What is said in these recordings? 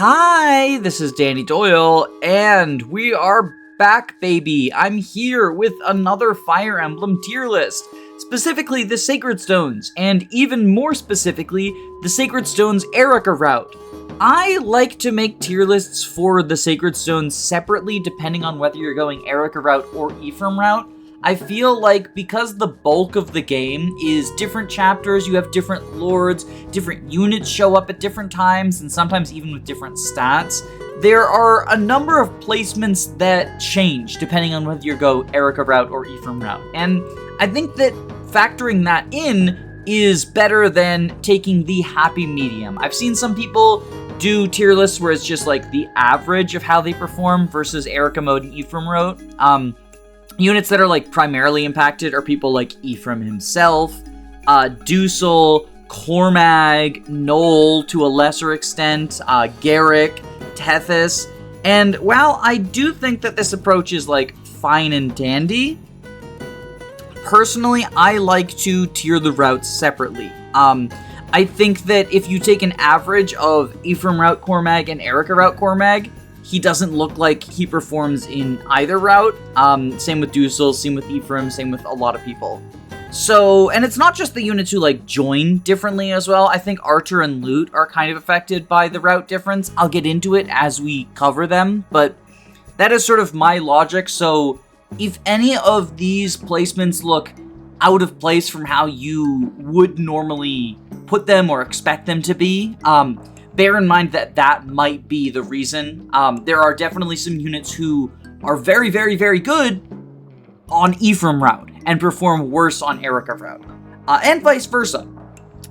Hi, this is Danny Doyle, and we are back, baby. I'm here with another Fire Emblem tier list, specifically the Sacred Stones, and even more specifically, the Sacred Stones Eirika route. I like to make tier lists for the Sacred Stones separately depending on whether you're going Eirika route or Ephraim route. I feel like because the bulk of the game is different chapters, you have different lords, different units show up at different times, and sometimes even with different stats, there are a number of placements that change depending on whether you go Eirika route or Ephraim route. And I think that factoring that in is better than taking the happy medium. I've seen some people do tier lists where it's just like the average of how they perform versus Eirika mode and Ephraim route. Units that are like primarily impacted are people like Ephraim himself, Dusel, Cormag, Noel to a lesser extent, Garrick, Tethys. And while I do think that this approach is like fine and dandy, personally I like to tier the routes separately. I think that if you take an average of Ephraim route Cormag and Eirika route Cormag, he doesn't look like he performs in either route. Same with Dusel, same with Ephraim, same with a lot of people. So, and it's not just the units who like join differently as well. I think Artur and Lute are kind of affected by the route difference. I'll get into it as we cover them, but that is sort of my logic. So if any of these placements look out of place from how you would normally put them or expect them to be, bear in mind that that might be the reason. There are definitely some units who are very, very, very good on Ephraim route and perform worse on Eirika route, and vice versa.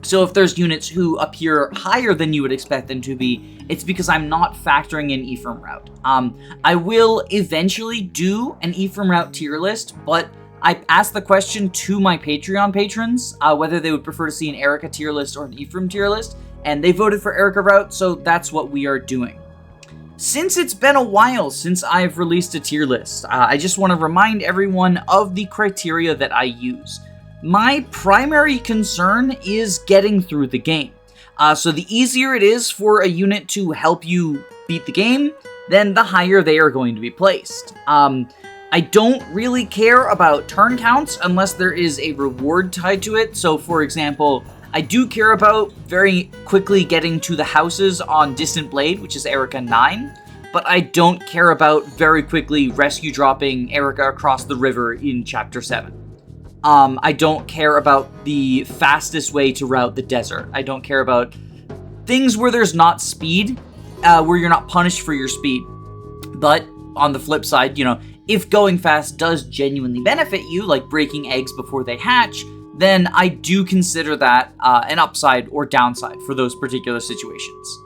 So if there's units who appear higher than you would expect them to be, it's because I'm not factoring in Ephraim route. I will eventually do an Ephraim route tier list, but I asked the question to my Patreon patrons whether they would prefer to see an Eirika tier list or an Ephraim tier list, and they voted for Eirika route, so that's what we are doing. Since it's been a while since I've released a tier list, I just want to remind everyone of the criteria that I use. My primary concern is getting through the game. So the easier it is for a unit to help you beat the game, then the higher they are going to be placed. I don't really care about turn counts unless there is a reward tied to it. So for example, I do care about very quickly getting to the houses on Distant Blade, which is Eirika 9, but I don't care about very quickly rescue dropping Eirika across the river in Chapter 7. I don't care about the fastest way to route the desert. I don't care about things where there's not speed, where you're not punished for your speed. But on the flip side, if going fast does genuinely benefit you, like breaking eggs before they hatch, then I do consider that an upside or downside for those particular situations.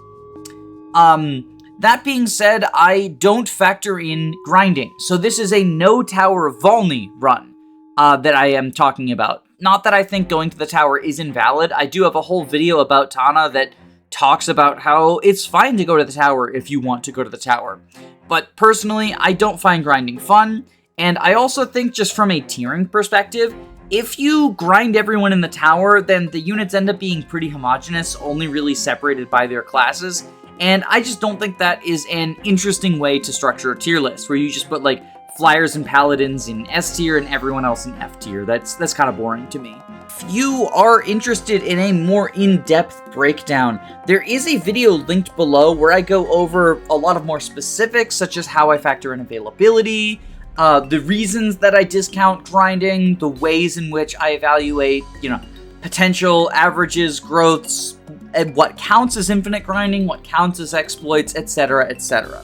That being said, I don't factor in grinding. So this is a no tower Volney run that I am talking about. Not that I think going to the tower is invalid. I do have a whole video about Tana that talks about how it's fine to go to the tower if you want to go to the tower. But personally, I don't find grinding fun. And I also think just from a tiering perspective, if you grind everyone in the tower, then the units end up being pretty homogenous, only really separated by their classes, and I just don't think that is an interesting way to structure a tier list, where you just put, like, flyers and paladins in S tier and everyone else in F tier. That's kind of boring to me. If you are interested in a more in-depth breakdown, there is a video linked below where I go over a lot of more specifics, such as how I factor in availability, the reasons that I discount grinding, the ways in which I evaluate, potential averages, growths, and what counts as infinite grinding, what counts as exploits, etc., etc.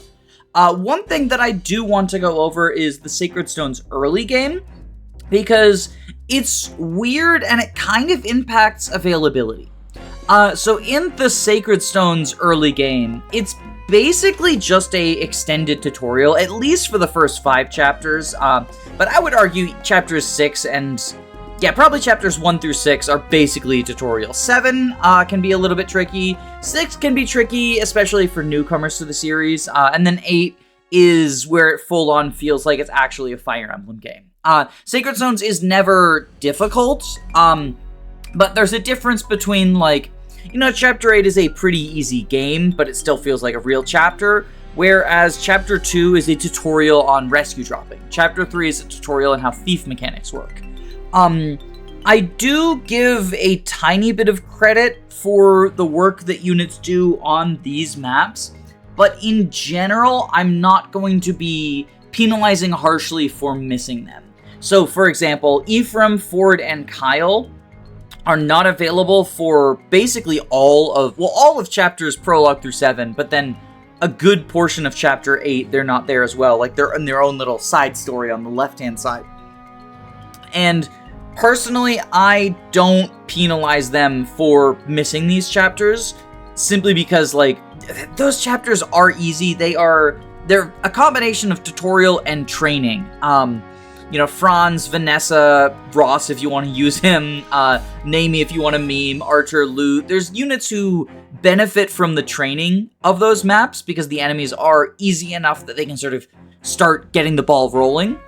One thing that I do want to go over is the Sacred Stones early game, because it's weird and it kind of impacts availability. So in the Sacred Stones early game, it's basically just a extended tutorial, at least for the first 5 chapters, but I would argue chapters 6 and, probably chapters 1 through 6 are basically tutorial. 7 can be a little bit tricky, 6 can be tricky, especially for newcomers to the series, and then 8 is where it full-on feels like it's actually a Fire Emblem game. Sacred Stones is never difficult, but there's a difference between, like, Chapter 8 is a pretty easy game, but it still feels like a real chapter, whereas Chapter 2 is a tutorial on rescue dropping. Chapter 3 is a tutorial on how thief mechanics work. I do give a tiny bit of credit for the work that units do on these maps, but in general, I'm not going to be penalizing harshly for missing them. So, for example, Ephraim, Forde, and Kyle are not available for basically all of chapters prologue through 7, but then a good portion of chapter 8, they're not there as well. Like, they're in their own little side story on the left-hand side. And personally, I don't penalize them for missing these chapters, simply because, like, those chapters are easy. They're a combination of tutorial and training. Franz, Vanessa, Ross if you want to use him, Naomi if you want to meme, Artur, Lute. There's units who benefit from the training of those maps because the enemies are easy enough that they can sort of start getting the ball rolling.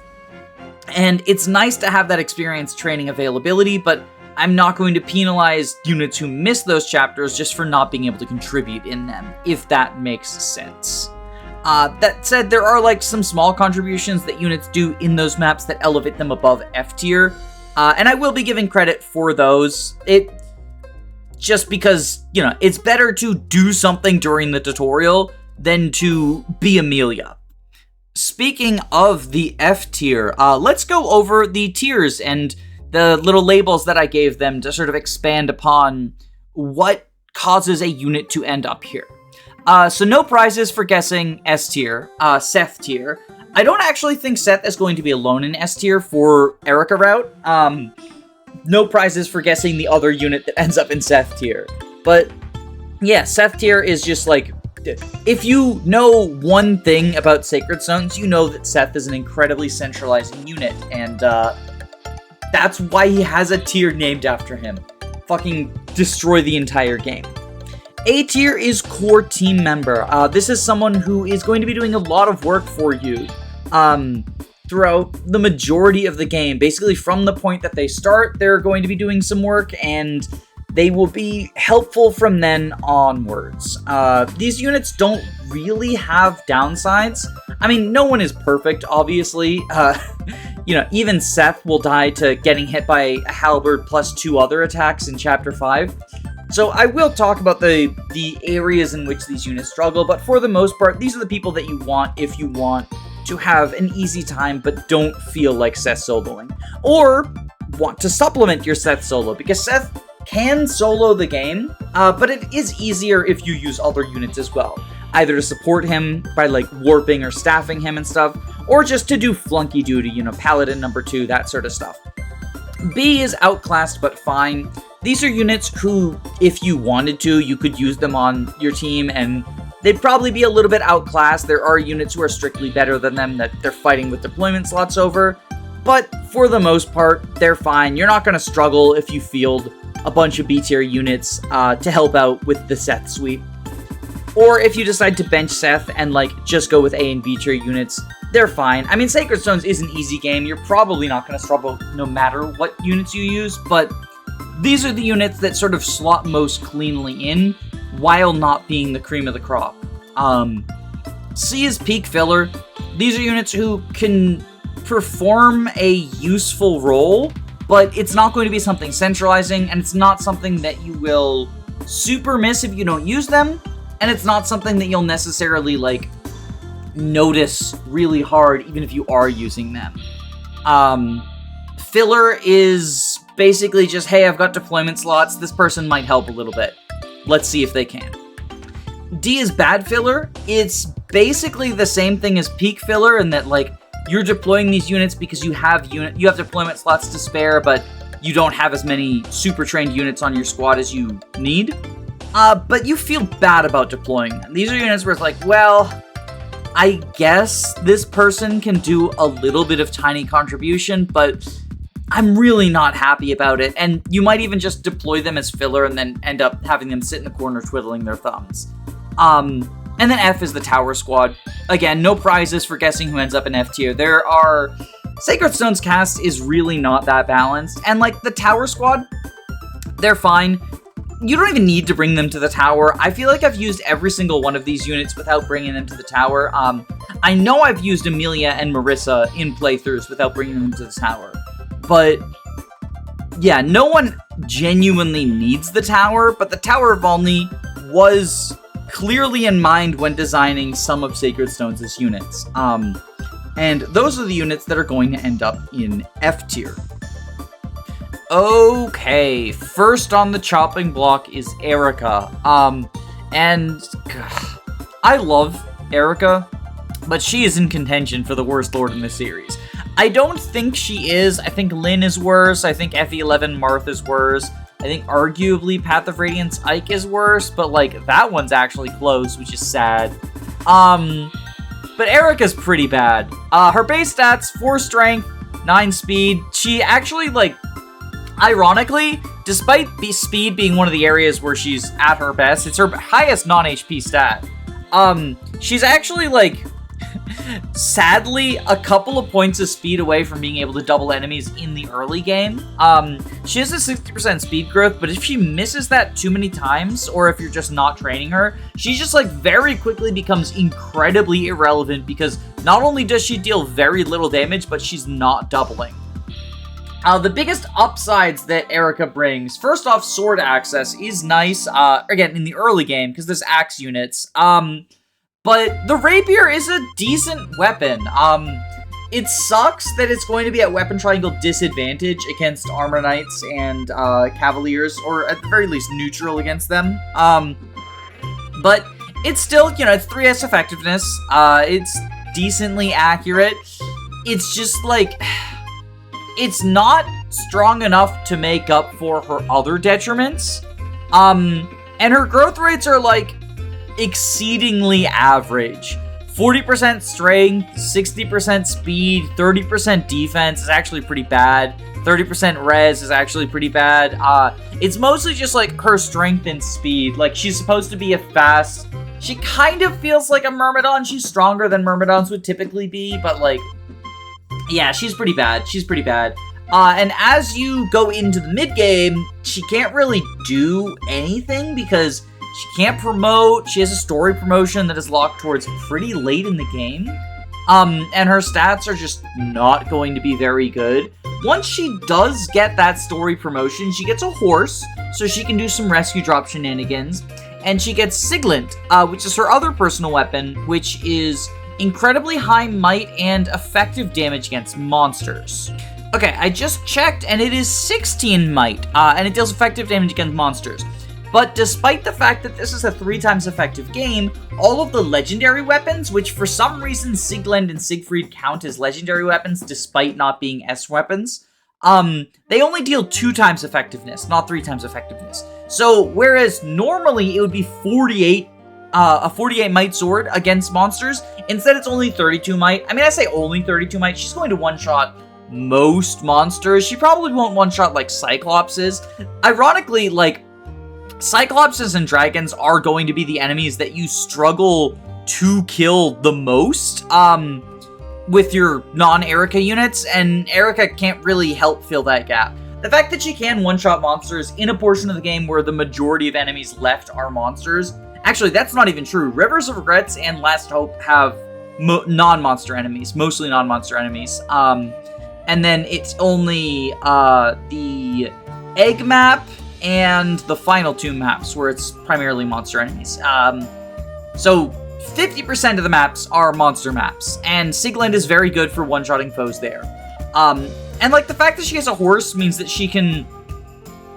And it's nice to have that experience training availability, but I'm not going to penalize units who miss those chapters just for not being able to contribute in them, if that makes sense. That said, there are like some small contributions that units do in those maps that elevate them above F tier, and I will be giving credit for those. Just because, it's better to do something during the tutorial than to be Amelia. Speaking of the F tier, let's go over the tiers and the little labels that I gave them to sort of expand upon what causes a unit to end up here. So no prizes for guessing S tier, Seth tier. I don't actually think Seth is going to be alone in S tier for Eirika route. No prizes for guessing the other unit that ends up in Seth tier. But yeah, Seth tier is just like, if you know one thing about Sacred Stones, you know that Seth is an incredibly centralizing unit, and that's why he has a tier named after him. Fucking destroy the entire game. A tier is core team member. This is someone who is going to be doing a lot of work for you throughout the majority of the game. Basically, from the point that they start, they're going to be doing some work, and they will be helpful from then onwards. These units don't really have downsides. I mean, no one is perfect, obviously. Even Seth will die to getting hit by a halberd plus 2 other attacks in Chapter 5. So I will talk about the areas in which these units struggle, but for the most part, these are the people that you want if you want to have an easy time but don't feel like Seth soloing. Or want to supplement your Seth solo, because Seth can solo the game, but it is easier if you use other units as well. Either to support him by like warping or staffing him and stuff, or just to do flunky duty, Paladin number 2, that sort of stuff. B is outclassed but fine. These are units who, if you wanted to, you could use them on your team, and they'd probably be a little bit outclassed. There are units who are strictly better than them that they're fighting with deployment slots over, but for the most part, they're fine. You're not going to struggle if you field a bunch of B tier units to help out with the Seth sweep. Or if you decide to bench Seth and just go with A and B tier units, they're fine. I mean, Sacred Stones is an easy game. You're probably not going to struggle no matter what units you use, but these are the units that sort of slot most cleanly in, while not being the cream of the crop. C is peak filler. These are units who can perform a useful role, but it's not going to be something centralizing, and it's not something that you will super miss if you don't use them, and it's not something that you'll necessarily, notice really hard even if you are using them. Filler is basically just, hey, I've got deployment slots, this person might help a little bit. Let's see if they can. D is bad filler. It's basically the same thing as peak filler in that, you're deploying these units because you have deployment slots to spare, but you don't have as many super trained units on your squad as you need. But you feel bad about deploying them. These are units where it's well, I guess this person can do a little bit of tiny contribution, but I'm really not happy about it, and you might even just deploy them as filler and then end up having them sit in the corner twiddling their thumbs. And then F is the Tower Squad. Again, no prizes for guessing who ends up in F tier. Sacred Stone's cast is really not that balanced, and the Tower Squad, they're fine. you don't even need to bring them to the tower. I feel like I've used every single one of these units without bringing them to the tower. I know I've used Amelia and Marissa in playthroughs without bringing them to the tower. But, yeah, no one genuinely needs the tower, but the Tower of Olney was clearly in mind when designing some of Sacred Stones' units. And those are the units that are going to end up in F tier. Okay, first on the chopping block is Eirika. And I love Eirika, but she is in contention for the worst lord in the series. I don't think she is. I think Lyn is worse. I think FE11 Marth is worse. I think arguably Path of Radiance Ike is worse, but like that one's actually close, which is sad. But Eirika's pretty bad. Her base stats, 4 strength, 9 speed. She actually, like, ironically, despite speed being one of the areas where she's at her best, it's her highest non-HP stat. She's actually, like, sadly, a couple of points of speed away from being able to double enemies in the early game. She has a 60% speed growth, but if she misses that too many times, or if you're just not training her, she just, like, very quickly becomes incredibly irrelevant because not only does she deal very little damage, but she's not doubling. The biggest upsides that Eirika brings, first off, sword access is nice, again, in the early game, because there's axe units, but the rapier is a decent weapon. It sucks that it's going to be at weapon triangle disadvantage against armor knights and, cavaliers, or at the very least, neutral against them, but it's still, you know, it's 3S effectiveness, it's decently accurate, it's just, like, it's not strong enough to make up for her other detriments. And her growth rates are, like, exceedingly average. 40% strength, 60% speed, 30% defense is actually pretty bad. 30% res is actually pretty bad. It's mostly just, like, her strength and speed. Like, she's supposed to be a fast... She kind of feels like a Myrmidon. She's stronger than Myrmidons would typically be, but, like... Yeah, she's pretty bad. She's pretty bad. And as you go into the mid-game, she can't really do anything because she can't promote. She has a story promotion that is locked towards pretty late in the game. And her stats are just not going to be very good. Once she does get that story promotion, she gets a horse, so she can do some rescue drop shenanigans. And she gets Siglent, which is her other personal weapon, which is incredibly high might and effective damage against monsters. Okay, I just checked, and it is 16 might, and it deals effective damage against monsters. But despite the fact that this is a 3 times effective game, all of the legendary weapons, which for some reason Siglent and Siegfried count as legendary weapons despite not being S weapons, they only deal 2 times effectiveness, not 3 times effectiveness. So, whereas normally it would be a 48 might sword against monsters, instead it's only 32 might. I mean, I say only 32 might, she's going to one-shot most monsters. She probably won't one-shot like Cyclopses. Ironically, like, Cyclopses and dragons are going to be the enemies that you struggle to kill the most, with your non-Eirika units, and Eirika can't really help fill that gap. The fact that she can one-shot monsters in a portion of the game where the majority of enemies left are monsters, actually, that's not even true. Rivers of Regrets and Last Hope have non-monster enemies, mostly non-monster enemies. And then it's only the Egg map and the final 2 maps where it's primarily monster enemies. So 50% of the maps are monster maps, and Siglent is very good for one-shotting foes there. And like the fact that she has a horse means that she can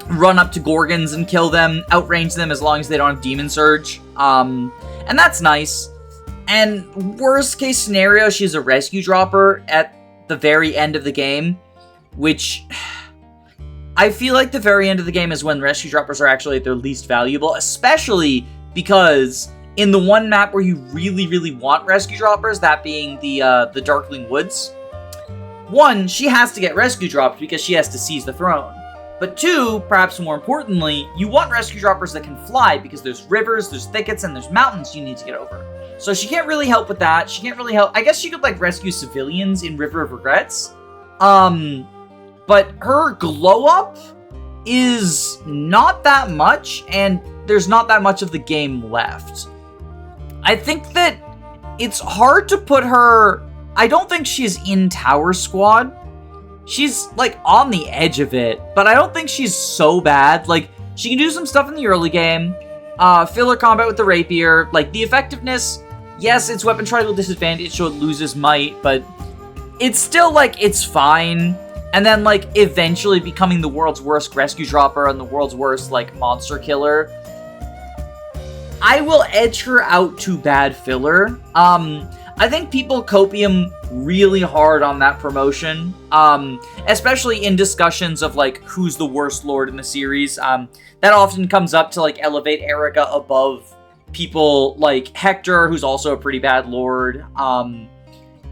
run up to Gorgons and kill them, outrange them as long as they don't have Demon Surge. And that's nice. And worst case scenario, she's a rescue dropper at the very end of the game, which I feel like the very end of the game is when rescue droppers are actually at their least valuable, especially because in the one map where you really, really want rescue droppers, that being the Darkling Woods, 1, she has to get rescue dropped because she has to seize the throne. But 2, perhaps more importantly, you want rescue droppers that can fly because there's rivers, there's thickets, and there's mountains you need to get over. So she can't really help with that. She can't really help. I guess she could, like, rescue civilians in River of Regrets. But her glow up is not that much, and there's not that much of the game left. I think that it's hard to put her... I don't think she's in Tower Squad. She's, like, on the edge of it, but I don't think she's so bad. Like, she can do some stuff in the early game, filler combat with the rapier, like, the effectiveness, yes, it's weapon triangle disadvantage, so it loses might, but it's still, like, it's fine. And then, like, eventually becoming the world's worst rescue dropper and the world's worst, like, monster killer. I will edge her out to bad filler. I think people copium really hard on that promotion, especially in discussions of, like, who's the worst lord in the series. That often comes up to, like, elevate Eirika above people like Hector, who's also a pretty bad lord,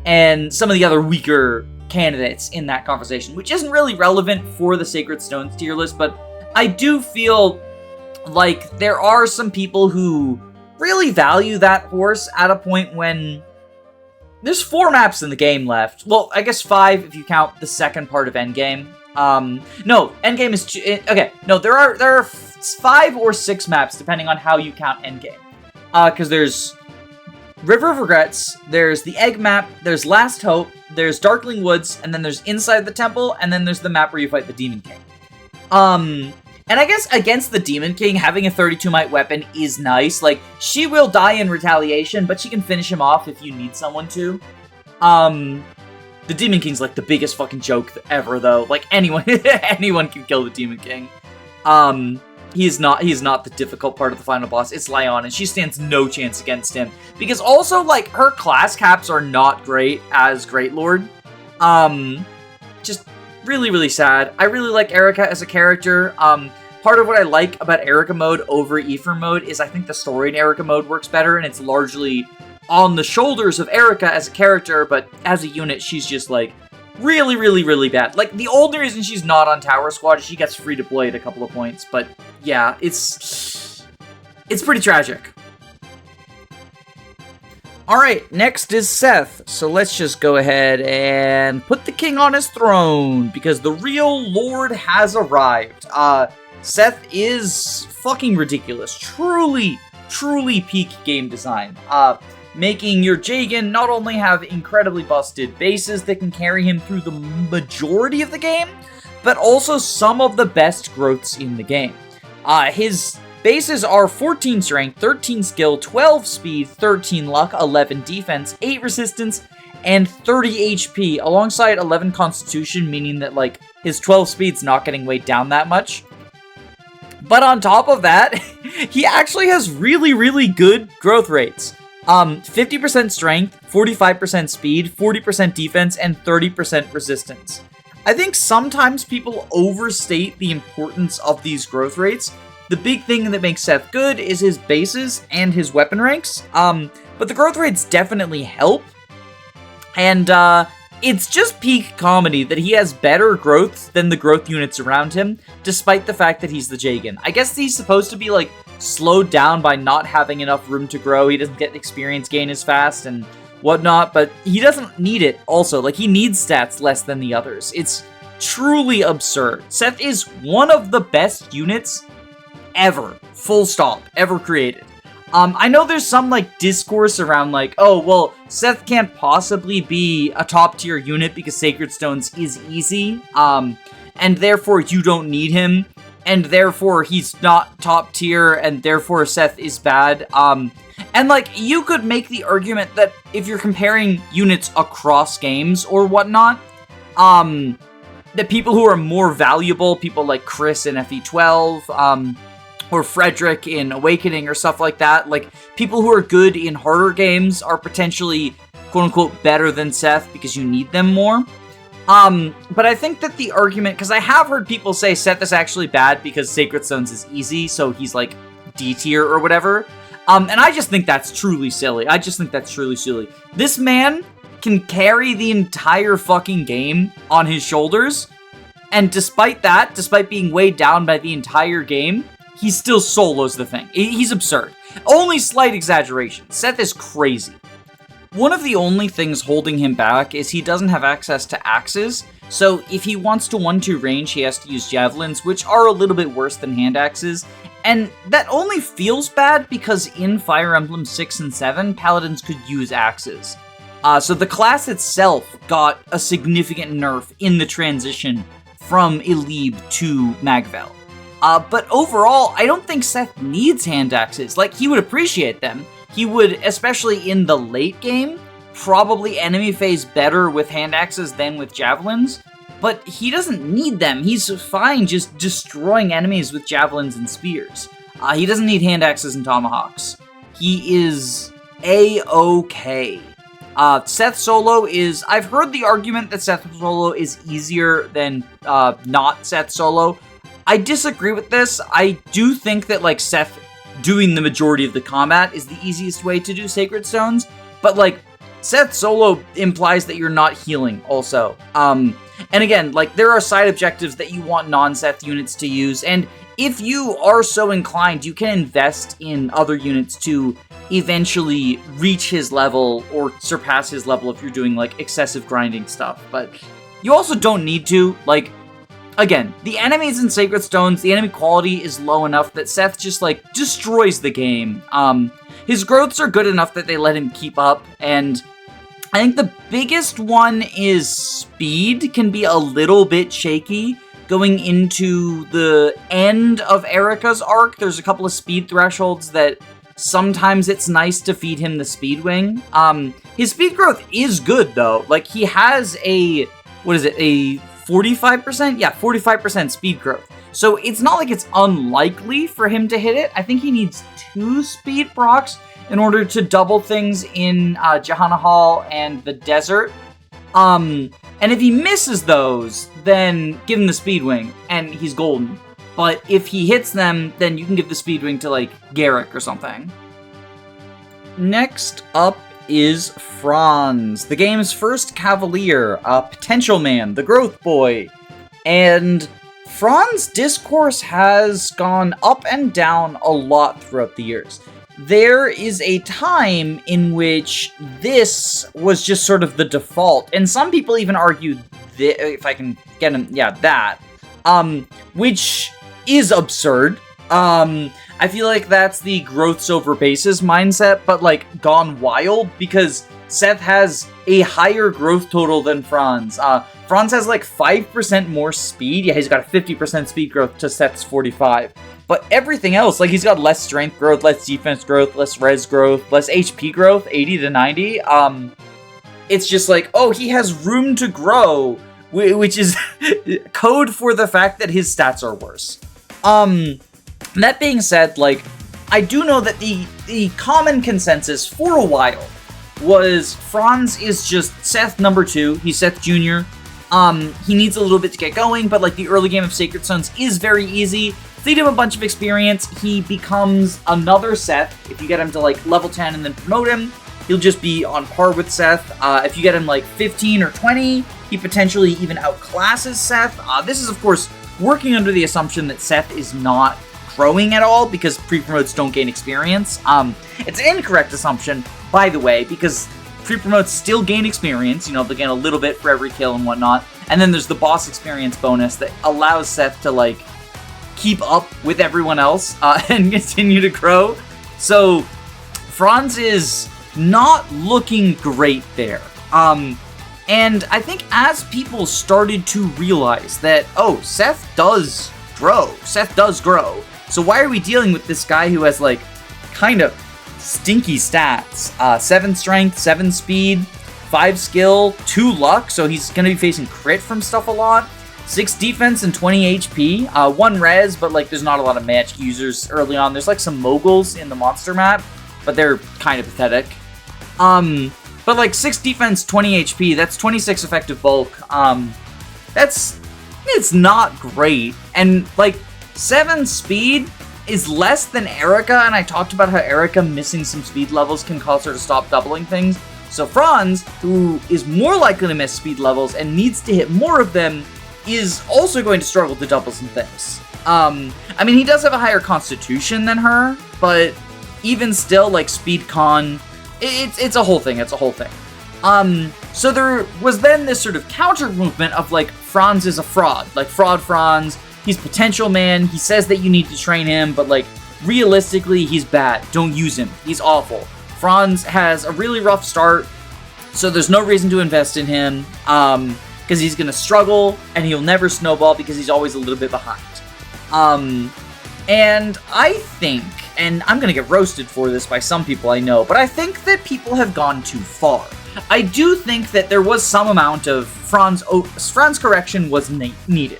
and some of the other weaker candidates in that conversation, which isn't really relevant for the Sacred Stones tier list, but I do feel like there are some people who really value that horse at a point when there's 4 maps in the game left. Well, I guess 5 if you count the second part of Endgame. No, Endgame is... Okay, no, there are 5 or 6 maps, depending on how you count Endgame. Because there's River of Regrets, there's the Egg map, there's Last Hope, there's Darkling Woods, and then there's Inside the Temple, and then there's the map where you fight the Demon King. And I guess against the Demon King, having a 32 might weapon is nice. Like, she will die in retaliation, but she can finish him off if you need someone to. The Demon King's, like, the biggest fucking joke ever, though. Like, anyone can kill the Demon King. He's not the difficult part of the final boss. It's Lyon, and she stands no chance against him. Because also, like, her class caps are not great as Great Lord. Just really, really sad. I really like Eirika as a character. Part of what I like about Eirika mode over Ephraim mode is I think the story in Eirika mode works better, and it's largely on the shoulders of Eirika as a character, but as a unit, she's just, like, really, really, really bad. Like, the only reason she's not on Tower Squad is she gets free to play at a couple of points, but yeah, it's pretty tragic. Alright, next is Seth, so let's just go ahead and put the king on his throne, because the real lord has arrived. Seth is fucking ridiculous. Truly, truly peak game design. Making your Jagan not only have incredibly busted bases that can carry him through the majority of the game, but also some of the best growths in the game. His bases are 14 strength, 13 skill, 12 speed, 13 luck, 11 defense, 8 resistance, and 30 HP, alongside 11 constitution, meaning that, like, his 12 speed's not getting weighed down that much. But on top of that, he actually has really, really good growth rates. 50% strength, 45% speed, 40% defense, and 30% resistance. I think sometimes people overstate the importance of these growth rates. The big thing that makes Seth good is his bases and his weapon ranks, but the growth rates definitely help. And it's just peak comedy that he has better growth than the growth units around him, despite the fact that he's the Jagan. I guess he's supposed to be, like, slowed down by not having enough room to grow. He doesn't get experience gain as fast and whatnot, but he doesn't need it also. Like, he needs stats less than the others. It's truly absurd. Seth is one of the best units ever, full stop, ever created. I know there's some, like, discourse around, like, oh, well, Seth can't possibly be a top-tier unit because Sacred Stones is easy, and therefore you don't need him, and therefore he's not top-tier, and therefore Seth is bad. And, like, you could make the argument that if you're comparing units across games or whatnot, that people who are more valuable, people like Chris in FE12, or Frederick in Awakening or stuff like that, like, people who are good in harder games are potentially, quote-unquote, better than Seth because you need them more. But I think that the argument, because I have heard people say Seth is actually bad because Sacred Stones is easy, so he's, like, D tier or whatever, and I just think that's truly silly. This man can carry the entire fucking game on his shoulders, and despite that, despite being weighed down by the entire game, he still solos the thing. He's absurd. Only slight exaggeration. Seth is crazy. One of the only things holding him back is he doesn't have access to axes, so if he wants to 1-2 range, he has to use javelins, which are a little bit worse than hand axes, and that only feels bad because in Fire Emblem 6 and 7, paladins could use axes. So the class itself got a significant nerf in the transition from Elebe to Magvel. But overall, I don't think Seth needs hand axes. Like, he would appreciate them. He would, especially in the late game, probably enemy phase better with hand axes than with javelins, but he doesn't need them. He's fine just destroying enemies with javelins and spears. He doesn't need hand axes and tomahawks. He is A-okay. Seth Solo is... I've heard the argument that Seth Solo is easier than not Seth Solo. I disagree with this. I do think that, like, Seth doing the majority of the combat is the easiest way to do Sacred Stones, but, like, Seth Solo implies that you're not healing also. And again, like, there are side objectives that you want non-Seth units to use, and if you are so inclined, you can invest in other units to eventually reach his level or surpass his level if you're doing, like, excessive grinding stuff. But you also don't need to. Like, again, the enemies in Sacred Stones, the enemy quality is low enough that Seth just, like, destroys the game. His growths are good enough that they let him keep up, and I think the biggest one is speed can be a little bit shaky. Going into the end of Eirika's arc, there's a couple of speed thresholds that sometimes it's nice to feed him the speed wing. His speed growth is good, though. Like, he has a 45%? Yeah, 45% speed growth. So it's not like it's unlikely for him to hit it. I think he needs 2 speed procs in order to double things in Johanna Hall and the desert. And if he misses those, then give him the speed wing, and he's golden. But if he hits them, then you can give the speed wing to, like, Garrick or something. Next up is Franz, the game's first Cavalier, a potential man, the growth boy. And Franz's discourse has gone up and down a lot throughout the years. There is a time in which this was just sort of the default, and some people even argue if I can get him, that, which is absurd. I feel like that's the growths over bases mindset, but, like, gone wild, because Seth has a higher growth total than Franz. Franz has, like, 5% more speed. Yeah, he's got a 50% speed growth to Seth's 45. But everything else, like, he's got less strength growth, less defense growth, less res growth, less HP growth, 80 to 90. It's just like, oh, he has room to grow, which is code for the fact that his stats are worse. That being said, like, I do know that the common consensus for a while was Franz is just Seth number 2. He's Seth Jr. He needs a little bit to get going, but, like, the early game of Sacred Stones is very easy. Feed him a bunch of experience, he becomes another Seth. If you get him to, like, level 10 and then promote him, he'll just be on par with Seth. If you get him, like, 15 or 20, he potentially even outclasses Seth. This is, of course, working under the assumption that Seth is not growing at all, because pre-promotes don't gain experience. It's an incorrect assumption, by the way, because pre-promotes still gain experience. You know, they gain a little bit for every kill and whatnot. And then there's the boss experience bonus that allows Seth to, like, keep up with everyone else and continue to grow. So Franz is not looking great there. And I think as people started to realize that, oh, Seth does grow. So why are we dealing with this guy who has, like, kind of stinky stats? 7 strength, 7 speed, 5 skill, 2 luck, so he's going to be facing crit from stuff a lot. 6 defense and 20 HP, 1 res, but, like, there's not a lot of magic users early on. There's, like, some moguls in the monster map, but they're kind of pathetic. But, like, 6 defense, 20 HP, that's 26 effective bulk. It's not great. And, like, 7 speed is less than Eirika, and I talked about how Eirika missing some speed levels can cause her to stop doubling things. So Franz, who is more likely to miss speed levels and needs to hit more of them, is also going to struggle to double some things. I mean, he does have a higher constitution than her, but even still, like, speed con, It's a whole thing. It's a whole thing. So there was then this sort of counter movement of like, Franz is a fraud. Like, fraud Franz. He's potential man. He says that you need to train him, but like, realistically, he's bad. Don't use him. He's awful. Franz has a really rough start, so there's no reason to invest in him, because he's gonna struggle, and he'll never snowball because he's always a little bit behind. And I think, and I'm gonna get roasted for this by some people I know, but I think that people have gone too far. I do think that there was some amount of Franz correction was needed.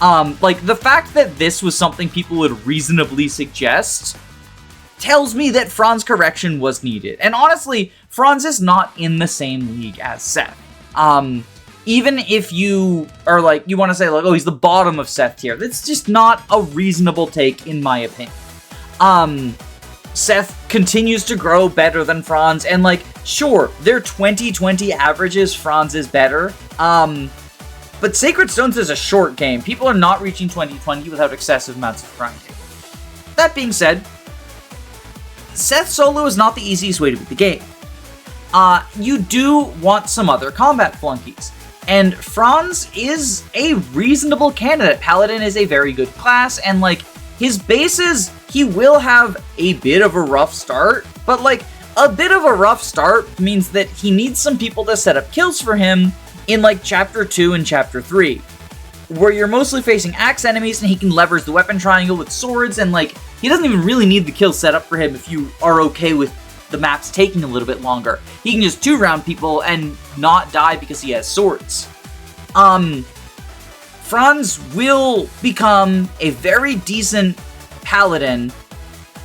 Like, the fact that this was something people would reasonably suggest tells me that Franz correction was needed. And honestly, Franz is not in the same league as Seth. Even if you are like, you want to say like, oh, he's the bottom of Seth tier, that's just not a reasonable take in my opinion. Seth continues to grow better than Franz, and like, sure, their 2020 averages, Franz is better. But Sacred Stones is a short game. People are not reaching 2020 without excessive amounts of grinding. That being said, Seth solo is not the easiest way to beat the game. You do want some other combat flunkies. And Franz is a reasonable candidate. Paladin is a very good class, and like, his bases, he will have a bit of a rough start, but like, a bit of a rough start means that he needs some people to set up kills for him in like Chapter 2 and Chapter 3, where you're mostly facing axe enemies and he can leverage the weapon triangle with swords, and like, he doesn't even really need the kill set up for him if you are okay with the maps taking a little bit longer. He can just 2-round people and not die because he has swords. Franz will become a very decent paladin,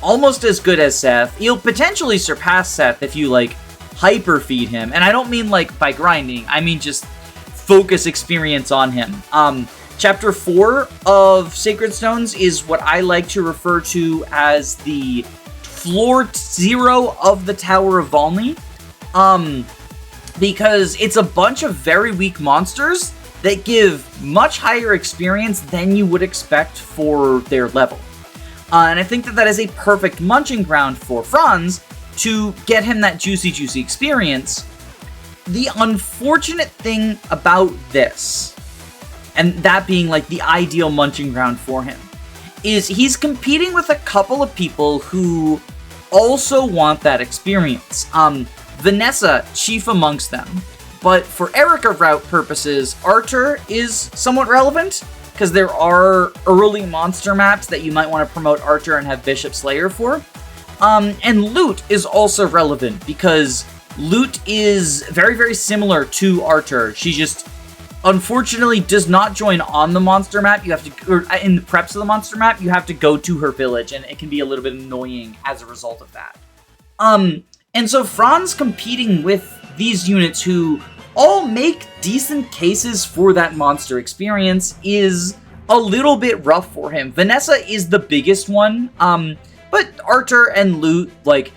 almost as good as Seth. He'll potentially surpass Seth if you like hyper feed him, and I don't mean like by grinding, I mean just focus experience on him. Chapter 4 of Sacred Stones is what I like to refer to as the floor 0 of the Tower of Volney, because it's a bunch of very weak monsters that give much higher experience than you would expect for their level. And I think that that is a perfect munching ground for Franz to get him that juicy experience. The unfortunate thing about this, and that being like the ideal munching ground for him, is he's competing with a couple of people who also want that experience. Vanessa, chief amongst them. But for Eirika route purposes, Artur is somewhat relevant, because there are early monster maps that you might want to promote Artur and have Bishop Slayer for. And Lute is also relevant, because Lute is very, very similar to Artur. She just, unfortunately, does not join on the monster map. You have to, or in the preps of the monster map, you have to go to her village, and it can be a little bit annoying as a result of that. And so Franz competing with these units who all make decent cases for that monster experience is a little bit rough for him. Vanessa is the biggest one, but Artur and Lute, like,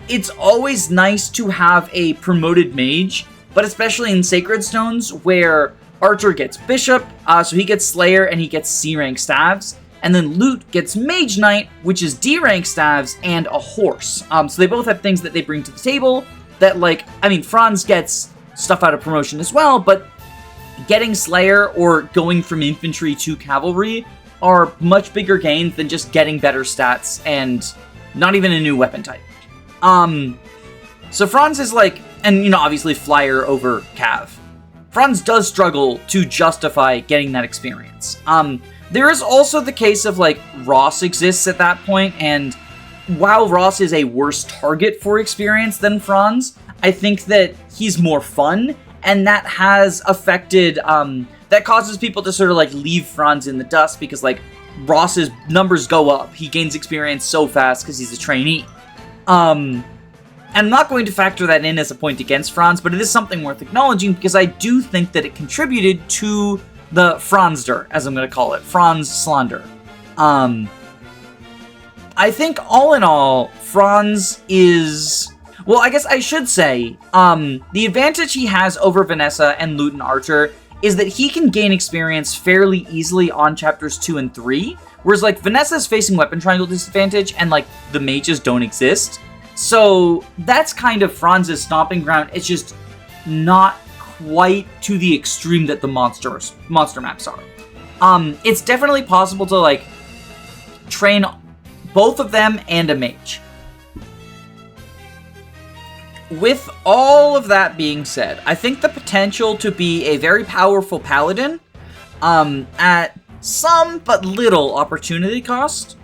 it's always nice to have a promoted mage, but especially in Sacred Stones, where Artur gets Bishop, so he gets Slayer and he gets C-rank staves, and then Lute gets Mage Knight, which is D-rank staves, and a horse. So they both have things that they bring to the table that, like, I mean, Franz gets stuff out of promotion as well, but getting Slayer or going from infantry to cavalry are much bigger gains than just getting better stats and not even a new weapon type. So Franz is like, and you know, obviously flyer over cav. Franz does struggle to justify getting that experience. There is also the case of like Ross exists at that point, and while Ross is a worse target for experience than Franz, I think that he's more fun, and that has affected, that causes people to sort of like leave Franz in the dust, because like Ross's numbers go up. He gains experience so fast because he's a trainee. And I'm not going to factor that in as a point against Franz, but it is something worth acknowledging, because I do think that it contributed to the Franzder, as I'm going to call it, Franz slander. I think all in all, Franz is, well, I guess I should say, the advantage he has over Vanessa and Lute and Artur is that he can gain experience fairly easily on chapters 2 and 3, whereas like Vanessa's facing weapon triangle disadvantage and like the mages don't exist. So that's kind of Franz's stomping ground. It's just not quite to the extreme that the monster maps are. It's definitely possible to, like, train both of them and a mage. With all of that being said, I think the potential to be a very powerful paladin, at some but little opportunity cost,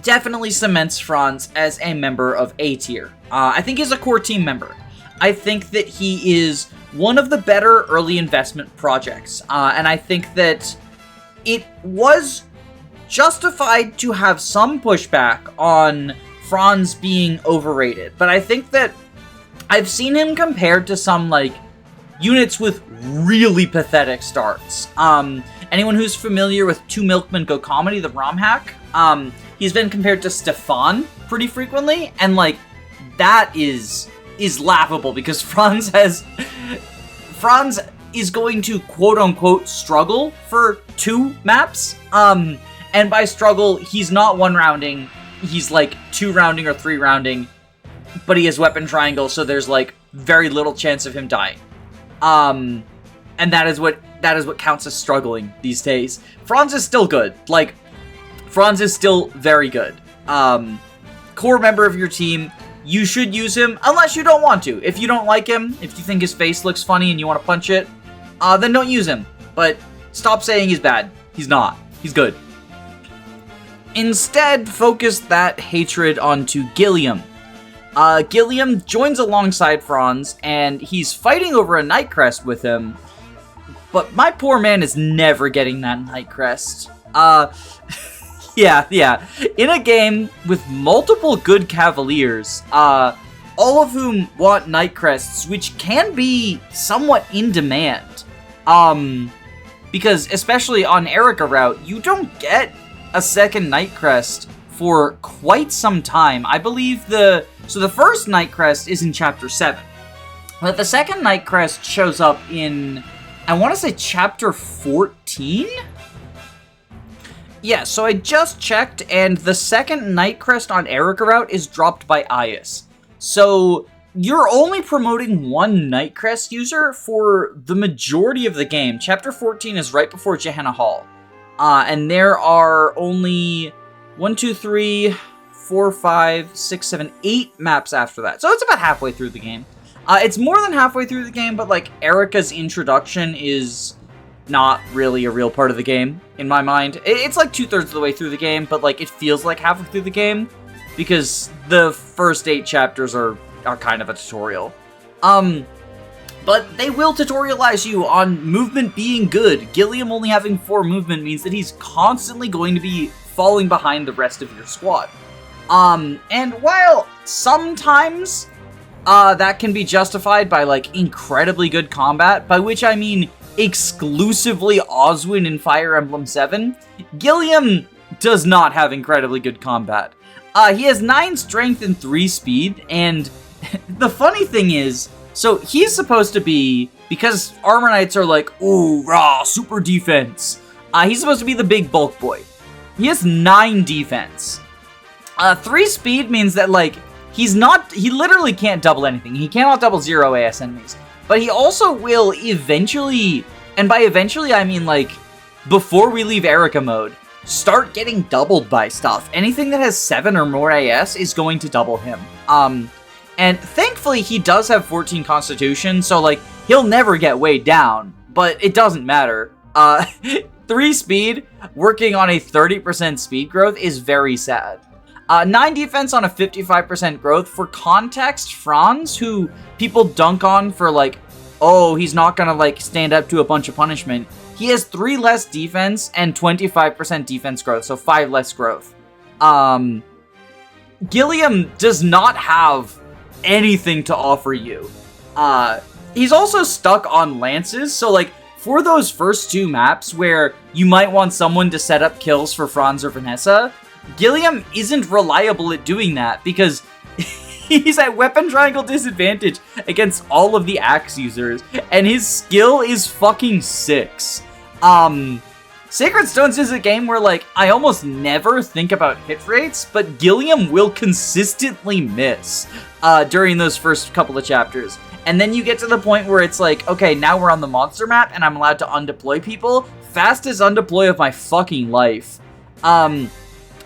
definitely cements Franz as a member of A tier. I think he's a core team member. I think that he is one of the better early investment projects, and I think that it was justified to have some pushback on Franz being overrated, but I think that I've seen him compared to some, like, units with really pathetic starts. Anyone who's familiar with Two Milkmen Go Comedy, the ROM hack, he's been compared to Stefan pretty frequently, and, like, that is laughable because Franz is going to quote-unquote struggle for 2 maps, and by struggle, he's not 1 rounding, he's like 2 rounding or 3 rounding, but he has weapon triangle, so there's like very little chance of him dying. And that is what counts as struggling these days. Franz is still good. Like, Franz is still very good. Core member of your team, you should use him unless you don't want to. If you don't like him, if you think his face looks funny and you want to punch it, then don't use him. But stop saying he's bad. He's not. He's good. Instead, focus that hatred onto Gilliam. Gilliam joins alongside Franz, and he's fighting over a Night Crest with him. But my poor man is never getting that Night Crest. Yeah. In a game with multiple good Cavaliers, all of whom want Night Crests, which can be somewhat in demand. Because especially on Eirika route, you don't get a second Night Crest for quite some time. I believe the first Night Crest is in Chapter 7. But the second Night Crest shows up in, I want to say, Chapter 14? Yeah, so I just checked, and the second Night Crest on Eirika route is dropped by Ias. So you're only promoting 1 Night Crest user for the majority of the game. Chapter 14 is right before Gehenna Hall. And there are only 1, 2, 3, 4, 5, 6, 7, 8 maps after that. So it's about halfway through the game. It's more than halfway through the game, but, like, Eirika's introduction is not really a real part of the game, in my mind. It's like 2/3 of the way through the game, but, like, it feels like halfway through the game, because the first 8 chapters are kind of a tutorial. But they will tutorialize you on movement being good. Gilliam only having 4 movement means that he's constantly going to be falling behind the rest of your squad. And while sometimes that can be justified by, like, incredibly good combat, by which I mean exclusively Oswin in Fire Emblem 7, Gilliam does not have incredibly good combat. He has 9 strength and 3 speed, and the funny thing is, so he's supposed to be, because Armor Knights are like, ooh, rah, super defense, he's supposed to be the big bulk boy. He has 9 defense. 3 speed means that, like, he literally can't double anything. He cannot double 0 AS enemies. But he also will eventually, and by eventually I mean, like, before we leave Eirika mode, start getting doubled by stuff. Anything that has 7 or more AS is going to double him. And thankfully he does have 14 Constitution, so, like, he'll never get weighed down, but it doesn't matter. 3 speed, working on a 30% speed growth is very sad. 9 defense on a 55% growth. For context, Franz, who people dunk on for, like, oh, he's not gonna, like, stand up to a bunch of punishment, he has 3 less defense and 25% defense growth, so 5 less growth. Gilliam does not have anything to offer you. He's also stuck on lances, so, like, for those first 2 maps where you might want someone to set up kills for Franz or Vanessa, Gilliam isn't reliable at doing that because he's at weapon triangle disadvantage against all of the axe users, and his skill is fucking 6. Sacred Stones is a game where, like, I almost never think about hit rates, but Gilliam will consistently miss during those first couple of chapters. And then you get to the point where it's like, okay, now we're on the monster map and I'm allowed to undeploy people. Fastest undeploy of my fucking life.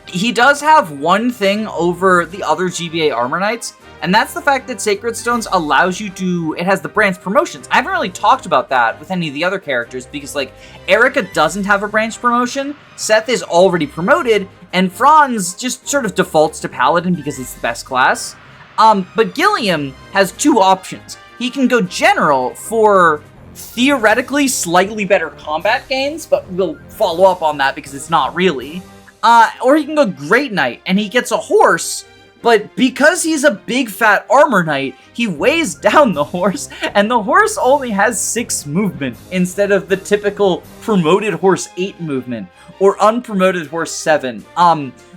He does have one thing over the other GBA Armor Knights, and that's the fact that Sacred Stones allows you to... It has the branch promotions. I haven't really talked about that with any of the other characters, because, like, Eirika doesn't have a branch promotion, Seth is already promoted, and Franz just sort of defaults to Paladin because it's the best class. But Gilliam has two options. He can go General for theoretically slightly better combat gains, but we'll follow up on that because it's not really. Or he can go Great Knight, and he gets a horse, but because he's a big fat armor knight, he weighs down the horse, and the horse only has 6 movement instead of the typical promoted horse 8 movement, or unpromoted horse 7.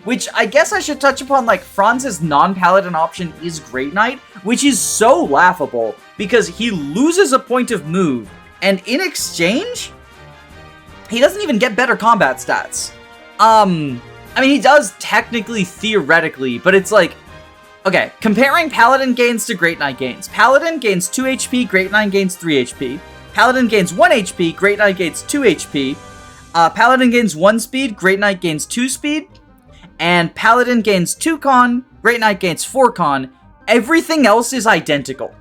Which I guess I should touch upon, like, Franz's non-paladin option is Great Knight, which is so laughable, because he loses a point of move, and in exchange, he doesn't even get better combat stats. I mean, he does technically, theoretically, but it's like, okay, comparing Paladin gains to Great Knight gains. Paladin gains 2 HP, Great Knight gains 3 HP. Paladin gains 1 HP, Great Knight gains 2 HP. Paladin gains 1 speed, Great Knight gains 2 speed. And Paladin gains 2 con, Great Knight gains 4 con. Everything else is identical,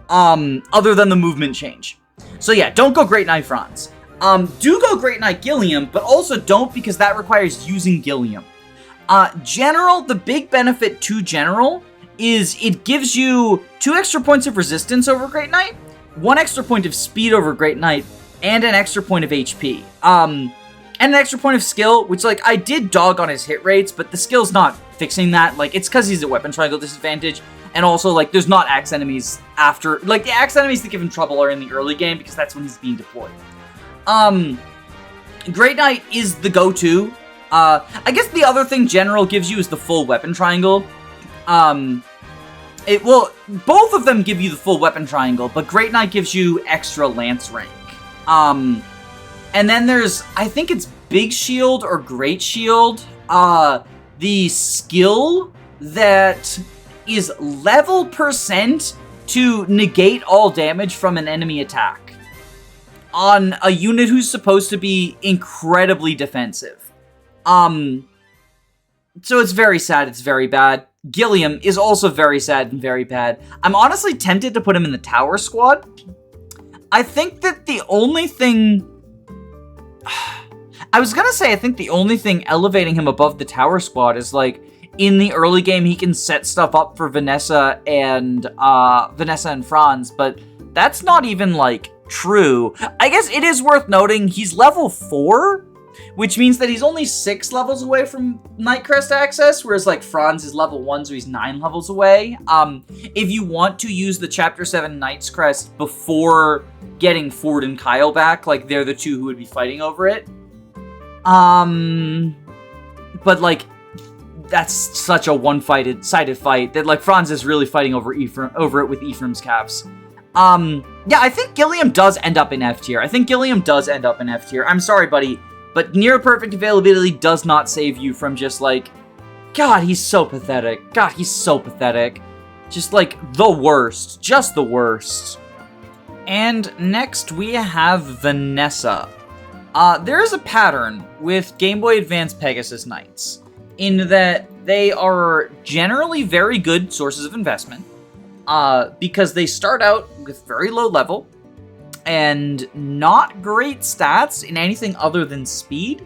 other than the movement change. So yeah, don't go Great Knight Franz. Do go Great Knight Gilliam, but also don't, because that requires using Gilliam. General, the big benefit to General is it gives you 2 extra points of resistance over Great Knight, 1 extra point of speed over Great Knight, and an extra point of HP. And an extra point of skill, which, like, I did dog on his hit rates, but the skill's not fixing that. Like, it's because he's at weapon triangle disadvantage, and also, like, there's not axe enemies after... Like, the axe enemies that give him trouble are in the early game, because that's when he's being deployed. Great Knight is the go-to. I guess the other thing General gives you is the full weapon triangle. Both of them give you the full weapon triangle, but Great Knight gives you extra lance rank. And then there's, I think it's Big Shield or Great Shield, the skill that is level percent to negate all damage from an enemy attack on a unit who's supposed to be incredibly defensive. So it's very sad, it's very bad. Gilliam is also very sad and very bad. I'm honestly tempted to put him in the Tower Squad. I think that the only thing... I was gonna say, I think the only thing elevating him above the Tower Squad is, like, in the early game, he can set stuff up for Vanessa and Franz, but that's not even, like, true. I guess it is worth noting he's level 4, which means that he's only 6 levels away from Nightcrest access, whereas, like, Franz is level 1, so he's 9 levels away. If you want to use the Chapter 7 Knight's Crest before getting Forde and Kyle back, like, they're the two who would be fighting over it. But, like, that's such a one-sided fight that, like, Franz is really fighting over it with Ephraim's caps. Yeah, I think Gilliam does end up in F tier. I'm sorry, buddy, but near perfect availability does not save you from just, like, God, he's so pathetic. Just, like, the worst. Just the worst. And next we have Vanessa. There is a pattern with Game Boy Advance Pegasus Knights, in that they are generally very good sources of investment, because they start out with very low level, and not great stats in anything other than speed,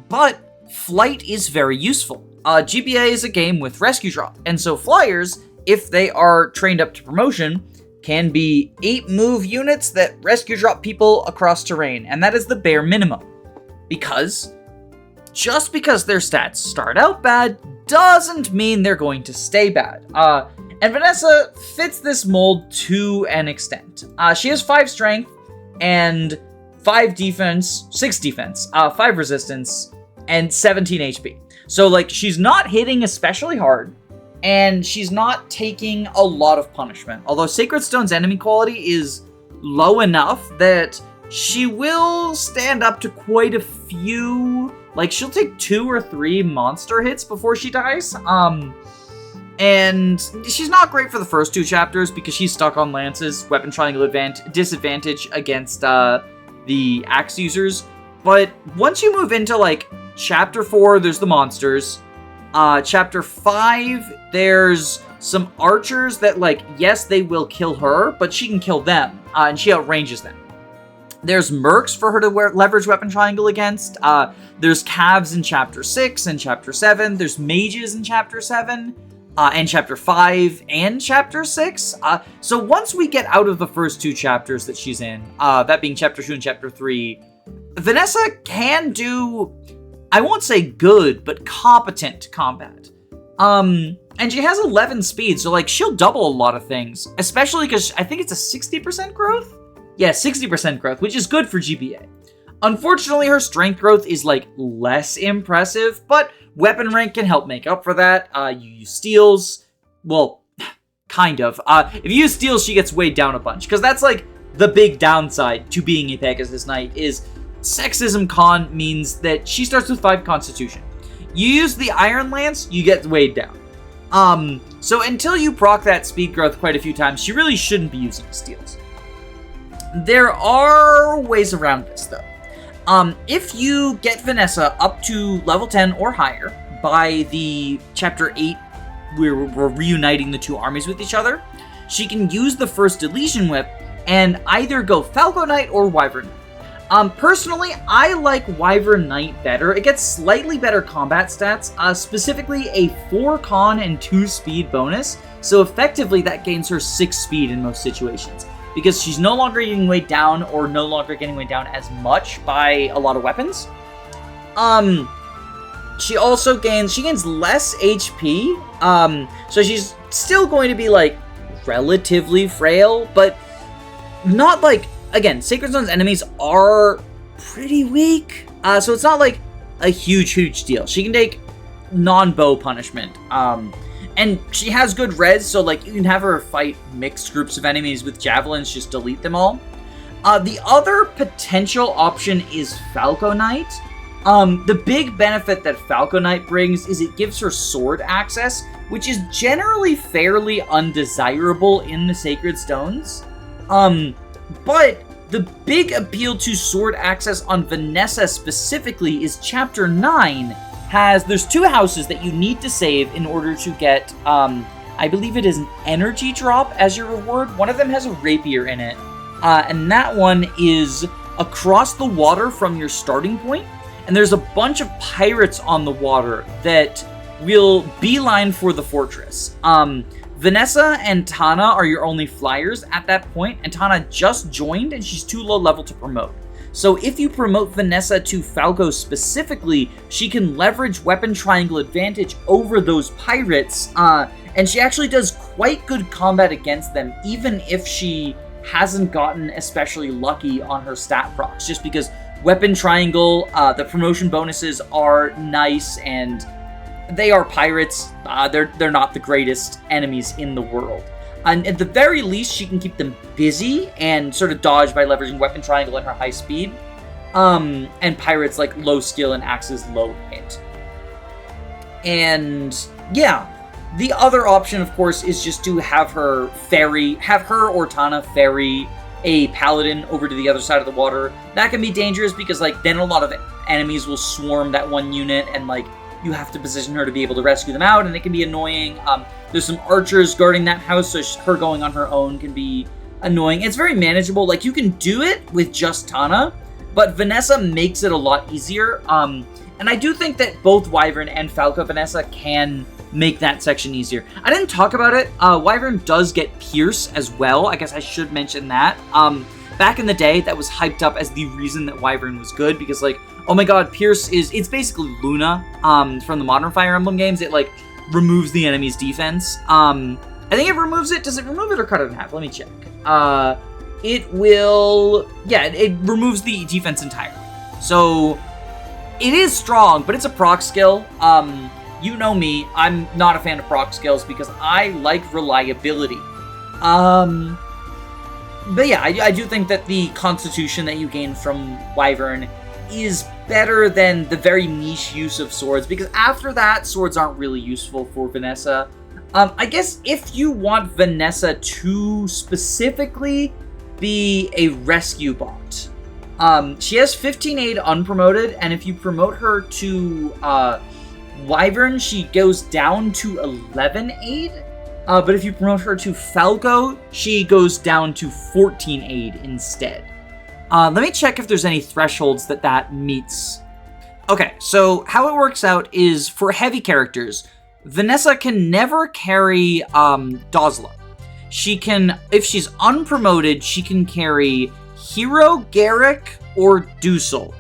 but flight is very useful. GBA is a game with rescue drop, and so flyers, if they are trained up to promotion, can be 8 move units that rescue drop people across terrain, and that is the bare minimum. Because, just because their stats start out bad, doesn't mean they're going to stay bad. And Vanessa fits this mold to an extent. She has 5 strength, and 5 defense, 6 defense, 5 resistance, and 17 HP. So, like, she's not hitting especially hard, and she's not taking a lot of punishment. Although Sacred Stone's enemy quality is low enough that she will stand up to quite a few, like, she'll take 2 or 3 monster hits before she dies. And she's not great for the first 2 chapters because she's stuck on lances, weapon triangle disadvantage against the axe users. But once you move into, like, chapter 4, there's the monsters. Chapter 5, there's some archers that, like, yes, they will kill her, but she can kill them, and she outranges them. There's mercs for her to leverage weapon triangle against. There's calves in chapter 6 and chapter 7. There's mages in chapter 7, and chapter 5 and chapter 6. So once we get out of the first 2 chapters that she's in, that being chapter 2 and chapter 3, Vanessa can do, I won't say good, but competent combat. And she has 11 speed, so, like, she'll double a lot of things, especially because I think it's a 60% growth? Yeah, 60% growth, which is good for GPA. Unfortunately, her strength growth is, like, less impressive, but weapon rank can help make up for that. You use steals. Well, kind of. If you use steals, she gets weighed down a bunch, because that's, like, the big downside to being a Pegasus Knight, is sexism con means that she starts with 5 constitution. You use the Iron Lance, you get weighed down. So until you proc that speed growth quite a few times, she really shouldn't be using steals. There are ways around this, though. If you get Vanessa up to level 10 or higher by the chapter 8, we're reuniting the 2 armies with each other, she can use the first Deletion Whip and either go Falco Knight or Wyvern Knight. Personally, I like Wyvern Knight better. It gets slightly better combat stats, specifically a 4 con and 2 speed bonus, so effectively that gains her 6 speed in most situations, because she's no longer getting weighed down or no longer getting weighed down as much by a lot of weapons. She also gains less HP, so she's still going to be, like, relatively frail, but not, like, again, Sacred Stone's enemies are pretty weak, so it's not, like, a huge deal. She can take non-bow punishment, and she has good res, so, like, you can have her fight mixed groups of enemies with javelins, just delete them all. The other potential option is Falco Knight. The big benefit that Falco Knight brings is it gives her sword access, which is generally fairly undesirable in the Sacred Stones. But the big appeal to sword access on Vanessa specifically is Chapter 9 there's 2 houses that you need to save in order to get, I believe it is an energy drop as your reward. One of them has a rapier in it, and that one is across the water from your starting point, and there's a bunch of pirates on the water that will beeline for the fortress. Vanessa and Tana are your only flyers at that point, and Tana just joined, and she's too low level to promote. So if you promote Vanessa to Falco specifically, she can leverage weapon triangle advantage over those pirates, and she actually does quite good combat against them, even if she hasn't gotten especially lucky on her stat procs, just because weapon triangle, the promotion bonuses are nice, and they are pirates. They're not the greatest enemies in the world. And at the very least, she can keep them busy and sort of dodge by leveraging weapon triangle and her high speed. And pirates like low skill and axes low hit. And yeah, the other option, of course, is just to have her or Tana ferry a paladin over to the other side of the water. That can be dangerous because, like, then a lot of enemies will swarm that one unit, and, like, you have to position her to be able to rescue them out, and it can be annoying. There's some archers guarding that house, so her going on her own can be annoying. It's very manageable. Like, you can do it with just Tana, but Vanessa makes it a lot easier. And I do think that both Wyvern and Falco Vanessa can make that section easier. I didn't talk about it. Wyvern does get Pierce as well. I guess I should mention that. Back in the day, that was hyped up as the reason that Wyvern was good, because, like, oh my god, Pierce it's basically Luna from the modern Fire Emblem games. It, like, removes the enemy's defense. I think it removes it. Does it remove it or cut it in half? Let me check. It will... Yeah, it removes the defense entirely. So, it is strong, but it's a proc skill. You know me, I'm not a fan of proc skills because I like reliability. But yeah, I do think that the constitution that you gain from Wyvern is better than the very niche use of swords, because after that, swords aren't really useful for Vanessa. I guess if you want Vanessa to specifically be a rescue bot, she has 15 aid unpromoted, and if you promote her to Wyvern, she goes down to 11 aid. But if you promote her to Falco, she goes down to 14 aid instead. Let me check if there's any thresholds that meets. Okay, so how it works out is for heavy characters, Vanessa can never carry Dozla. She can, if she's unpromoted, she can carry Hero, Garrick, or Dusel.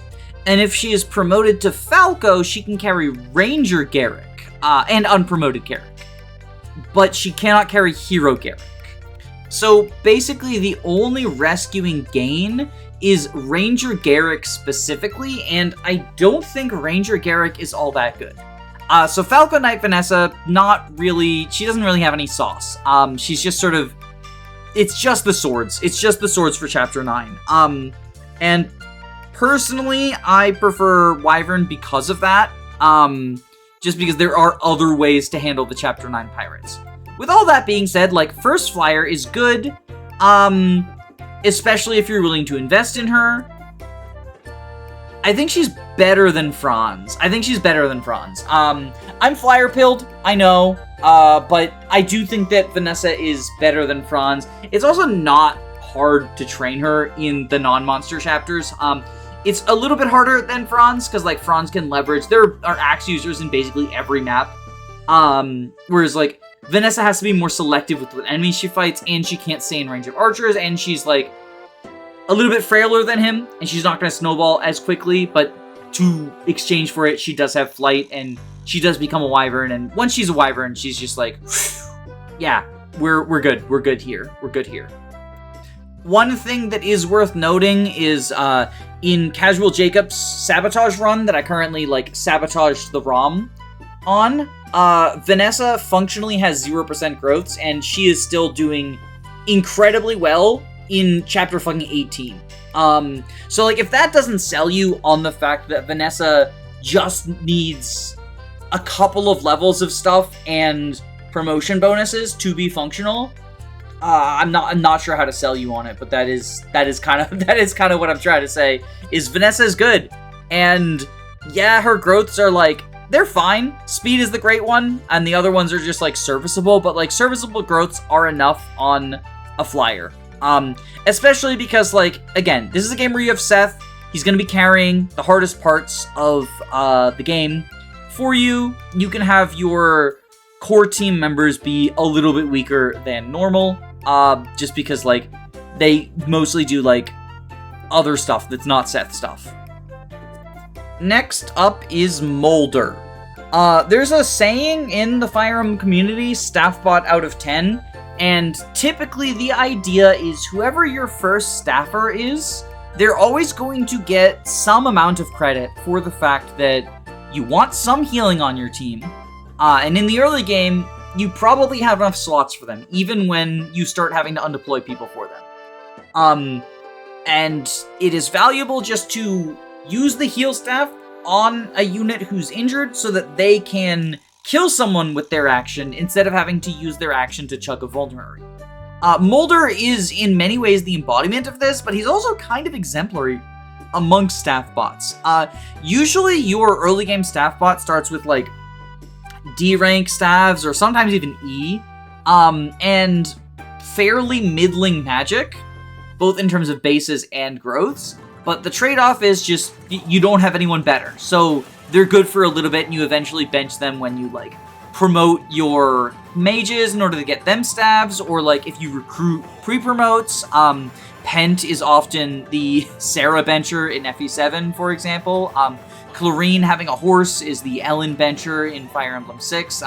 And if she is promoted to Falco, she can carry Ranger Garrick, and unpromoted Garrick. But she cannot carry Hero Garrick. So basically the only rescuing gain is Ranger Garrick specifically, and I don't think Ranger Garrick is all that good. So Falco Knight Vanessa, not really, she doesn't really have any sauce. She's just sort of, it's just the swords. It's just the swords for Chapter 9. And personally, I prefer Wyvern because of that. Just because there are other ways to handle the Chapter 9 pirates. With all that being said, like, First Flyer is good, especially if you're willing to invest in her. I think she's better than Franz. I'm flyer pilled, I know, but I do think that Vanessa is better than Franz. It's also not hard to train her in the non-monster chapters. It's a little bit harder than Franz, because, like, Franz can leverage. There are axe users in basically every map. Whereas, like, Vanessa has to be more selective with what enemies she fights, and she can't stay in range of archers, and she's, like, a little bit frailer than him, and she's not going to snowball as quickly, but to exchange for it, she does have flight, and she does become a Wyvern, and once she's a Wyvern, she's just like, yeah, we're good. We're good here. One thing that is worth noting is, in Casual Jacob's Sabotage run that I currently, like, sabotage the ROM on, Vanessa functionally has 0% growths, and she is still doing incredibly well in Chapter fucking 18. So, like, if that doesn't sell you on the fact that Vanessa just needs a couple of levels of stuff and promotion bonuses to be functional, I'm not sure how to sell you on it, but that is kind of what I'm trying to say, is Vanessa is good. And yeah, her growths are, like, they're fine. Speed is the great one, and the other ones are just, like, serviceable, but, like, serviceable growths are enough on a flyer. Especially because, like, again, this is a game where you have Seth. He's going to be carrying the hardest parts of the game for you. You can have your core team members be a little bit weaker than normal, just because, like, they mostly do, like, other stuff that's not Seth stuff. Next up is Molder. There's a saying in the Fire Emblem community, staff bot out of 10, and typically the idea is whoever your first staffer is, they're always going to get some amount of credit for the fact that you want some healing on your team, and in the early game, you probably have enough slots for them, even when you start having to undeploy people for them. And it is valuable just to use the heal staff on a unit who's injured so that they can kill someone with their action instead of having to use their action to chug a vulnerary. Molder is in many ways the embodiment of this, but he's also kind of exemplary amongst staff bots. Usually your early game staff bot starts with, like, D rank staffs or sometimes even E, and fairly middling magic, both in terms of bases and growths. But the trade-off is just, you don't have anyone better. So they're good for a little bit, and you eventually bench them when you, like, promote your mages in order to get them stabs, or, like, if you recruit pre-promotes. Pent is often the Sarah bencher in FE7, for example. Clarine having a horse is the Ellen bencher in Fire Emblem 6.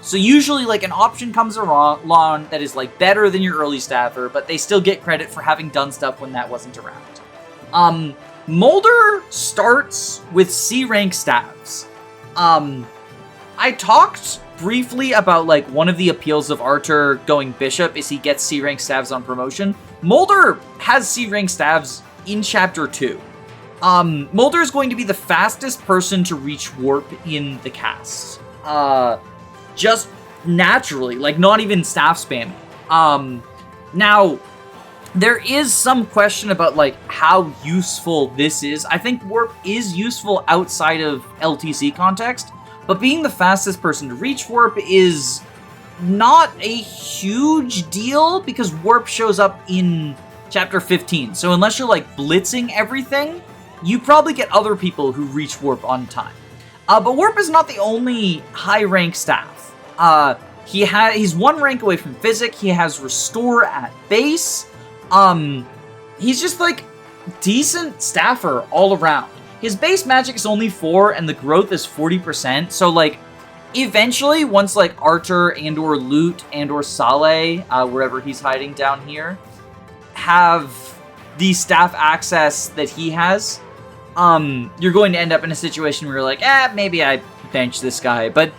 So usually, like, an option comes along that is, like, better than your early staffer, but they still get credit for having done stuff when that wasn't around. Molder starts with C rank staffs. I talked briefly about, like, one of the appeals of Artur going Bishop is he gets C-rank staves on promotion. Mulder has C-rank staves in Chapter 2. Mulder is going to be the fastest person to reach Warp in the cast. Just naturally, like, not even staff spamming. Now, there is some question about, like, how useful this is. I think Warp is useful outside of LTC context, but being the fastest person to reach Warp is not a huge deal because Warp shows up in Chapter 15. So unless you're, like, blitzing everything, you probably get other people who reach Warp on time. But Warp is not the only high-rank staff. He's one rank away from Physic. He has Restore at base. He's just, like, decent staffer all around. His base magic is only 4, and the growth is 40%, so, like, eventually, once, like, Artur and or Lute and or Saleh, wherever he's hiding down here, have the staff access that he has, you're going to end up in a situation where you're like, maybe I bench this guy, but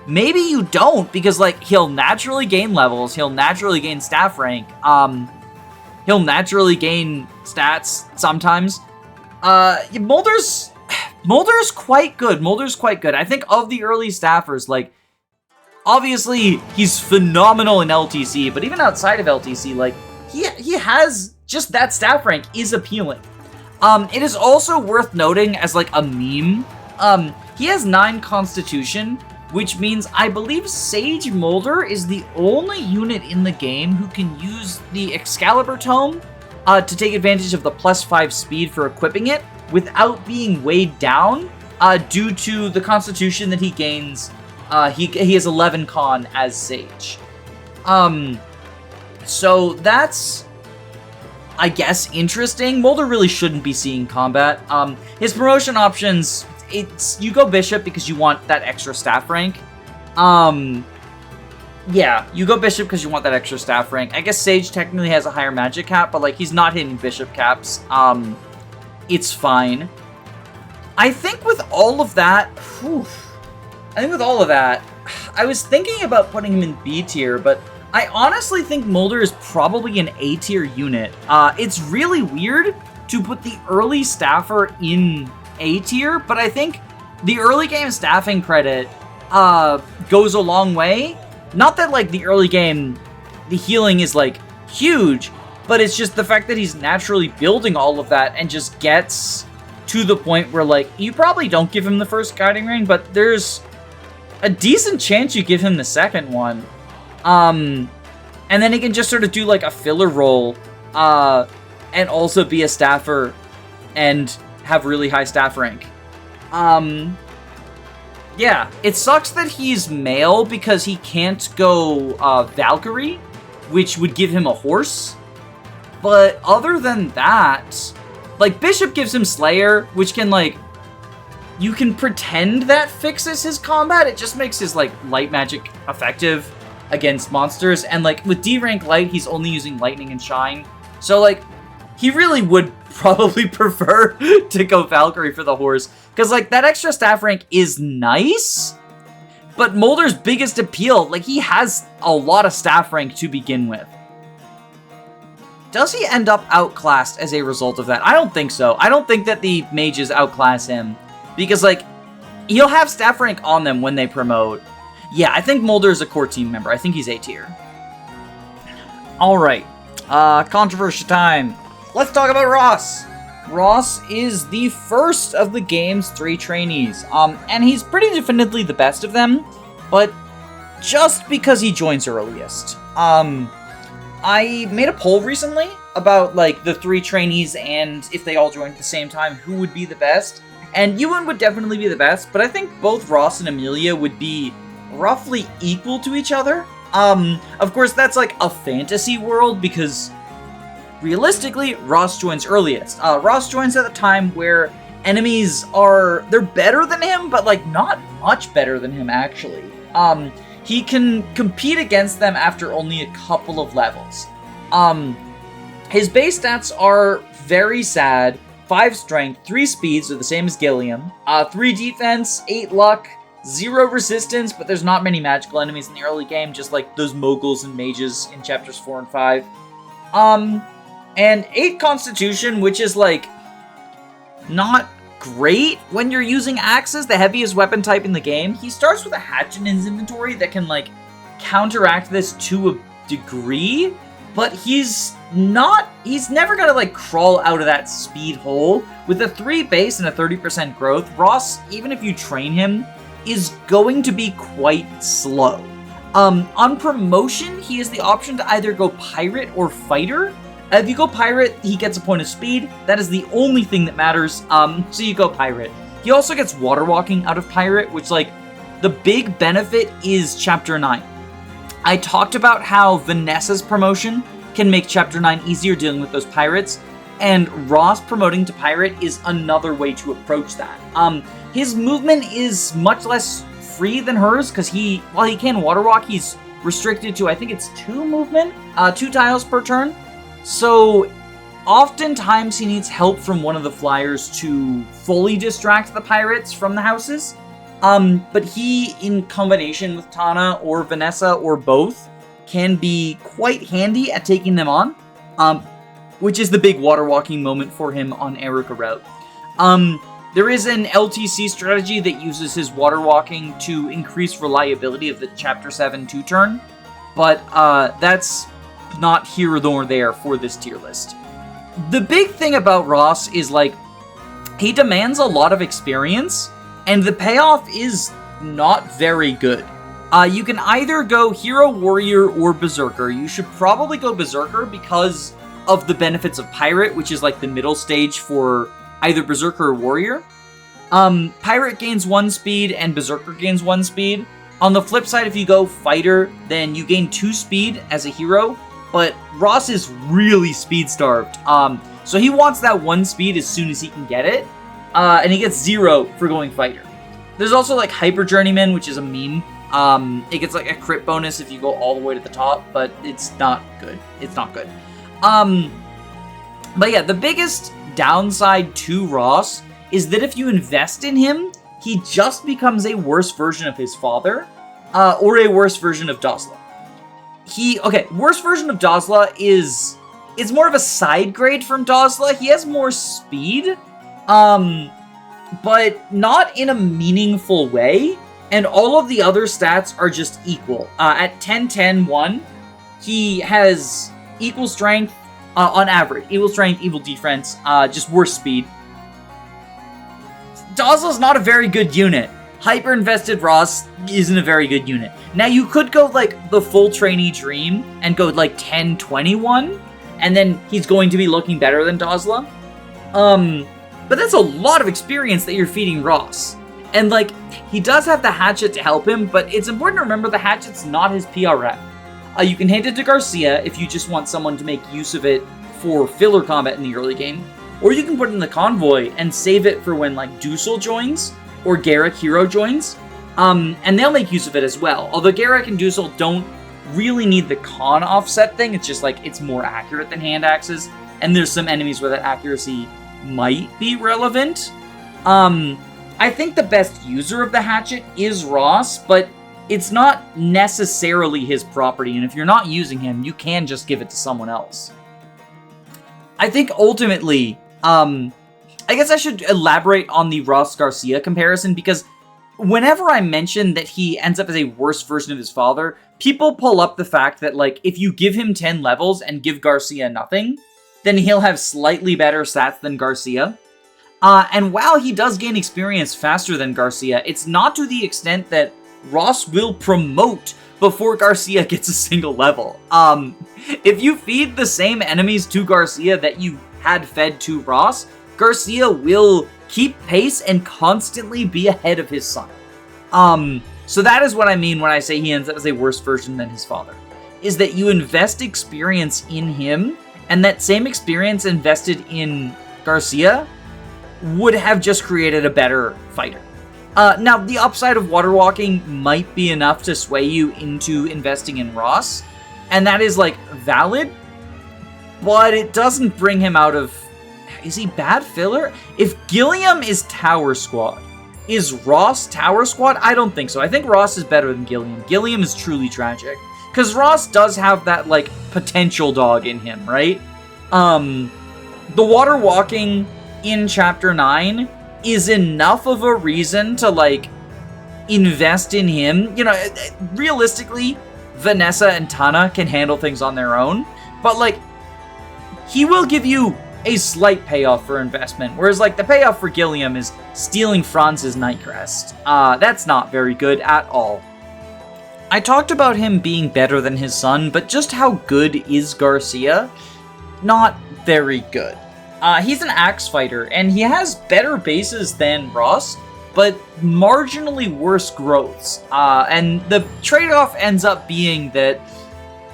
maybe you don't, because, like, he'll naturally gain levels, he'll naturally gain staff rank, he'll naturally gain stats sometimes. Mulder's quite good. Mulder's quite good. I think of the early staffers, like, obviously he's phenomenal in LTC, but even outside of LTC, like, he has just that staff rank is appealing. It is also worth noting as, like, a meme. He has 9 Constitution, which means I believe Sage Mulder is the only unit in the game who can use the Excalibur Tome to take advantage of the +5 speed for equipping it without being weighed down due to the Constitution that he gains. He has 11 Con as Sage. So that's, I guess, interesting. Mulder really shouldn't be seeing combat. His promotion options, you go Bishop because you want that extra staff rank. Yeah, you go Bishop because you want that extra staff rank. I guess Sage technically has a higher magic cap, but, like, he's not hitting Bishop caps. It's fine. I think with all of that, I was thinking about putting him in B tier, but I honestly think Mulder is probably an A tier unit. It's really weird to put the early staffer in A tier, but I think the early game staffing credit goes a long way. Not that, like, the early game, the healing is, like, huge, but it's just the fact that he's naturally building all of that and just gets to the point where, like, you probably don't give him the first guiding ring, but there's a decent chance you give him the second one. And then he can just sort of do, like, a filler role, and also be a staffer and have really high staff rank. Yeah, it sucks that he's male because he can't go Valkyrie, which would give him a horse. But other than that, like, Bishop gives him Slayer, which can, like, you can pretend that fixes his combat. It just makes his, like, light magic effective against monsters. And, like, with D rank light, he's only using lightning and shine. So, like, he really would probably prefer to go Valkyrie for the horse. Because, like, that extra staff rank is nice, but Mulder's biggest appeal, like, he has a lot of staff rank to begin with. Does he end up outclassed as a result of that? I don't think so. I don't think that the mages outclass him, because, like, he'll have staff rank on them when they promote. Yeah, I think Mulder is a core team member. I think he's A tier. Alright, controversy time. Let's talk about Ross. Ross is the first of the game's 3 trainees, and he's pretty definitively the best of them, but just because he joins earliest. I made a poll recently about, like, the 3 trainees and if they all joined at the same time, who would be the best, and Ewan would definitely be the best, but I think both Ross and Amelia would be roughly equal to each other. Of course, that's, like, a fantasy world, because realistically, Ross joins earliest. Ross joins at the time where enemies they're better than him, but, like, not much better than him, actually. He can compete against them after only a couple of levels. His base stats are very sad. 5 strength, 3 speed, so the same as Gilliam. 3 defense, 8 luck, 0 resistance, but there's not many magical enemies in the early game, just like those moguls and mages in chapters 4 and 5. And 8 constitution, which is like not great when you're using axes, the heaviest weapon type in the game. He starts with a hatchet in his inventory that can like counteract this to a degree, but he's never gonna like crawl out of that speed hole. With a 3 base and a 30% growth, Ross, even if you train him, is going to be quite slow. On promotion, he has the option to either go pirate or fighter. If you go pirate, he gets a point of speed. That is the only thing that matters, so you go pirate. He also gets water walking out of pirate, which, like, the big benefit is Chapter 9. I talked about how Vanessa's promotion can make Chapter 9 easier dealing with those pirates, and Ross promoting to pirate is another way to approach that. His movement is much less free than hers, because while he can water walk, he's restricted to, I think it's 2 movement, 2 tiles per turn. So, oftentimes he needs help from one of the flyers to fully distract the pirates from the houses. But he, in combination with Tana or Vanessa or both, can be quite handy at taking them on, which is the big water walking moment for him on Eirika route. There is an LTC strategy that uses his water walking to increase reliability of the Chapter 7 2-turn, but that's not here nor there for this tier list. The big thing about Ross is, like, he demands a lot of experience, and the payoff is not very good. You can either go Hero, Warrior, or Berserker. You should probably go Berserker because of the benefits of Pirate, which is like the middle stage for either Berserker or Warrior. Pirate gains 1 speed, and Berserker gains 1 speed. On the flip side, if you go Fighter, then you gain 2 speed as a hero, but Ross is really speed-starved. So he wants that 1 speed as soon as he can get it, and he gets 0 for going Fighter. There's also, like, Hyper Journeyman, which is a meme. It gets, like, a crit bonus if you go all the way to the top, but it's not good. It's not good. But yeah, the biggest downside to Ross is that if you invest in him, he just becomes a worse version of his father, or a worse version of Dazla. Worst version of Dazla it's more of a side grade from Dazla. He has more speed, but not in a meaningful way, and all of the other stats are just equal. At 10-10-1, he has equal strength, on average. Equal strength, equal defense, just worse speed. Dazla's not a very good unit. Hyper-invested Ross isn't a very good unit. Now, you could go, like, the full trainee dream and go, like, 10-21, and then he's going to be looking better than Dazla. But that's a lot of experience that you're feeding Ross. And, like, he does have the hatchet to help him, but it's important to remember the hatchet's not his PRF. You can hand it to Garcia if you just want someone to make use of it for filler combat in the early game. Or you can put it in the convoy and save it for when, like, Dusel joins, or Garrick Hero joins, and they'll make use of it as well. Although Garrick and Dusel don't really need the con offset thing, it's just, like, it's more accurate than hand axes, and there's some enemies where that accuracy might be relevant. I think the best user of the hatchet is Ross, but it's not necessarily his property, and if you're not using him, you can just give it to someone else. I think ultimately, I guess I should elaborate on the Ross-Garcia comparison, because whenever I mention that he ends up as a worse version of his father, people pull up the fact that, like, if you give him 10 levels and give Garcia nothing, then he'll have slightly better stats than Garcia. And while he does gain experience faster than Garcia, it's not to the extent that Ross will promote before Garcia gets a single level. If you feed the same enemies to Garcia that you had fed to Ross, Garcia will keep pace and constantly be ahead of his son. So that is what I mean when I say he ends up as a worse version than his father, is that you invest experience in him, and that same experience invested in Garcia would have just created a better fighter. Now, the upside of water walking might be enough to sway you into investing in Ross, and that is, like, valid, but it doesn't bring him out of... Is he bad filler? If Gilliam is Tower Squad, Is Ross Tower Squad? I don't think so. I think Ross is better than Gilliam. Gilliam is truly tragic. Because Ross does have that, like, potential dog in him, right? The water walking in Chapter 9 is enough of a reason to, like, invest in him. You know, realistically, Vanessa and Tana can handle things on their own. But, like, he will give you a slight payoff for investment. Whereas, like, the payoff for Gilliam is stealing Franz's Nightcrest. That's not very good at all. I talked about him being better than his son, but just how good is Garcia? Not very good. He's an axe fighter, and he has better bases than Ross, but marginally worse growths. And the trade-off ends up being that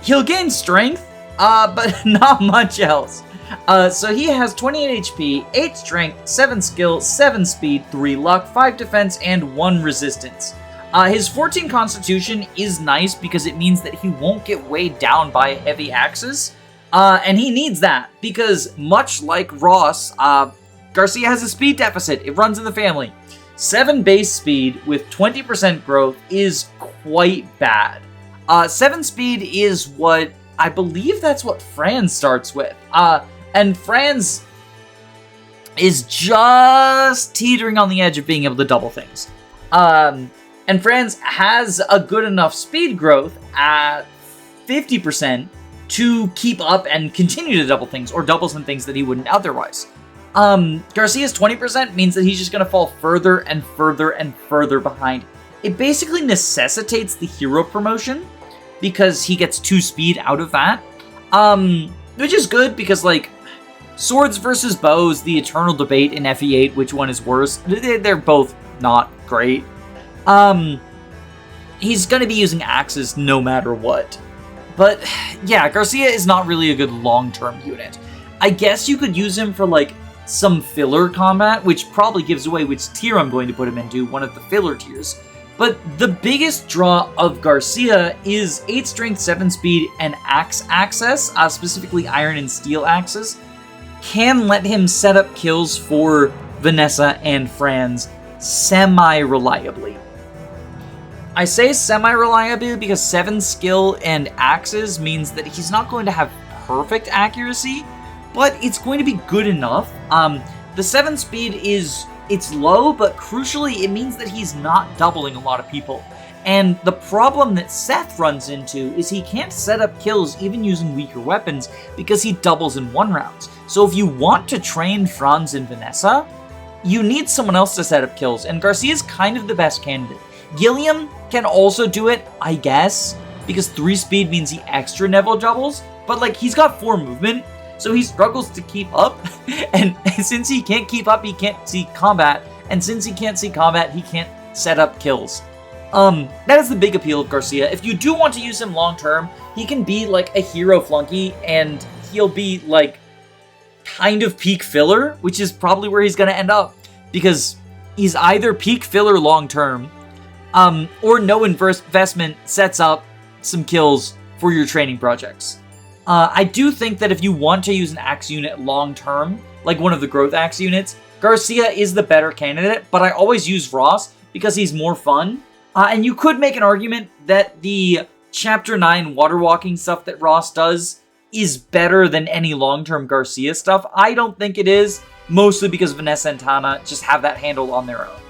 he'll gain strength, but not much else. So he has 28 HP, 8 strength, 7 skill, 7 speed, 3 luck, 5 defense, and 1 resistance. His 14 constitution is nice because it means that he won't get weighed down by heavy axes. And he needs that because much like Ross, Garcia has a speed deficit. It runs in the family. 7 base speed with 20% growth is quite bad. 7 speed is what, I believe that's what Franz starts with. And Franz is just teetering on the edge of being able to double things. And Franz has a good enough speed growth at 50% to keep up and continue to double things, or double some things that he wouldn't otherwise. Garcia's 20% means that he's just going to fall further and further and further behind. It basically necessitates the hero promotion, because he gets 2 speed out of that. Which is good, because, like, swords versus bows, the eternal debate in FE8, which one is worse, they're both not great. He's going to be using axes no matter what. But, yeah, Garcia is not really a good long-term unit. I guess you could use him for, like, some filler combat, which probably gives away which tier I'm going to put him into, one of the filler tiers. But the biggest draw of Garcia is 8 strength, 7 speed, and axe access, specifically iron and steel axes, can let him set up kills for Vanessa and Franz semi-reliably. I say semi-reliably because 7 skill and axes means that he's not going to have perfect accuracy, but it's going to be good enough. The 7 speed it's low, but crucially it means that he's not doubling a lot of people. And the problem that Seth runs into is he can't set up kills even using weaker weapons because he doubles in 1 rounds. So if you want to train Franz and Vanessa, you need someone else to set up kills, and Garcia's kind of the best candidate. Gilliam can also do it, I guess, because 3 speed means he extra Neville doubles, but, like, he's got 4 movement, so he struggles to keep up, and since he can't keep up, he can't see combat, and since he can't see combat, he can't set up kills. That is the big appeal of Garcia. If you do want to use him long-term, he can be, like, a hero flunky, and he'll be, like, kind of peak filler, which is probably where he's going to end up, because he's either peak filler long-term, or no investment sets up some kills for your training projects. I do think that if you want to use an axe unit long-term, like one of the growth axe units, Garcia is the better candidate, but I always use Ross because he's more fun. And you could make an argument that the Chapter 9 water walking stuff that Ross does is better than any long-term Garcia stuff. I don't think it is, mostly because Vanessa and Tana just have that handled on their own.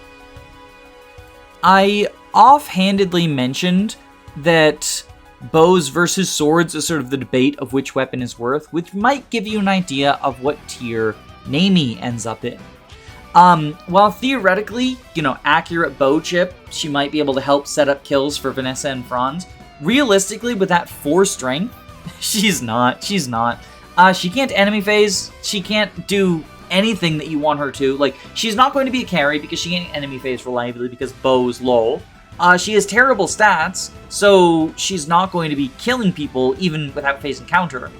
I offhandedly mentioned that bows versus swords is sort of the debate of which weapon is worth, which might give you an idea of what tier Naomi ends up in. While theoretically, accurate bow chip, she might be able to help set up kills for Vanessa and Franz, realistically, with that 4 strength, she's not. She can't enemy phase, she can't do anything that you want her to. Like, she's not going to be a carry because she can't enemy phase reliably because bow's low. She has terrible stats, so she's not going to be killing people even without facing counter.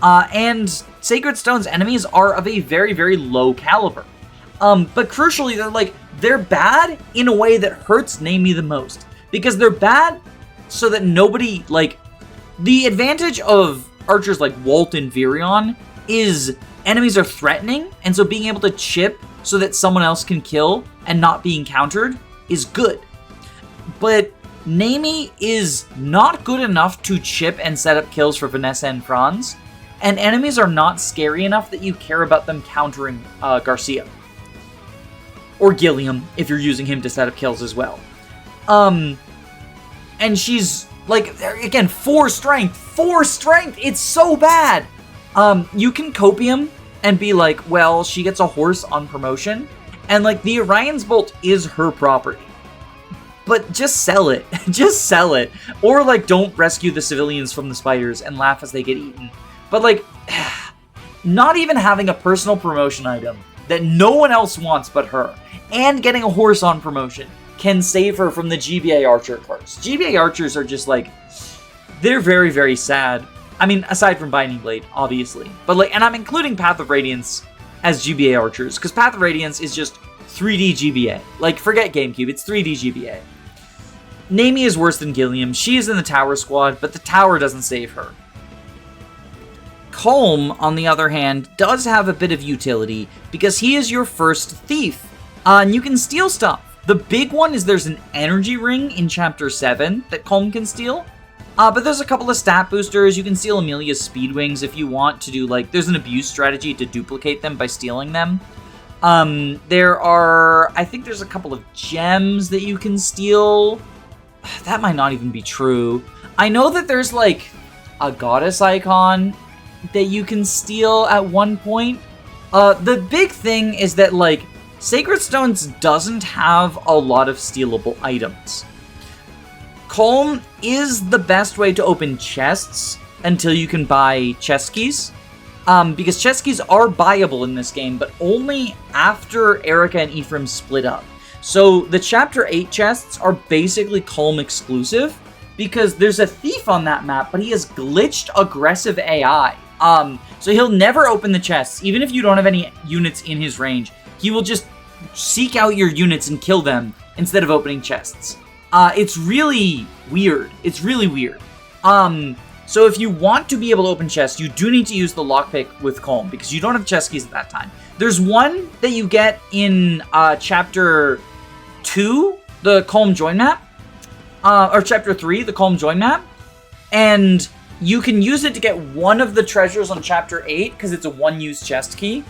And Sacred Stone's enemies are of a very, very low caliber. But crucially, they're bad in a way that hurts Naomi the most. Because they're bad so that nobody, the advantage of archers like Walt and Virion is enemies are threatening, and so being able to chip so that someone else can kill and not being countered is good. But Naomi is not good enough to chip and set up kills for Vanessa and Franz, and enemies are not scary enough that you care about them countering Garcia. Or Gilliam, if you're using him to set up kills as well. And she's, like, again, 4 strength! 4 strength! It's so bad! You can copium and be like, well, she gets a horse on promotion, and, like, the Orion's Bolt is her property. But just sell it. Just sell it. Or, like, don't rescue the civilians from the spiders and laugh as they get eaten. But, like, not even having a personal promotion item that no one else wants but her, and getting a horse on promotion, can save her from the GBA Archer curse. GBA Archers are just, like, they're very, very sad. I mean, aside from Binding Blade, obviously. But, like, and I'm including Path of Radiance as GBA Archers, because Path of Radiance is just 3D GBA. Like, forget GameCube, it's 3D GBA. Naomi is worse than Gilliam. She is in the tower squad, but the tower doesn't save her. Colm, on the other hand, does have a bit of utility, because he is your first thief. And you can steal stuff. The big one is there's an energy ring in Chapter 7 that Colm can steal. But there's a couple of stat boosters. You can steal Amelia's speed wings if you want to do, like, there's an abuse strategy to duplicate them by stealing them. There are, I think there's a couple of gems that you can steal. That might not even be true. I know that there's, like, a goddess icon that you can steal at one point. The big thing is that, like, Sacred Stones doesn't have a lot of stealable items. Colm is the best way to open chests until you can buy chest keys. Because chest keys are buyable in this game, but only after Eirika and Ephraim split up. So the Chapter 8 chests are basically Colm exclusive, because there's a thief on that map, but he has glitched aggressive AI. So he'll never open the chests, even if you don't have any units in his range. He will just seek out your units and kill them instead of opening chests. It's really weird. It's really weird. So if you want to be able to open chests, you do need to use the lockpick with Colm, because you don't have chest keys at that time. There's one that you get in Chapter 2, the Colm join map, or Chapter 3, the Colm join map, and you can use it to get one of the treasures on Chapter 8, because it's a one-use chest key,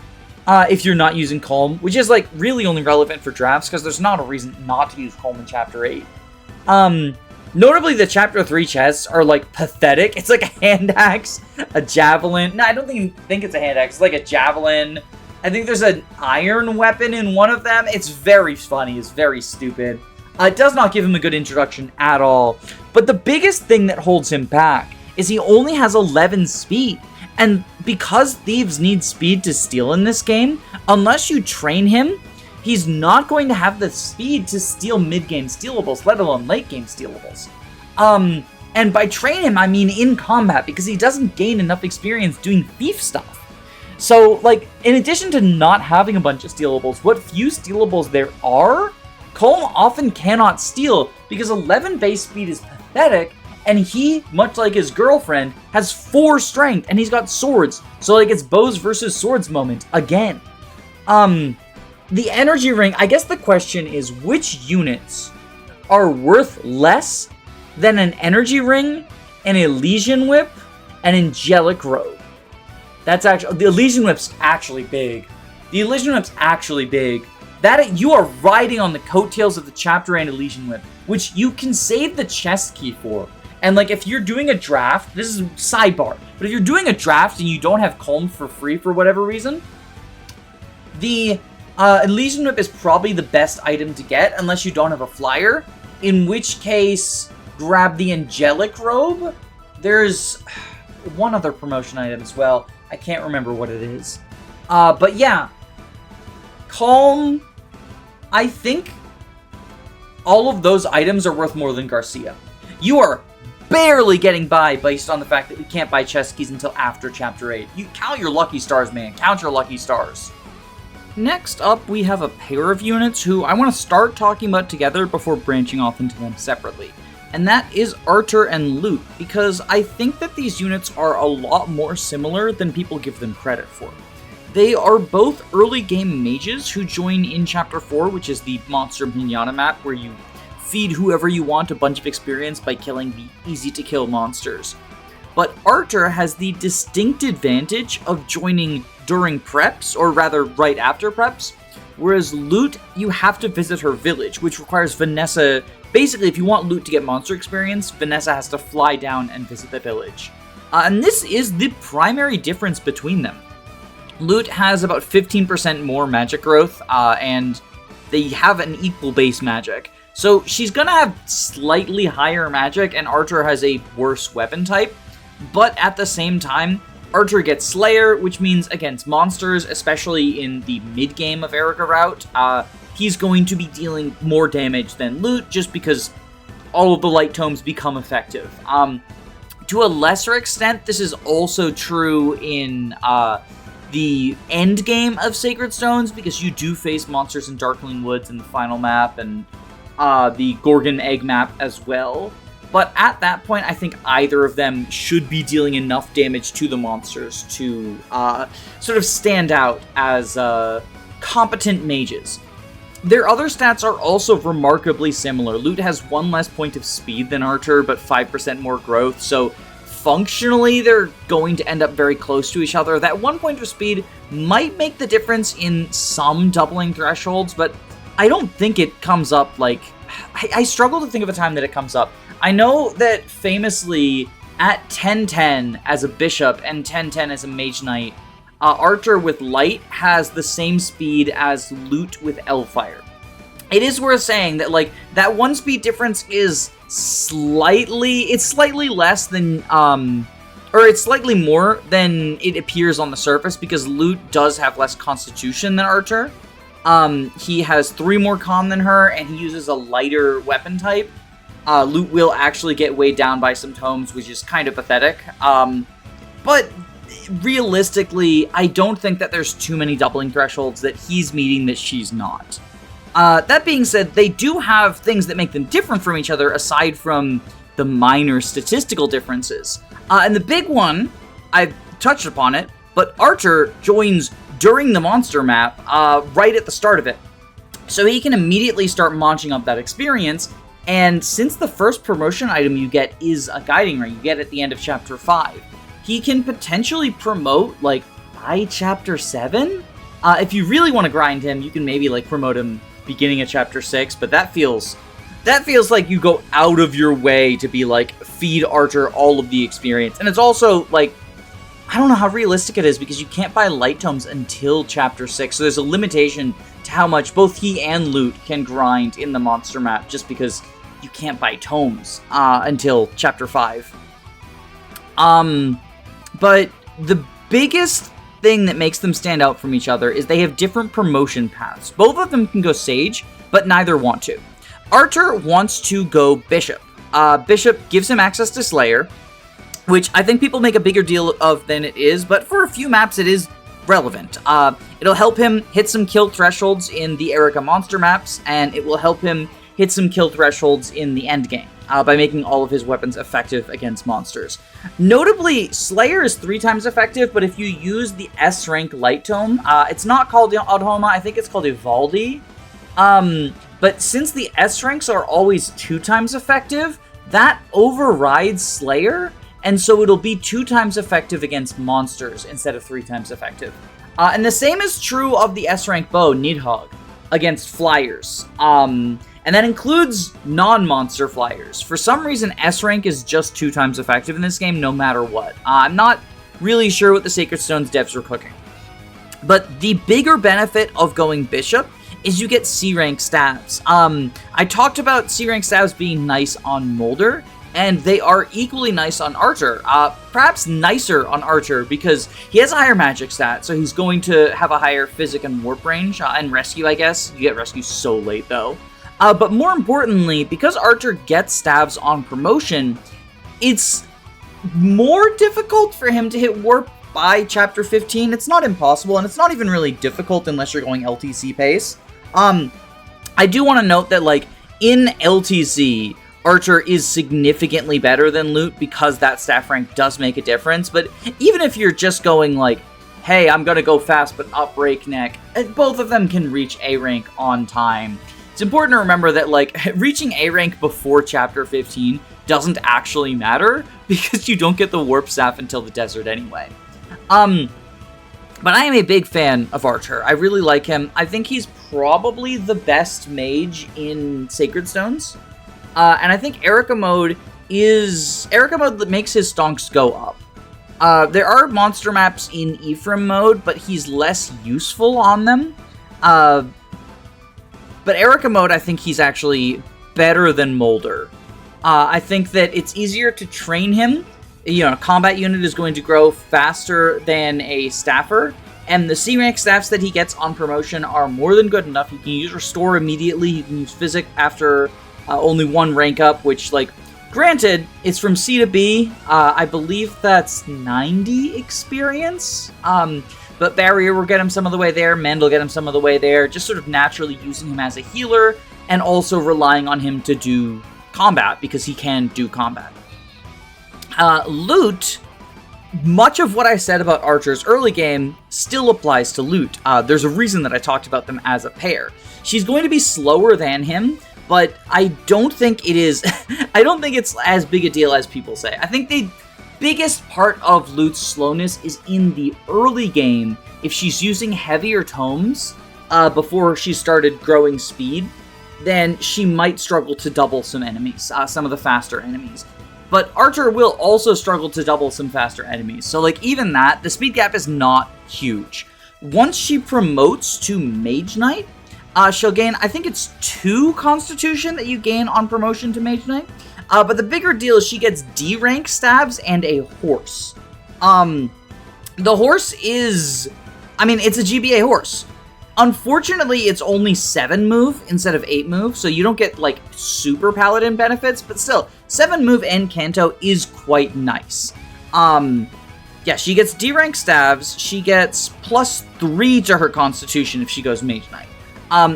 if you're not using Colm, which is, like, really only relevant for drafts, because there's not a reason not to use Colm in Chapter 8. Notably, the Chapter 3 chests are, like, pathetic. It's like a hand axe, a javelin. No, I don't think it's a hand axe. It's like a javelin. I think there's an iron weapon in one of them. It's very funny. It's very stupid. It does not give him a good introduction at all. But the biggest thing that holds him back is he only has 11 speed. And because thieves need speed to steal in this game, unless you train him, he's not going to have the speed to steal mid-game stealables, let alone late-game stealables. And by train him, I mean in combat, because he doesn't gain enough experience doing thief stuff. So, like, in addition to not having a bunch of stealables, what few stealables there are, Colm often cannot steal, because 11 base speed is pathetic, and he, much like his girlfriend, has 4 strength, and he's got swords. So, like, it's bows versus swords moment again. The energy ring, I guess the question is, which units are worth less than an energy ring, an Elysian whip, an angelic robe? That's actually, the Elysian whip's actually big. The Elysian whip's actually big. That, you are riding on the coattails of the Chapter and Elysian whip, which you can save the chest key for. And, like, if you're doing a draft, this is sidebar, but if you're doing a draft and you don't have Colm for free for whatever reason, the Elysian Whip is probably the best item to get, unless you don't have a flyer, in which case, grab the Angelic Robe. There's one other promotion item as well. I can't remember what it is. But yeah, Colm, I think all of those items are worth more than Garcia. You are barely getting by based on the fact that we can't buy chest keys until after Chapter 8. You count your lucky stars, man. Count your lucky stars. Next up, we have a pair of units who I want to start talking about together before branching off into them separately. And that is Artur and Lute, because I think that these units are a lot more similar than people give them credit for. They are both early game mages who join in Chapter 4, which is the Monster Pinata map, where you feed whoever you want a bunch of experience by killing the easy-to-kill monsters. But Artur has the distinct advantage of joining during preps, or rather right after preps, whereas Lute, you have to visit her village, which requires Vanessa. Basically, if you want Lute to get monster experience, Vanessa has to fly down and visit the village. And this is the primary difference between them. Lute has about 15% more magic growth, and they have an equal base magic. So she's gonna have slightly higher magic, and Artur has a worse weapon type. But at the same time, Artur gets Slayer, which means against monsters, especially in the mid-game of Eirika route, he's going to be dealing more damage than Lute, just because all of the light tomes become effective. To a lesser extent, this is also true in the end game of Sacred Stones, because you do face monsters in Darkling Woods in the final map, and the Gorgon Egg map as well. But at that point, I think either of them should be dealing enough damage to the monsters to sort of stand out as competent mages. Their other stats are also remarkably similar. Lute has 1 less point of speed than Artur, but 5% more growth, so functionally they're going to end up very close to each other. That 1 point of speed might make the difference in some doubling thresholds, but I don't think it comes up like... I struggle to think of a time that it comes up. I know that famously at 1010 as a bishop and 1010 as a mage knight, Artur with light has the same speed as Lute with Elfire. It is worth saying that like that 1 speed difference is slightly less than or it's slightly more than it appears on the surface, because Lute does have less constitution than Artur. He has 3 more con than her, and he uses a lighter weapon type. Lute will actually get weighed down by some tomes, which is kind of pathetic. But realistically, I don't think that there's too many doubling thresholds that he's meeting that she's not. That being said, they do have things that make them different from each other, aside from the minor statistical differences. And the big one, I've touched upon it, but Artur joins during the monster map, right at the start of it. So he can immediately start munching up that experience, and since the first promotion item you get is a guiding ring, you get at the end of Chapter 5, he can potentially promote, like, by Chapter 7? If you really want to grind him, you can maybe, like, promote him beginning of Chapter 6, but that feels like you go out of your way to be, like, feed Artur all of the experience. And it's also, like, I don't know how realistic it is, because you can't buy light tomes until Chapter 6, so there's a limitation to how much both he and Lute can grind in the monster map, just because you can't buy tomes until Chapter 5. But the biggest thing that makes them stand out from each other is they have different promotion paths. Both of them can go Sage, but neither want to. Artur wants to go Bishop. Bishop gives him access to Slayer, which I think people make a bigger deal of than it is, but for a few maps it is relevant. It'll help him hit some kill thresholds in the Eirika monster maps, and it will help him hit some kill thresholds in the endgame by making all of his weapons effective against monsters. Notably, Slayer is 3 times effective, but if you use the S-rank light tome, it's not called Hinoeuma, I think it's called Ivaldi. But since the S-ranks are always 2 times effective, that overrides Slayer, and so it'll be 2 times effective against monsters instead of 3 times effective. And the same is true of the S-rank bow, Nidhogg, against flyers. And that includes non-monster flyers. For some reason, S-rank is just 2 times effective in this game, no matter what. I'm not really sure what the Sacred Stones devs were cooking. But the bigger benefit of going Bishop is you get C-rank stabs. I talked about C-rank stabs being nice on Molder, and they are equally nice on Artur. Perhaps nicer on Artur, because he has a higher magic stat, so he's going to have a higher physic and warp range, and rescue, I guess. You get rescue so late, though. But more importantly, because Artur gets stabs on promotion, it's more difficult for him to hit warp by Chapter 15. It's not impossible, and it's not even really difficult unless you're going LTC pace. I do want to note that, like, in LTC, Artur is significantly better than Lute because that staff rank does make a difference, but even if you're just going, like, hey, I'm gonna go fast but not breakneck. Both of them can reach A rank on time. It's important to remember that, like, reaching A rank before Chapter 15 doesn't actually matter, because you don't get the Warp Staff until the desert anyway. But I am a big fan of Artur. I really like him. I think he's probably the best mage in Sacred Stones. And I think Eirika mode that makes his stonks go up. There are monster maps in Ephraim mode, but he's less useful on them. But Eirika mode, I think he's actually better than Molder. I think that it's easier to train him. You know, a combat unit is going to grow faster than a staffer, and the C-rank staffs that he gets on promotion are more than good enough. He can use Restore immediately, he can use Physic after only one rank up, which, like, granted, it's from C to B. I believe that's 90 experience, but Barrier will get him some of the way there, Mend will get him some of the way there, just sort of naturally using him as a healer, and also relying on him to do combat, because he can do combat. Lute, much of what I said about Archer's early game still applies to Lute. There's a reason that I talked about them as a pair. She's going to be slower than him, but I don't think it is... I don't think it's as big a deal as people say. I think the biggest part of Lute's slowness is in the early game. If she's using heavier tomes before she started growing speed, then she might struggle to double some enemies, some of the faster enemies. But Artur will also struggle to double some faster enemies. So, like, even that, the speed gap is not huge. Once she promotes to Mage Knight, she'll gain, I think it's 2 Constitution that you gain on promotion to Mage Knight. But the bigger deal is she gets D rank stabs and a horse. The horse is, I mean, it's a GBA horse. Unfortunately, it's only 7 move instead of 8 move, so you don't get, like, super paladin benefits, but still, 7 move and Kanto is quite nice. Yeah, she gets D-rank stabs, she gets +3 to her constitution if she goes Mage Knight.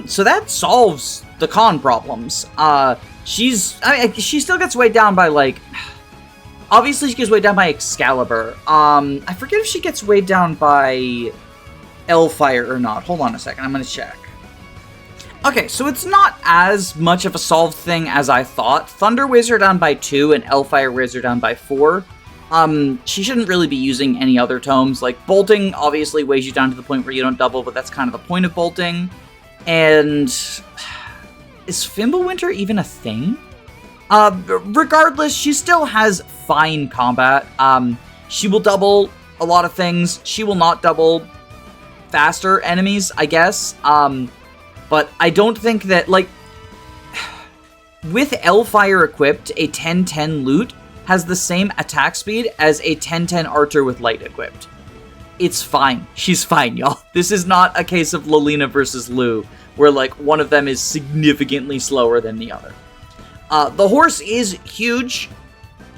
So that solves the con problems. She still gets weighed down by, like, obviously she gets weighed down by Excalibur. I forget if she gets weighed down by Hellfire or not. Hold on a second, I'm gonna check. Okay, so it's not as much of a solved thing as I thought. Thunder weighs her down by 2 and Hellfire weighs her down by 4. She shouldn't really be using any other tomes. Like, Bolting obviously weighs you down to the point where you don't double, but that's kind of the point of Bolting. And is Fimbulwinter even a thing? Regardless, she still has fine combat. She will double a lot of things. She will not double faster enemies, I guess. But I don't think that, like, with Hellfire equipped, a 10-10 Lute has the same attack speed as a 10-10 Artur with Light equipped. It's fine. She's fine, y'all. This is not a case of Lolina versus Lu, where, like, one of them is significantly slower than the other. The horse is huge.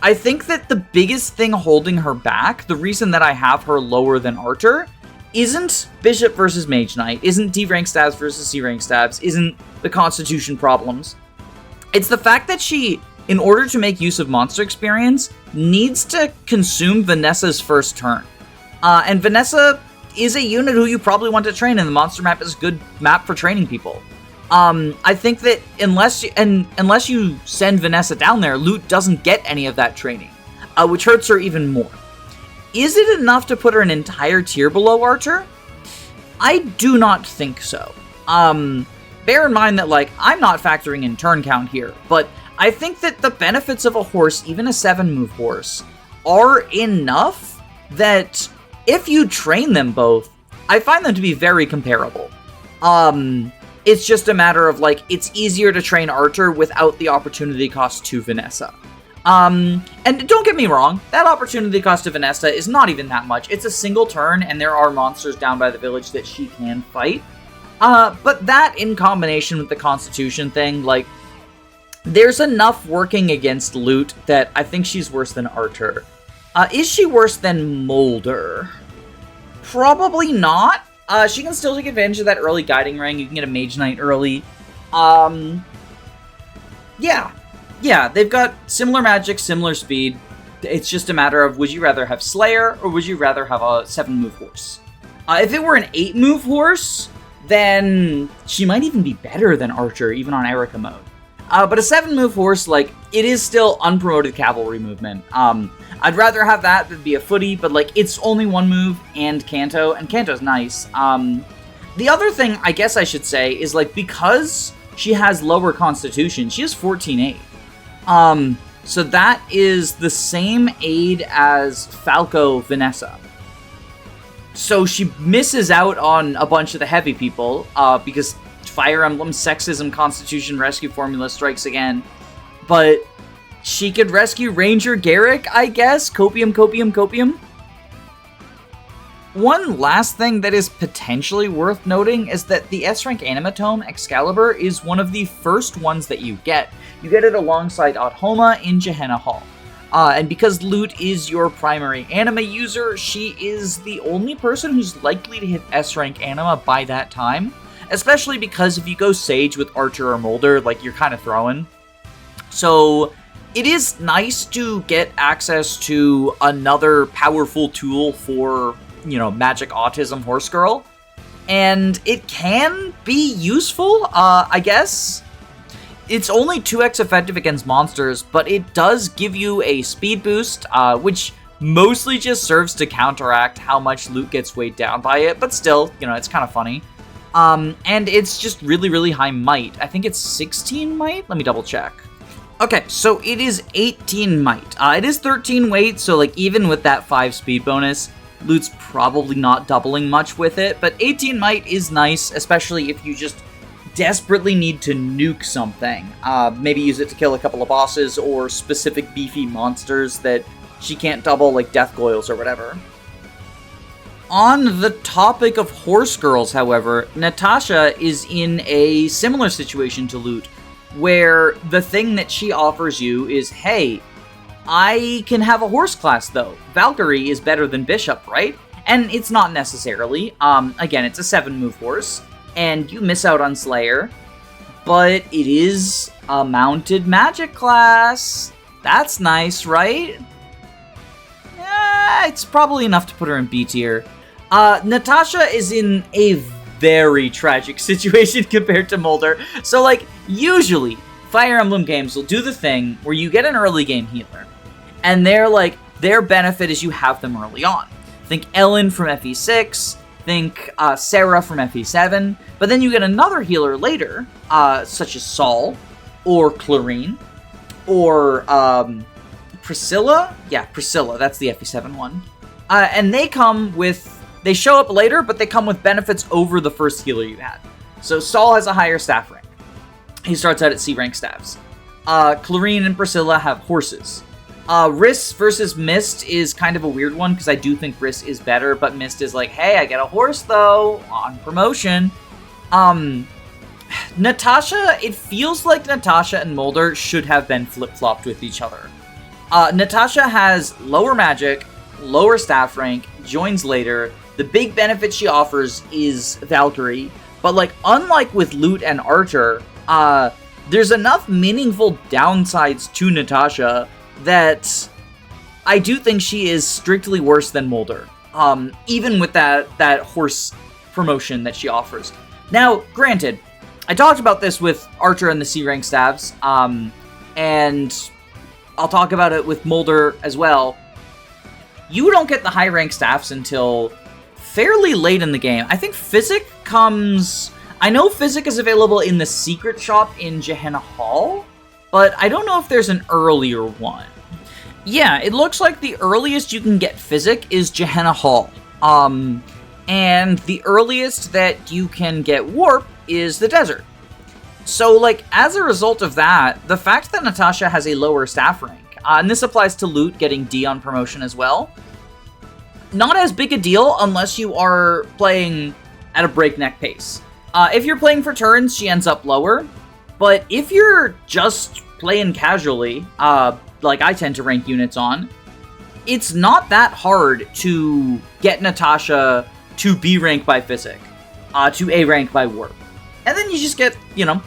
I think that the biggest thing holding her back, the reason that I have her lower than Artur, isn't Bishop versus Mage Knight, isn't D-rank stabs versus C-rank stabs, isn't the Constitution problems. It's the fact that she, in order to make use of monster experience, needs to consume Vanessa's first turn. And Vanessa is a unit who you probably want to train, and the monster map is a good map for training people. I think that unless you send Vanessa down there, Lute doesn't get any of that training, which hurts her even more. Is it enough to put her an entire tier below Artur? I do not think so. Bear in mind that, like, I'm not factoring in turn count here, but I think that the benefits of a horse, even a 7-move horse, are enough that if you train them both, I find them to be very comparable. It's just a matter of, like, it's easier to train Artur without the opportunity cost to Vanessa. And don't get me wrong, that opportunity cost to Vanessa is not even that much. It's a single turn, and there are monsters down by the village that she can fight. But that, in combination with the Constitution thing, like, there's enough working against Lute that I think she's worse than Artur. Is she worse than Molder? Probably not. She can still take advantage of that early Guiding Ring. You can get a Mage Knight early. Yeah, they've got similar magic, similar speed. It's just a matter of, would you rather have Slayer, or would you rather have a 7-move horse? If it were an 8-move horse, then she might even be better than Archer, even on Eirika mode. But a 7-move horse, like, it is still unpromoted cavalry movement. I'd rather have that than be a footy, but, like, it's only 1 move and Canto's nice. The other thing I guess I should say is, like, because she has lower constitution, she has 14-8. So that is the same aid as Falco Vanessa. So she misses out on a bunch of the heavy people, because Fire Emblem sexism constitution rescue formula strikes again. But she could rescue Ranger Garrick, I guess? Copium. One last thing that is potentially worth noting is that the S-Rank Animatome Excalibur is one of the first ones that you get. You get it alongside Hinoeuma in Gehenna Hall. And because Lute is your primary anima user, she is the only person who's likely to hit S-Rank Anima by that time. Especially because if you go Sage with Archer or Molder, like, you're kind of throwing. So it is nice to get access to another powerful tool for, you know, Magic Autism Horse Girl. And it can be useful, I guess. It's only 2x effective against monsters, but it does give you a speed boost, which mostly just serves to counteract how much Lute gets weighed down by it, but still, you know, it's kind of funny. And it's just really, really high might. I think it's 16 might? Let me double check. Okay, so it is 18 might. It is 13 weight, so, like, even with that 5 speed bonus, Lute's probably not doubling much with it, but 18 might is nice, especially if you just desperately need to nuke something. Maybe use it to kill a couple of bosses or specific beefy monsters that she can't double, like Death Goyles or whatever. On the topic of horse girls, however, Natasha is in a similar situation to Lute, where the thing that she offers you is, hey, I can have a horse class though. Valkyrie is better than Bishop, right? And it's not necessarily. Again, it's a 7-move horse, and you miss out on Slayer, but it is a mounted magic class. That's nice, right? It's probably enough to put her in B tier. Natasha is in a very tragic situation compared to Molder. So, like, usually, Fire Emblem games will do the thing where you get an early game healer, and their benefit is you have them early on. Think Ellen from FE6, think Sarah from FE7, but then you get another healer later, such as Saul, or Clarine, or Priscilla? Yeah, Priscilla, that's the FE7 one. And they show up later, but they come with benefits over the first healer you had. So Saul has a higher staff rank. He starts out at C rank staffs. Clarine and Priscilla have horses. Riss versus Mist is kind of a weird one, because I do think Riss is better, but Mist is like, hey, I get a horse though, on promotion. Natasha, it feels like Natasha and Molder should have been flip-flopped with each other. Natasha has lower magic, lower staff rank, joins later. The big benefit she offers is Valkyrie, but, like, unlike with Lute and Archer, there's enough meaningful downsides to Natasha that I do think she is strictly worse than Molder, even with that horse promotion that she offers. Now, granted, I talked about this with Archer and the C-rank staffs, and I'll talk about it with Molder as well. You don't get the high-rank staffs until fairly late in the game. I think Physic comes... I know Physic is available in the secret shop in Gehenna Hall, but I don't know if there's an earlier one. Yeah, it looks like the earliest you can get Physic is Gehenna Hall. And the earliest that you can get Warp is the Desert. So, like, as a result of that, the fact that Natasha has a lower staff rank, and this applies to Lute getting D on promotion as well, not as big a deal unless you are playing at a breakneck pace. If you're playing for turns, she ends up lower, but if you're just playing casually, like I tend to rank units on, it's not that hard to get Natasha to B rank by Physic, to A rank by Warp. And then you just get, you know,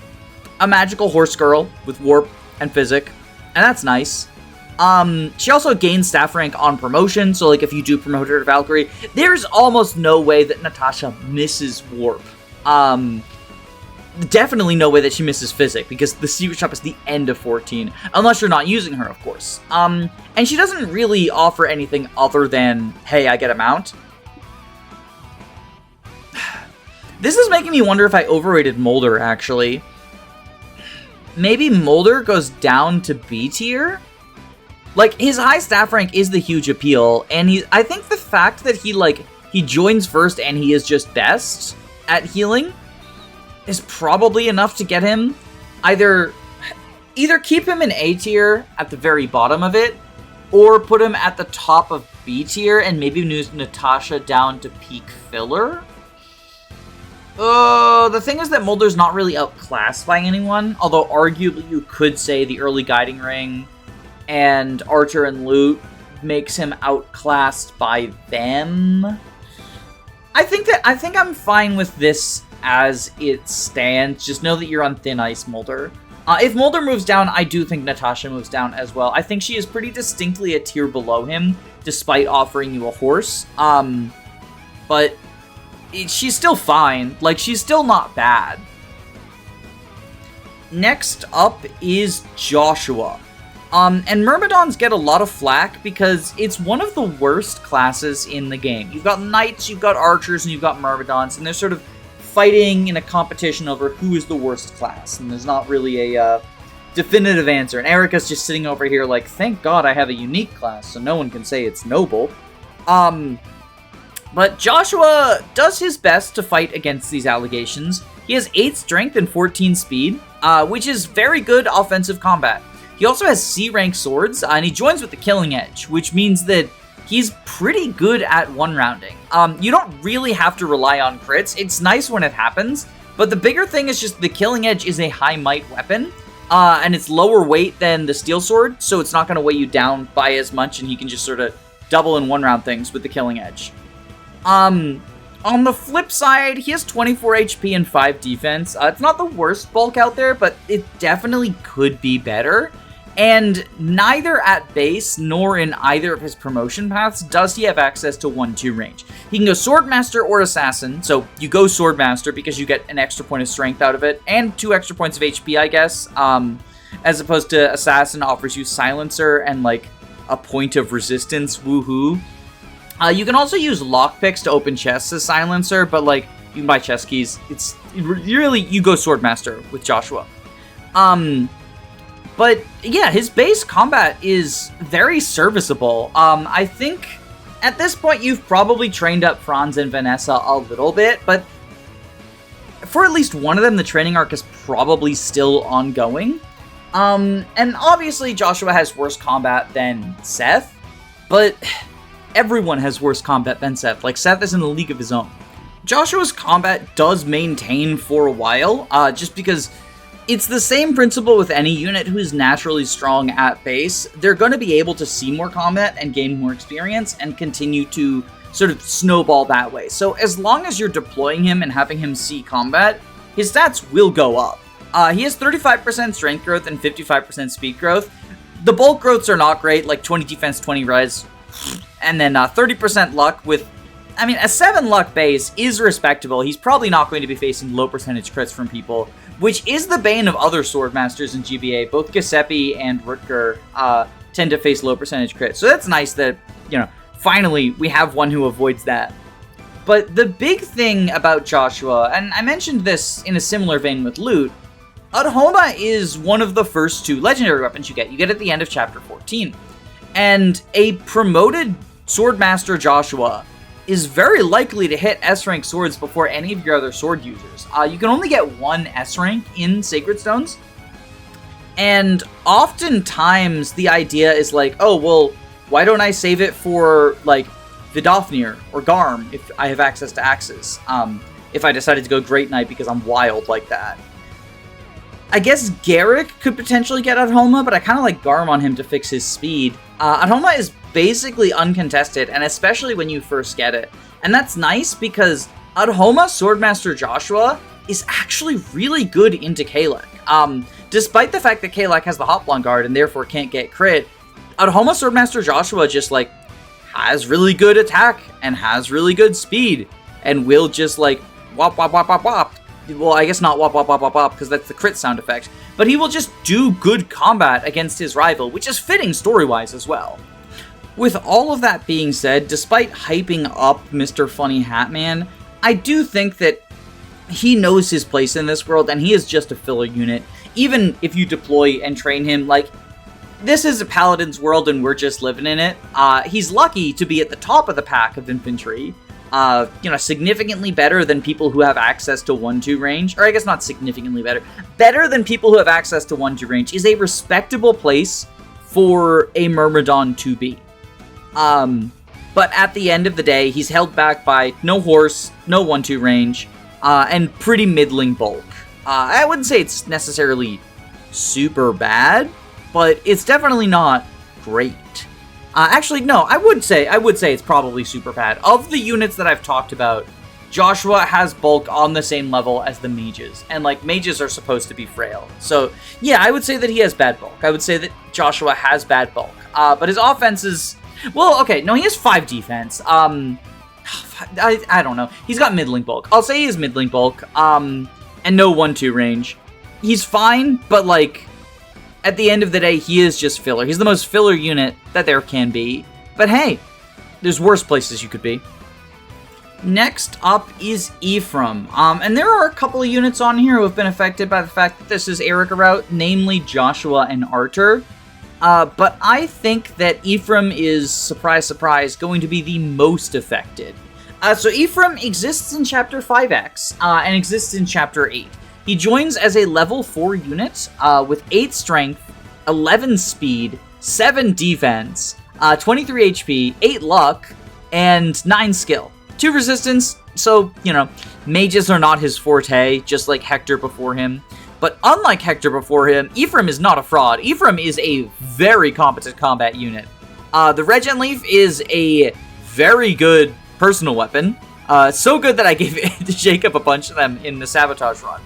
a magical horse girl with Warp and Physic, and that's nice. She also gains staff rank on promotion, so like if you do promote her to Valkyrie, there's almost no way that Natasha misses Warp. Definitely no way that she misses Physic, because the secret shop is the end of 14, unless you're not using her, of course. And she doesn't really offer anything other than, hey, I get a mount. This is making me wonder if I overrated Molder, actually. Maybe Molder goes down to B tier? Like, his high staff rank is the huge appeal, and I think the fact that he joins first and he is just best at healing is probably enough to get him. Either keep him in A tier at the very bottom of it, or put him at the top of B tier and maybe move Natasha down to peak filler. The thing is that Molder's not really outclassed by anyone, although arguably you could say the early Guiding Ring and Artur and Lute makes him outclassed by them. I think I'm fine with this as it stands. Just know that you're on thin ice, Molder. If Molder moves down, I do think Natasha moves down as well. I think she is pretty distinctly a tier below him, despite offering you a horse. But she's still fine. Like, she's still not bad. Next up is Joshua. And Myrmidons get a lot of flack because it's one of the worst classes in the game. You've got Knights, you've got Archers, and you've got Myrmidons, and they're sort of fighting in a competition over who is the worst class. And there's not really a definitive answer. And Eirika's just sitting over here like, thank God I have a unique class, so no one can say it's noble. But Joshua does his best to fight against these allegations. He has 8 strength and 14 speed, which is very good offensive combat. He also has C-rank swords, and he joins with the Killing Edge, which means that he's pretty good at one-rounding. You don't really have to rely on crits. It's nice when it happens, but the bigger thing is just the Killing Edge is a high might weapon, and it's lower weight than the Steel Sword, so it's not going to weigh you down by as much, and he can just sort of double and one-round things with the Killing Edge. On the flip side, he has 24 HP and 5 defense. It's not the worst bulk out there, but it definitely could be better. And neither at base nor in either of his promotion paths does he have access to 1-2 range. He can go Swordmaster or Assassin, so you go Swordmaster because you get an extra point of strength out of it, and 2 extra points of HP, I guess, as opposed to Assassin offers you Silencer and, like, a point of resistance, woohoo. You can also use lockpicks to open chests as Silencer, but, like, you can buy chest keys. It's really, you go Swordmaster with Joshua. But, yeah, his base combat is very serviceable. I think at this point you've probably trained up Franz and Vanessa a little bit, but for at least one of them, the training arc is probably still ongoing. And obviously Joshua has worse combat than Seth, but everyone has worse combat than Seth. Like, Seth is in a league of his own. Joshua's combat does maintain for a while, just because it's the same principle with any unit who is naturally strong at base. They're going to be able to see more combat and gain more experience and continue to sort of snowball that way. So as long as you're deploying him and having him see combat, his stats will go up. He has 35% strength growth and 55% speed growth. The bulk growths are not great, like 20 defense, 20 res, and then 30% luck with, I mean, a 7 luck base is respectable. He's probably not going to be facing low percentage crits from people, which is the bane of other Swordmasters in GBA. Both Giuseppe and Rutger tend to face low percentage crits. So that's nice that, you know, finally we have one who avoids that. But the big thing about Joshua, and I mentioned this in a similar vein with Lute, Hinoeuma is one of the first 2 legendary weapons you get. You get at the end of Chapter 14. And a promoted Swordmaster Joshua is very likely to hit S-rank swords before any of your other sword users. You can only get 1 S-rank in Sacred Stones. And oftentimes the idea is like, oh, well, why don't I save it for, like, Vidofnir or Garm if I have access to axes? If I decided to go Great Knight because I'm wild like that. I guess Garrick could potentially get Hinoeuma, but I kind of like Garm on him to fix his speed. Hinoeuma is basically uncontested, and especially when you first get it. And that's nice because Hinoeuma Swordmaster Joshua is actually really good into Kalek. Despite the fact that Kalek has the Hoplon Guard and therefore can't get crit, Oklahoma Swordmaster Joshua just, like, has really good attack and has really good speed and will just, like, wop, wop, wop, wop, wop. Well, I guess not wop, wop, wop, wop, wop, because that's the crit sound effect. But he will just do good combat against his rival, which is fitting story-wise as well. With all of that being said, despite hyping up Mr. Funny Hat Man, I do think that he knows his place in this world, and he is just a filler unit. Even if you deploy and train him, like, this is a paladin's world and we're just living in it. He's lucky to be at the top of the pack of infantry. Significantly better than people who have access to 1-2 range. Or I guess not significantly better. Better than people who have access to 1-2 range is a respectable place for a Myrmidon to be. But at the end of the day, he's held back by no horse, no 1-2 range, and pretty middling bulk. I wouldn't say it's necessarily super bad, but it's definitely not great. Actually, no, I would say it's probably super bad. Of the units that I've talked about, Joshua has bulk on the same level as the mages, and, like, mages are supposed to be frail. So, yeah, I would say that he has bad bulk. I would say that Joshua has bad bulk. But his offense is... Well, okay, no, he has 5 defense. I don't know. He's got middling bulk. I'll say he has middling bulk, and no 1-2 range. He's fine, but, like, at the end of the day, he is just filler. He's the most filler unit that there can be. But hey, there's worse places you could be. Next up is Ephraim. And there are a couple of units on here who have been affected by the fact that this is Eirika route, namely Joshua and Artur. But I think that Ephraim is, surprise, surprise, going to be the most affected. So Ephraim exists in Chapter 5X, and exists in Chapter 8. He joins as a level 4 unit, with 8 strength, 11 speed, 7 defense, 23 HP, 8 luck, and 9 skill. 2 resistance, so, mages are not his forte, just like Hector before him. But unlike Hector before him, Ephraim is not a fraud. Ephraim is a very competent combat unit. The Regent Leaf is a very good personal weapon. So good that I gave Jacob a bunch of them in the Sabotage run.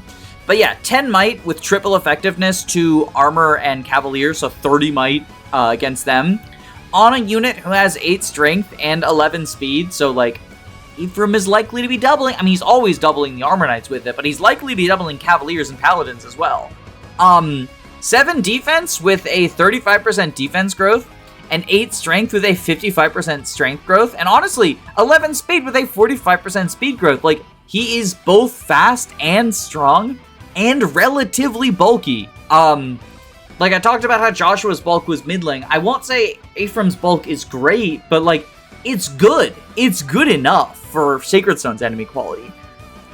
But yeah, 10 might with triple effectiveness to armor and cavalier, so 30 might against them. On a unit who has 8 strength and 11 speed, so, like, Ephraim is likely to be doubling. I mean, he's always doubling the armor knights with it, but he's likely to be doubling cavaliers and paladins as well. 7 defense with a 35% defense growth, and 8 strength with a 55% strength growth, and honestly, 11 speed with a 45% speed growth. Like, he is both fast and strong, and relatively bulky. Like I talked about how Joshua's bulk was middling. I won't say Ephraim's bulk is great, but, like, it's good. It's good enough for Sacred Stone's enemy quality.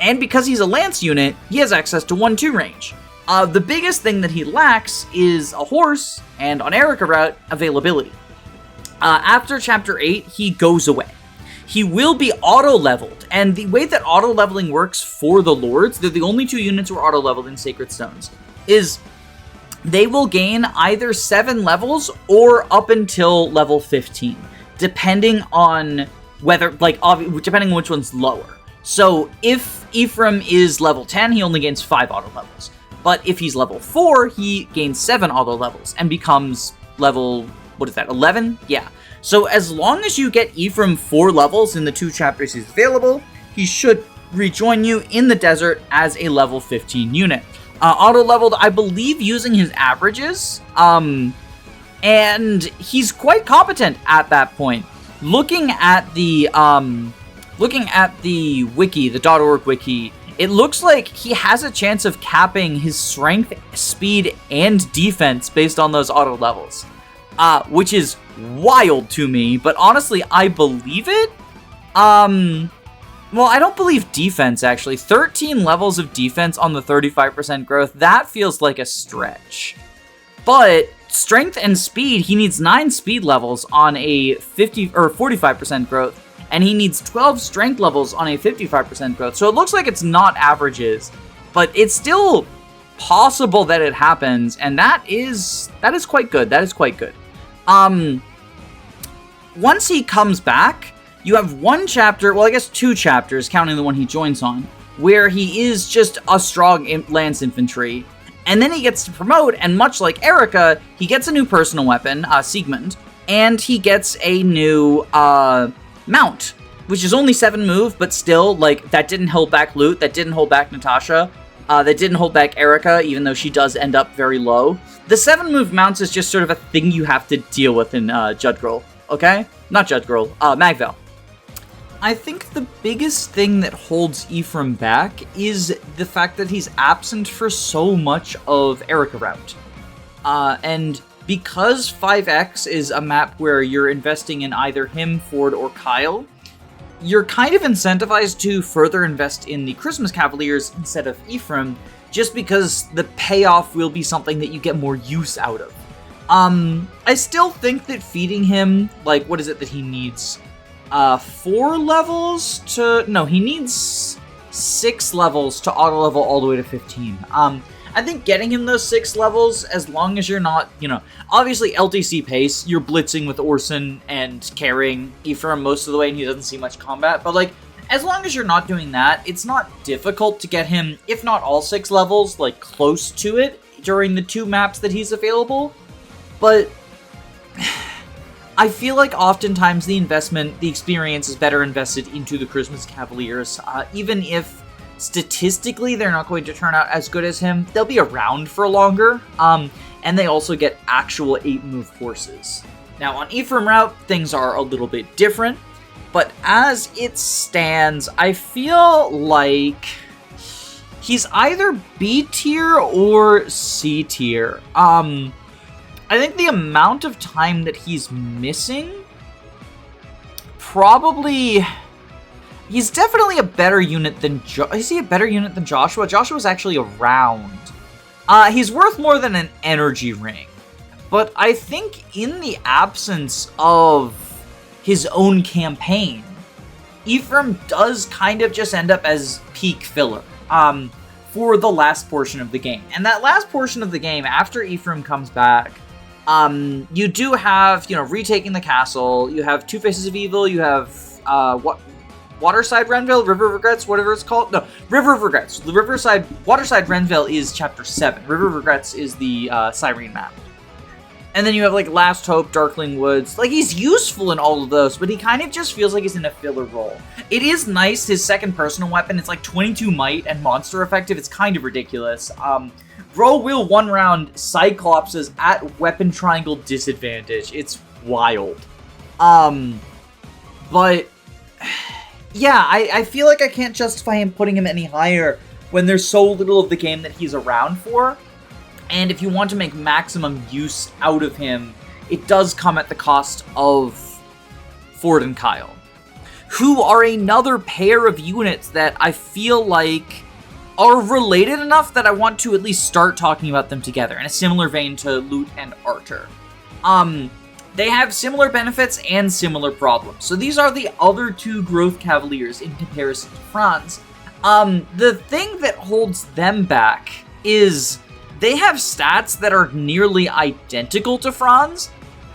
And because he's a lance unit, he has access to 1-2 range. The biggest thing that he lacks is a horse, and on Eirika route, availability. After Chapter 8, he goes away. He will be auto-leveled, and the way that auto-leveling works for the Lords, they're the only 2 units who are auto-leveled in Sacred Stones, is they will gain either 7 levels or up until level 15, depending on whether, like, depending on which one's lower. So if Ephraim is level 10, he only gains 5 auto-levels. But if he's level 4, he gains 7 auto-levels and becomes level, 11? Yeah. So as long as you get Ephraim 4 levels in the 2 chapters he's available, he should rejoin you in the desert as a level 15 unit. Auto-leveled, I believe, using his averages, and he's quite competent at that point. Looking at the wiki, the .org wiki, it looks like he has a chance of capping his strength, speed, and defense based on those auto levels. Which is wild to me, but honestly, I believe it. Well, I don't believe defense, actually. 13 levels of defense on the 35% growth, that feels like a stretch. But strength and speed, he needs 9 speed levels on a 45% growth, and he needs 12 strength levels on a 55% growth. So it looks like it's not averages, but it's still possible that it happens, and that is quite good. That is quite good. Once he comes back, you have 1 chapter, well, I guess 2 chapters, counting the one he joins on, where he is just a strong lance infantry, and then he gets to promote, and much like Eirika, he gets a new personal weapon, Siegmund, and he gets a new mount, which is only 7 move, but still, like, that didn't hold back Lute, that didn't hold back Natasha, that didn't hold back Eirika, even though she does end up very low. The 7 move mounts is just sort of a thing you have to deal with in Judgirl, okay? Not Judgirl, Magval. I think the biggest thing that holds Ephraim back is the fact that he's absent for so much of Eirika route. And because 5X is a map where you're investing in either him, Forde, or Kyle, you're kind of incentivized to further invest in the Christmas Cavaliers instead of Ephraim, just because the payoff will be something that you get more use out of. I still think that feeding him, like, what is it that he needs? 4 levels to... No, he needs 6 levels to auto-level all the way to 15. I think getting him those 6 levels, as long as you're not, obviously LTC pace, you're blitzing with Orson and carrying Ephraim most of the way and he doesn't see much combat, but, like, as long as you're not doing that, it's not difficult to get him, if not all 6 levels, like, close to it during the 2 maps that he's available, but... I feel like oftentimes the experience is better invested into the Christmas Cavaliers, even if statistically they're not going to turn out as good as him, they'll be around for longer, and they also get actual 8-move horses. Now on Ephraim route, things are a little bit different, but as it stands, I feel like he's either B tier or C tier. I think the amount of time that he's missing, probably, he's definitely a better unit than, is he a better unit than Joshua? Joshua's actually around. He's worth more than an energy ring, but I think in the absence of his own campaign, Ephraim does kind of just end up as peak filler, for the last portion of the game. And that last portion of the game, after Ephraim comes back, you do have, retaking the castle, you have 2 Faces of Evil, you have, Waterside Renville, River of Regrets, whatever it's called? No, River of Regrets. The Waterside Renville is Chapter 7. River of Regrets is the, Cyrene map. And then you have, like, Last Hope, Darkling Woods. Like, he's useful in all of those, but he kind of just feels like he's in a filler role. It is nice, his second personal weapon, it's like 22 might and monster effective, it's kind of ridiculous. Bro will 1-round Cyclopses at weapon triangle disadvantage. It's wild. But, yeah, I feel like I can't justify him putting him any higher when there's so little of the game that he's around for. And if you want to make maximum use out of him, it does come at the cost of Forde and Kyle, who are another pair of units that I feel like are related enough that I want to at least start talking about them together, in a similar vein to Lute and Artur. They have similar benefits and similar problems. So these are the other 2 Growth Cavaliers in comparison to Franz. The thing that holds them back is they have stats that are nearly identical to Franz,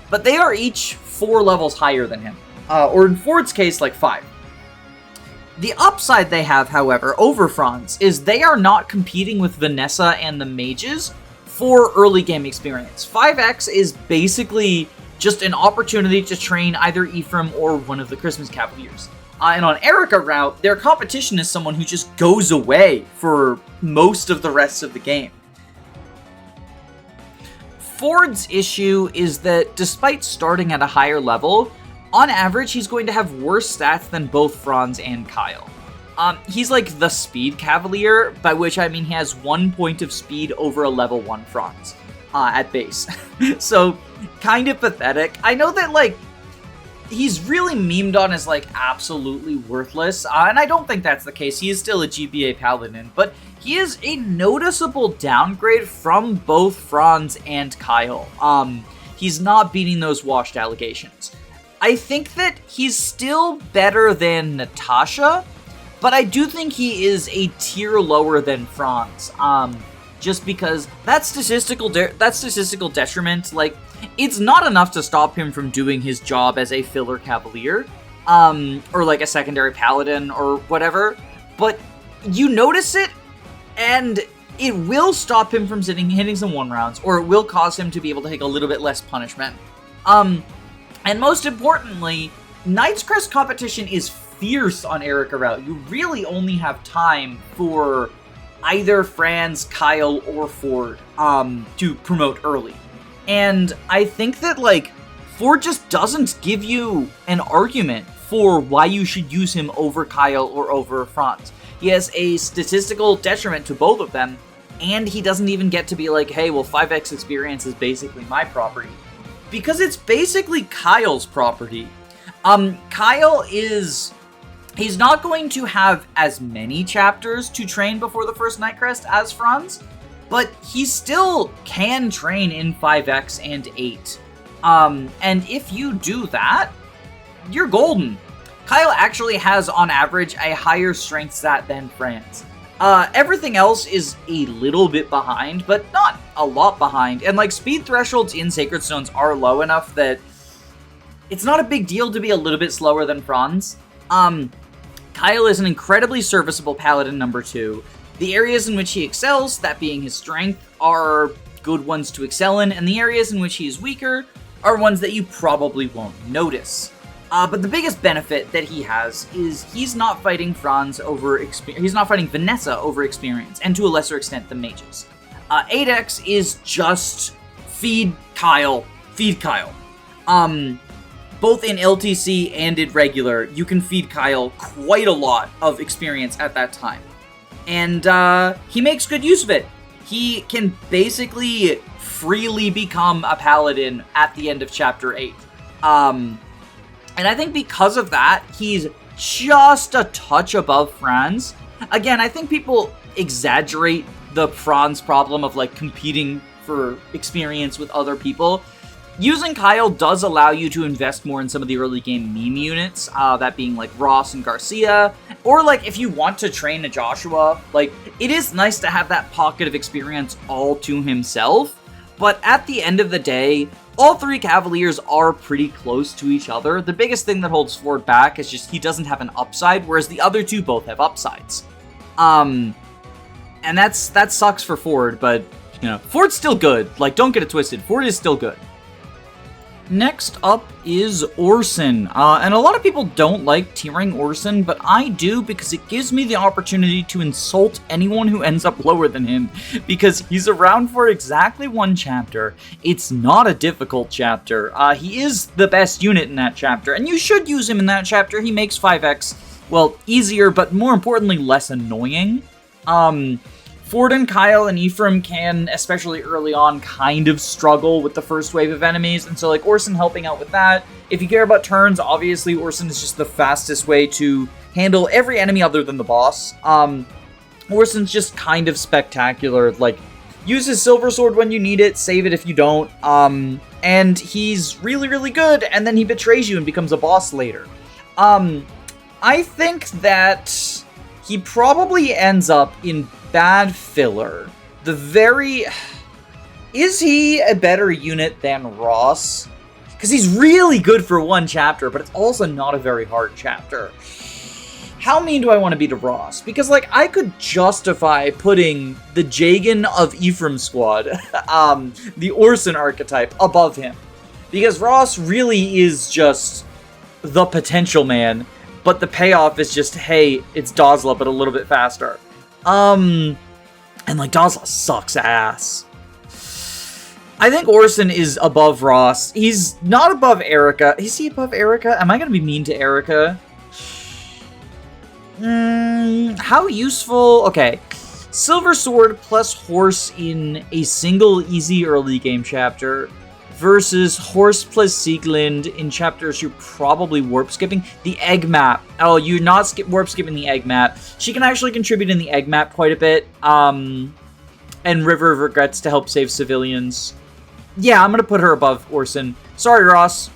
but they are each 4 levels higher than him. Or in Forde's case, like 5. The upside they have, however, over Franz is they are not competing with Vanessa and the mages for early game experience. 5X is basically just an opportunity to train either Ephraim or one of the Christmas Cavaliers. And on Eirika route, their competition is someone who just goes away for most of the rest of the game. Forde's issue is that despite starting at a higher level, on average, he's going to have worse stats than both Franz and Kyle. He's like the Speed Cavalier, by which I mean he has 1 point of speed over a level 1 Franz at base. So, kind of pathetic. I know that, like, he's really memed on as, like, absolutely worthless, and I don't think that's the case. He is still a GBA Paladin, but he is a noticeable downgrade from both Franz and Kyle. He's not beating those washed allegations. I think that he's still better than Natasha, but I do think he is a tier lower than Franz. Just because that statistical detriment, like, it's not enough to stop him from doing his job as a filler cavalier, or like a secondary paladin or whatever, but you notice it, and it will stop him from hitting some 1-rounds, or it will cause him to be able to take a little bit less punishment. And most importantly, Knight's Crest competition is fierce on Eirika route. You really only have time for either Franz, Kyle, or Forde to promote early. And I think that, like, Forde just doesn't give you an argument for why you should use him over Kyle or over Franz. He has a statistical detriment to both of them, and he doesn't even get to be like, hey, well, 5x experience is basically my property. Because it's basically Kyle's property. Kyle is... He's not going to have as many chapters to train before the first Night Crest as Franz, but he still can train in 5x and 8. And if you do that, you're golden. Kyle actually has, on average, a higher strength stat than Franz. Everything else is a little bit behind, but not a lot behind. And, like, speed thresholds in Sacred Stones are low enough that it's not a big deal to be a little bit slower than Franz. Kyle is an incredibly serviceable paladin number 2. The areas in which he excels, that being his strength, are good ones to excel in, and the areas in which he is weaker are ones that you probably won't notice. But the biggest benefit that he has is he's not fighting Franz over experience. He's not fighting Vanessa over experience, and to a lesser extent the mages. 8x is just feed Kyle. Feed Kyle. Both in LTC and in regular, you can feed Kyle quite a lot of experience at that time. And he makes good use of it. He can basically freely become a paladin at the end of Chapter 8. And I think because of that, he's just a touch above Franz. Again, I think people exaggerate the Franz problem of, like, competing for experience with other people. Using Kyle does allow you to invest more in some of the early game meme units, that being, like, Ross and Garcia, or, like, if you want to train a Joshua, like, it is nice to have that pocket of experience all to himself, but at the end of the day, all 3 Cavaliers are pretty close to each other. The biggest thing that holds Forde back is just he doesn't have an upside, whereas the other 2 both have upsides. And that sucks for Forde, but, you know, Forde's still good. Like, don't get it twisted. Forde is still good. Next up is Orson, and a lot of people don't like tiering Orson, but I do because it gives me the opportunity to insult anyone who ends up lower than him, because he's around for exactly 1 chapter. It's not a difficult chapter. He is the best unit in that chapter, and you should use him in that chapter. He makes 5x, well, easier, but more importantly, less annoying. Forde and Kyle and Ephraim can, especially early on, kind of struggle with the first wave of enemies, and so, like, Orson helping out with that. If you care about turns, obviously Orson is just the fastest way to handle every enemy other than the boss. Orson's just kind of spectacular. Like, use his Silver Sword when you need it, save it if you don't, and he's really, really good, and then he betrays you and becomes a boss later. I think that he probably ends up in bad filler. Is he a better unit than Ross? Because he's really good for 1 chapter, but it's also not a very hard chapter. How mean do I want to be to Ross? Because, like, I could justify putting the Jagan of Ephraim squad, the Orson archetype, above him. Because Ross really is just the potential man, but the payoff is just, hey, it's Dazla, but a little bit faster. And, like, Dazla sucks ass. I think Orson is above Ross. He's not above Eirika. Is he above Eirika? Am I gonna be mean to Eirika? How useful? Okay. Silver Sword plus Horse in a single easy early game chapter versus Horse plus Sieglind in chapters you're probably warp skipping. The egg map. Oh, you're not warp skipping the egg map. She can actually contribute in the egg map quite a bit. And River of Regrets to help save civilians. Yeah, I'm gonna put her above Orson. Sorry, Ross.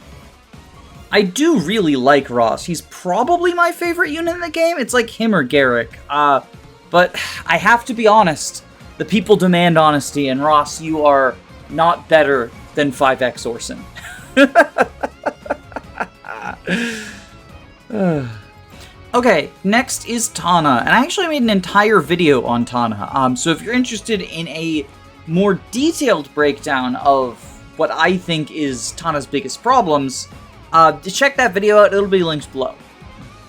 I do really like Ross. He's probably my favorite unit in the game. It's like him or Garrick. But I have to be honest. The people demand honesty, and Ross, you are not better than 5x Orson. Okay, next is Tana, and I actually made an entire video on Tana. So if you're interested in a more detailed breakdown of what I think is Tana's biggest problems, Check that video out, it'll be linked below.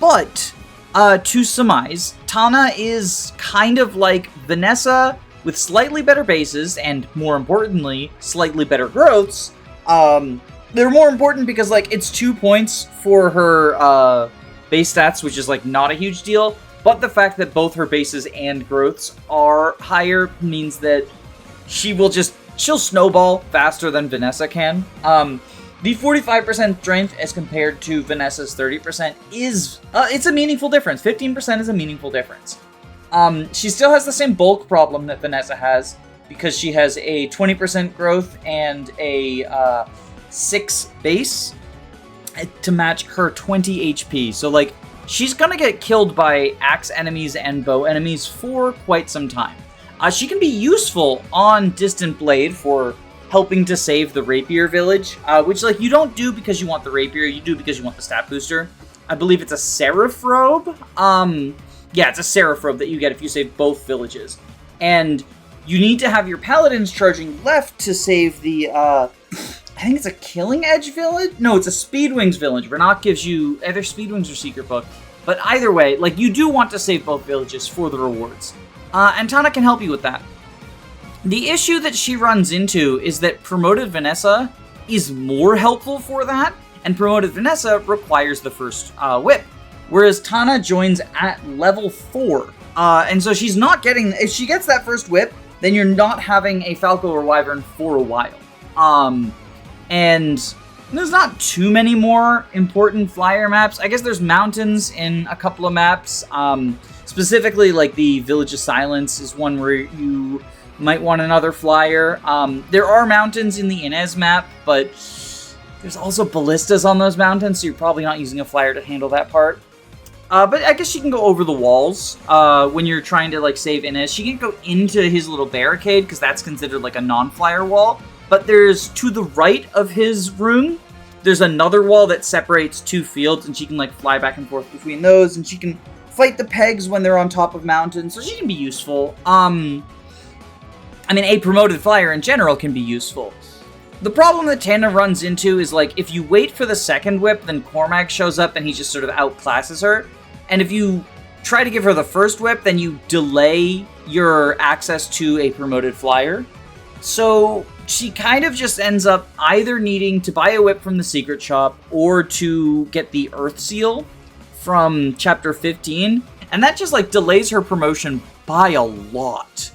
But, to surmise, Tana is kind of like Vanessa with slightly better bases, and more importantly, slightly better growths. They're more important because, like, it's 2 points for her, base stats, which is, like, not a huge deal. But the fact that both her bases and growths are higher means that she'll snowball faster than Vanessa can. The 45% strength as compared to Vanessa's 30% is, it's a meaningful difference. 15% is a meaningful difference. She still has the same bulk problem that Vanessa has, because she has a 20% growth and a 6 base to match her 20 HP. So, like, she's gonna get killed by axe enemies and bow enemies for quite some time. She can be useful on Distant Blade for helping to save the Rapier village, which, like, you don't do because you want the Rapier, you do because you want the stat booster. I believe it's a Seraph Robe. Yeah, it's a Seraph Robe that you get if you save both villages. And you need to have your Paladins charging left to save the, I think it's a Killing Edge village? No, it's a Speedwings village. Renat gives you either Speedwings or Secret Book. But either way, like, you do want to save both villages for the rewards. And Tana can help you with that. The issue that she runs into is that Promoted Vanessa is more helpful for that, and Promoted Vanessa requires the first whip, whereas Tana joins at level 4. And so she's not getting, if she gets that first whip, then you're not having a Falco or Wyvern for a while. And there's not too many more important flyer maps. I guess there's mountains in a couple of maps. Specifically, like the Village of Silence is one where you might want another flyer. There are mountains in the Inez map, but there's also ballistas on those mountains, so you're probably not using a flyer to handle that part. But I guess she can go over the walls when you're trying to, like, save Inez. She can't go into his little barricade, because that's considered, like, a non-flyer wall. But there's, to the right of his room, there's another wall that separates 2 fields, and she can, like, fly back and forth between those, and she can fight the pegs when they're on top of mountains, so she can be useful. I mean, a promoted flyer in general can be useful. The problem that Tana runs into is, like, if you wait for the second whip, then Cormac shows up and he just sort of outclasses her. And if you try to give her the first whip, then you delay your access to a promoted flyer. So she kind of just ends up either needing to buy a whip from the secret shop or to get the Earth Seal from Chapter 15. And that just, like, delays her promotion by a lot.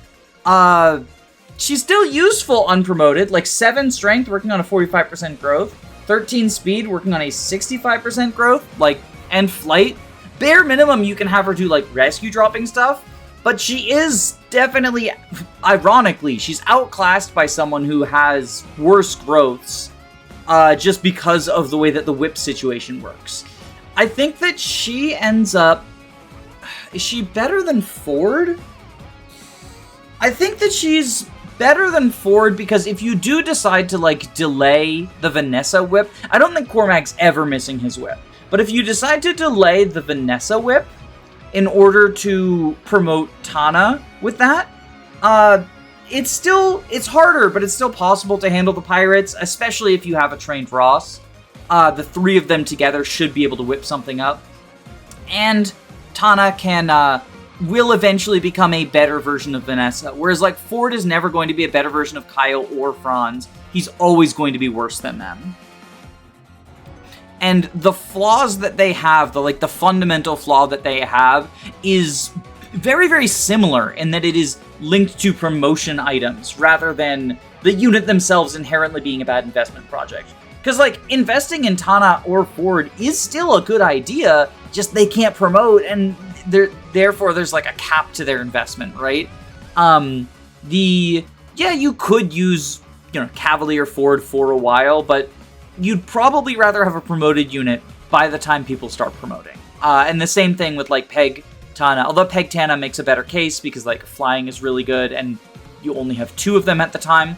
She's still useful unpromoted, like 7 strength, working on a 45% growth, 13 speed, working on a 65% growth, like, and flight. Bare minimum, you can have her do, like, rescue dropping stuff, but she is definitely, ironically, she's outclassed by someone who has worse growths, just because of the way that the whip situation works. I think that she ends up, is she better than Forde? I think that she's better than Forde, because if you do decide to, like, delay the Vanessa whip, I don't think Cormac's ever missing his whip, but if you decide to delay the Vanessa whip in order to promote Tana with that, it's harder, but it's still possible to handle the pirates, especially if you have a trained Ross. The 3 of them together should be able to whip something up, and Tana will eventually become a better version of Vanessa. Whereas, like, Forde is never going to be a better version of Kyle or Franz. He's always going to be worse than them. And the flaws that they have, the fundamental flaw that they have, is very, very similar in that it is linked to promotion items rather than the unit themselves inherently being a bad investment project. Because, like, investing in Tana or Forde is still a good idea, just they can't promote, and therefore there's, like, a cap to their investment, right? You could use, Cavalier Forde for a while, but you'd probably rather have a promoted unit by the time people start promoting. And the same thing with, like, Peg Tana, although Peg Tana makes a better case because, like, flying is really good, and you only have 2 of them at the time.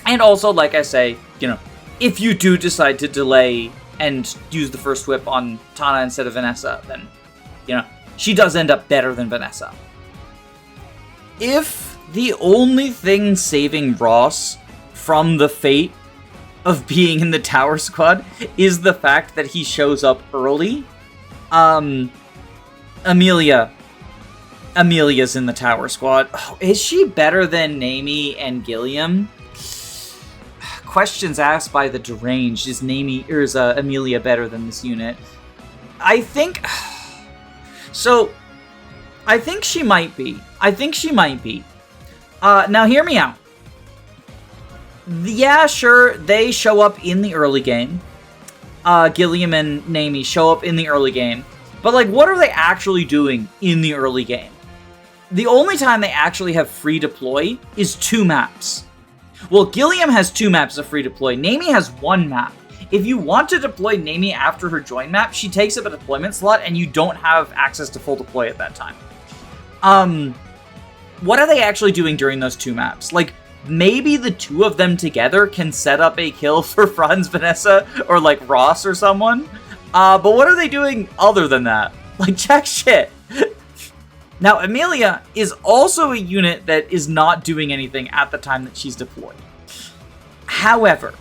And also, like I say, if you do decide to delay and use the first whip on Tana instead of Vanessa, then, she does end up better than Vanessa. If the only thing saving Ross from the fate of being in the Tower Squad is the fact that he shows up early. Amelia's in the Tower Squad. Oh, is she better than Naomi and Gilliam? Questions asked by the deranged. Is Amelia better than this unit? I think... So, I think she might be. Now hear me out. Yeah, sure, they show up in the early game. Gilliam and Naomi show up in the early game. But, like, what are they actually doing in the early game? The only time they actually have free deploy is 2 maps. Well, Gilliam has 2 maps of free deploy. Naomi has 1 map. If you want to deploy Naomi after her join map, she takes up a deployment slot and you don't have access to full deploy at that time. What are they actually doing during those 2 maps? Like, maybe the 2 of them together can set up a kill for Franz, Vanessa, or, like, Ross or someone. But what are they doing other than that? Like, jack shit. Now, Amelia is also a unit that is not doing anything at the time that she's deployed. However,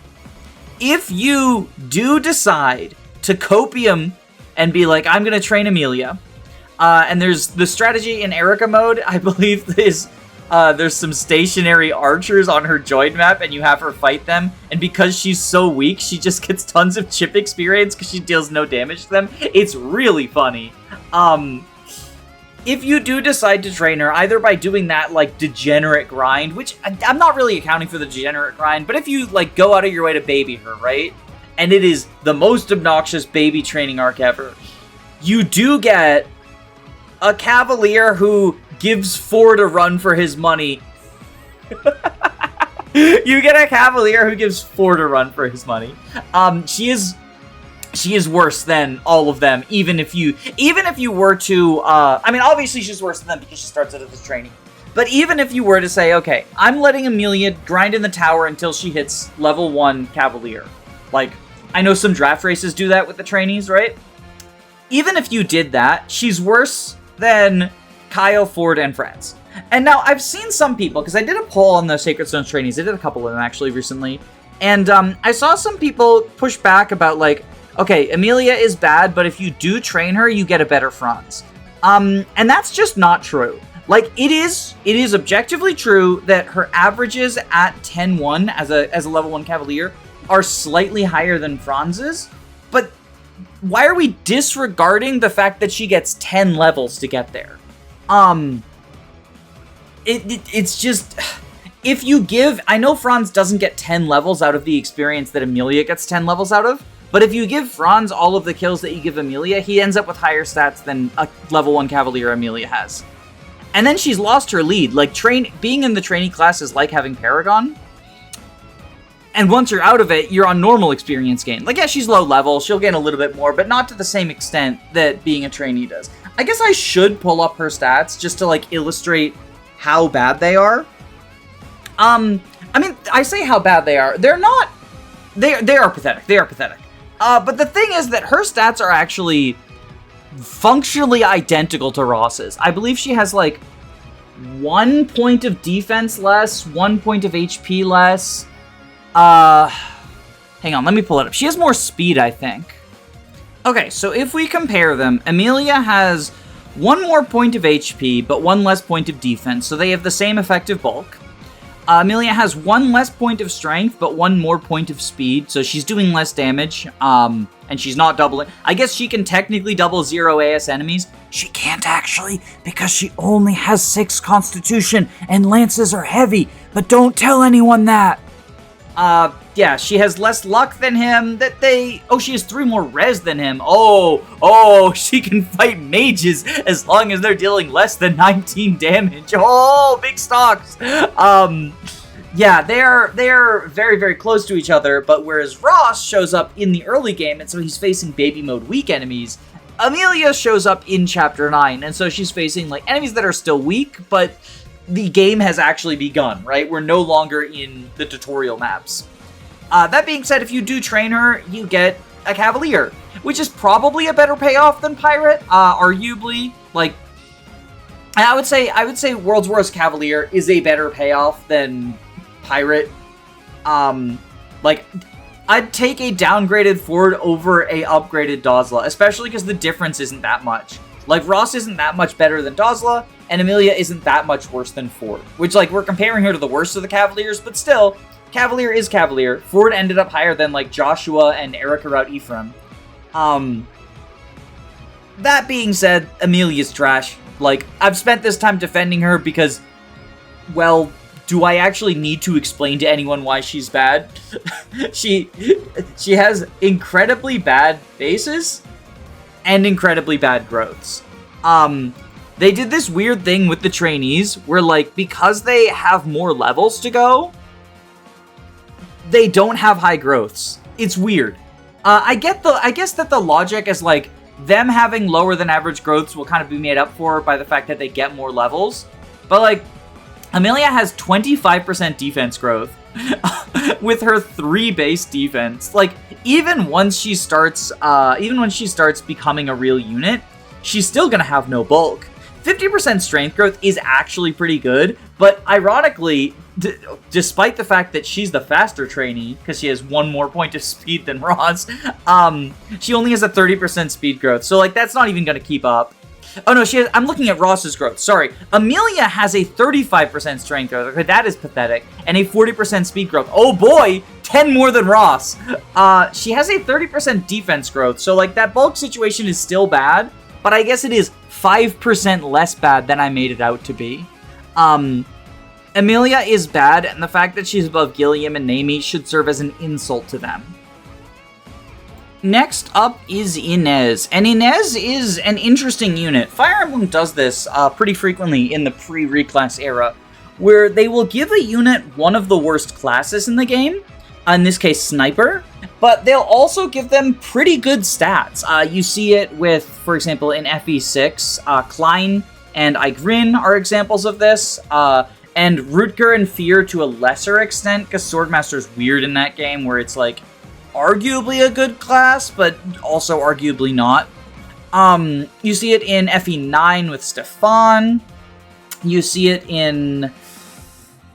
if you do decide to copium and be like, I'm going to train Amelia, and there's the strategy in Eirika mode, I believe there's some stationary archers on her join map, and you have her fight them, and because she's so weak, she just gets tons of chip experience because she deals no damage to them. It's really funny. If you do decide to train her, either by doing that, like, degenerate grind, which I'm not really accounting for the degenerate grind, but if you, like, go out of your way to baby her, right? And it is the most obnoxious baby training arc ever. You do get a Cavalier who gives Forde a run for his money. You get a Cavalier who gives Forde a run for his money. She is worse than all of them, even if you were to, I mean, obviously she's worse than them because she starts out as a trainee. But even if you were to say, okay, I'm letting Amelia grind in the tower until she hits level 1 Cavalier. Like, I know some draft races do that with the trainees, right? Even if you did that, she's worse than Kyle, Forde, and Franz. And now, I've seen some people, because I did a poll on the Sacred Stones trainees, I did a couple of them actually recently, and I saw some people push back about, like, okay, Amelia is bad, but if you do train her, you get a better Franz. And that's just not true. Like, it is objectively true that her averages at 10-1 as a level 1 Cavalier are slightly higher than Franz's, but why are we disregarding the fact that she gets 10 levels to get there? It's just... If you give... I know Franz doesn't get 10 levels out of the experience that Amelia gets 10 levels out of, but if you give Franz all of the kills that you give Amelia, he ends up with higher stats than a level 1 Cavalier Amelia has. And then she's lost her lead. Like, being in the trainee class is like having Paragon. And once you're out of it, you're on normal experience gain. Like, yeah, she's low level, she'll gain a little bit more, but not to the same extent that being a trainee does. I guess I should pull up her stats just to, like, illustrate how bad they are. I mean, I say how bad they are. They're not... They are pathetic. They are pathetic. But the thing is that her stats are actually functionally identical to Ross's. I believe she has, like, 1 point of defense less, 1 point of HP less. Hang on, let me pull it up. She has more speed, I think. Okay, so if we compare them, Amelia has 1 more point of HP, but 1 less point of defense, so they have the same effective bulk. Amelia has 1 less point of strength, but 1 more point of speed, so she's doing less damage, and she's not doubling. I guess she can technically double 0 AS enemies. She can't actually, because she only has 6 constitution, and lances are heavy, but don't tell anyone that. Yeah, she has less luck than him, she has 3 more res than him. Oh, she can fight mages as long as they're dealing less than 19 damage. Oh, big stocks. Yeah, they're very, very close to each other, but whereas Ross shows up in the early game, and so he's facing baby mode weak enemies, Amelia shows up in Chapter 9, and so she's facing, like, enemies that are still weak, but the game has actually begun, right? We're no longer in the tutorial maps. That being said, if you do train her, you get a Cavalier, which is probably a better payoff than Pirate, arguably. Like, I would say World's Worst Cavalier is a better payoff than Pirate. Like, I'd take a downgraded Forde over a upgraded Dozla, especially because the difference isn't that much. Like, Ross isn't that much better than Dozla, and Amelia isn't that much worse than Forde. Which, like, we're comparing her to the worst of the Cavaliers, but still, Cavalier is Cavalier. Forde ended up higher than, like, Joshua and Eirika route Ephraim. That being said, Amelia's trash. Like, I've spent this time defending her because, well, do I actually need to explain to anyone why she's bad? She has incredibly bad bases and incredibly bad growths. They did this weird thing with the trainees where, like, because they have more levels to go, they don't have high growths. It's weird. I guess that the logic is, like, them having lower than average growths will kind of be made up for by the fact that they get more levels. But, like, Amelia has 25% defense growth with her 3 base defense. Like, even when she starts becoming a real unit, she's still gonna have no bulk. 50% strength growth is actually pretty good, but ironically, despite the fact that she's the faster trainee, because she has 1 more point of speed than Ross, she only has a 30% speed growth, so, like, that's not even gonna keep up. Oh no, I'm looking at Ross's growth, sorry. Amelia has a 35% strength growth, okay, that is pathetic, and a 40% speed growth. Oh boy, 10 more than Ross! She has a 30% defense growth, so, like, that bulk situation is still bad, but I guess it is 5% less bad than I made it out to be. Amelia is bad, and the fact that she's above Gilliam and Naomi should serve as an insult to them. Next up is Inez, and Inez is an interesting unit. Fire Emblem does this pretty frequently in the pre-reclass era, where they will give a unit one of the worst classes in the game, in this case Sniper, but they'll also give them pretty good stats. You see it with, for example, in FE6, Klein and Igrin are examples of this, and Rutger and Fear to a lesser extent, because Swordmaster's weird in that game, where it's, like, arguably a good class, but also arguably not. You see it in FE9 with Stefan. You see it in...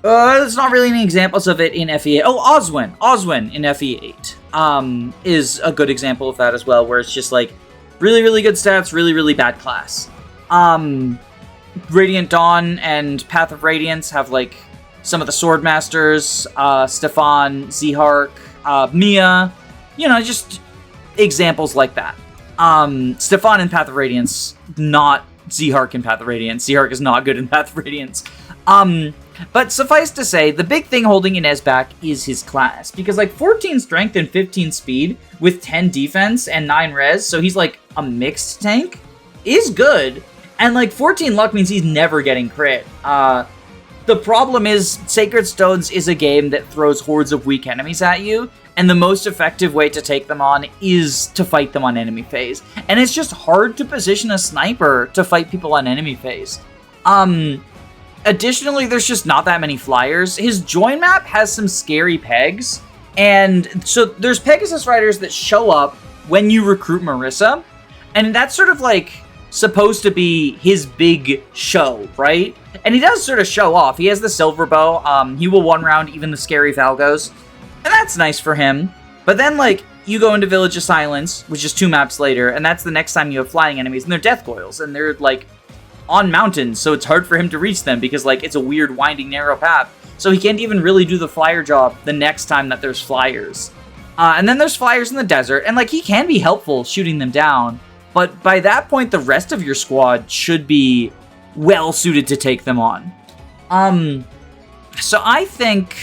there's not really any examples of it in FE8. Oh, Oswin! Oswin in FE8 is a good example of that as well, where it's just, like, really, really good stats, really, really bad class. Radiant Dawn and Path of Radiance have, like, some of the Swordmasters, Stefan, Zihark, Mia, you know, just examples like that. Stefan in Path of Radiance, not Zihark in Path of Radiance. Zihark is not good in Path of Radiance. But suffice to say, the big thing holding Inez back is his class, because, like, 14 strength and 15 speed with 10 defense and 9 res, so he's, like, a mixed tank, is good. And, like, 14 luck means he's never getting crit. The problem is, Sacred Stones is a game that throws hordes of weak enemies at you, and the most effective way to take them on is to fight them on enemy phase. And it's just hard to position a sniper to fight people on enemy phase. Additionally, there's just not that many flyers. His join map has some scary pegs, and so there's Pegasus Riders that show up when you recruit Marissa, and that's sort of, like, supposed to be his big show, right? And he does sort of show off. He has the silver bow. He will one round even the scary Falgos, and that's nice for him. But then, like, you go into Village of Silence, which is 2 maps later, and that's the next time you have flying enemies, and they're death coils, and they're, like, on mountains, so it's hard for him to reach them because, like, it's a weird winding narrow path. So he can't even really do the flyer job the next time that there's flyers. And then there's flyers in the desert, and, like, he can be helpful shooting them down. But by that point, the rest of your squad should be well-suited to take them on. So I think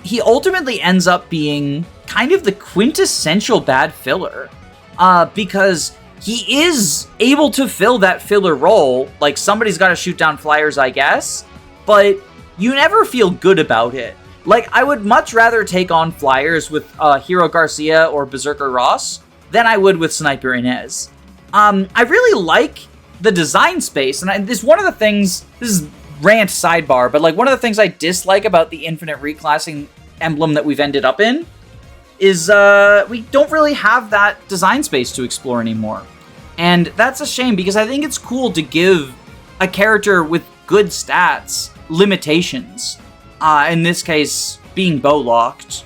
he ultimately ends up being kind of the quintessential bad filler. Because he is able to fill that filler role. Like, somebody's got to shoot down flyers, I guess. But you never feel good about it. Like, I would much rather take on flyers with Hero Garcia or Berserker Ross than I would with Sniper Inez. I really like the design space, and this is one of the things, this is rant sidebar, but, like, one of the things I dislike about the infinite reclassing emblem that we've ended up in is we don't really have that design space to explore anymore. And that's a shame, because I think it's cool to give a character with good stats limitations. In this case, being bow locked.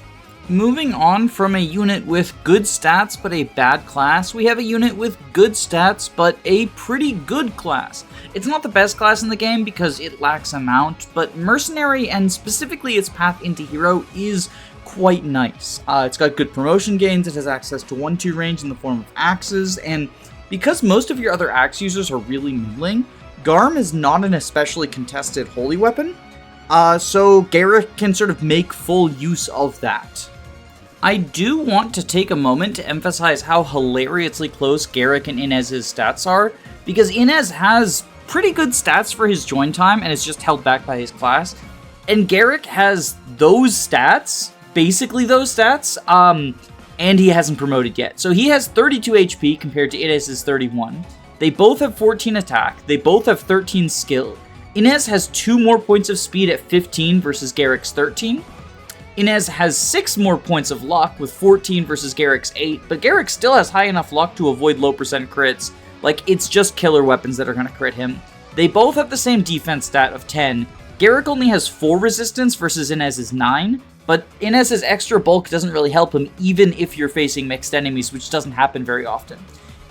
Moving on from a unit with good stats but a bad class, we have a unit with good stats but a pretty good class. It's not the best class in the game because it lacks amount, but Mercenary and specifically its path into Hero is quite nice. It's got good promotion gains, it has access to 1-2 range in the form of axes, and because most of your other axe users are really middling, Garm is not an especially contested holy weapon, so Garrick can sort of make full use of that. I do want to take a moment to emphasize how hilariously close Garrick and Inez's stats are, because Inez has pretty good stats for his join time and is just held back by his class, and Garrick has those stats, basically those stats, and he hasn't promoted yet. So he has 32 HP compared to Inez's 31. They both have 14 attack, they both have 13 skill. Inez has 2 more points of speed at 15 versus Garrick's 13. Inez has 6 more points of luck with 14 versus Garrick's 8, but Garrick still has high enough luck to avoid low percent crits. Like, it's just killer weapons that are going to crit him. They both have the same defense stat of 10. Garrick only has 4 resistance versus Inez's 9, but Inez's extra bulk doesn't really help him even if you're facing mixed enemies, which doesn't happen very often.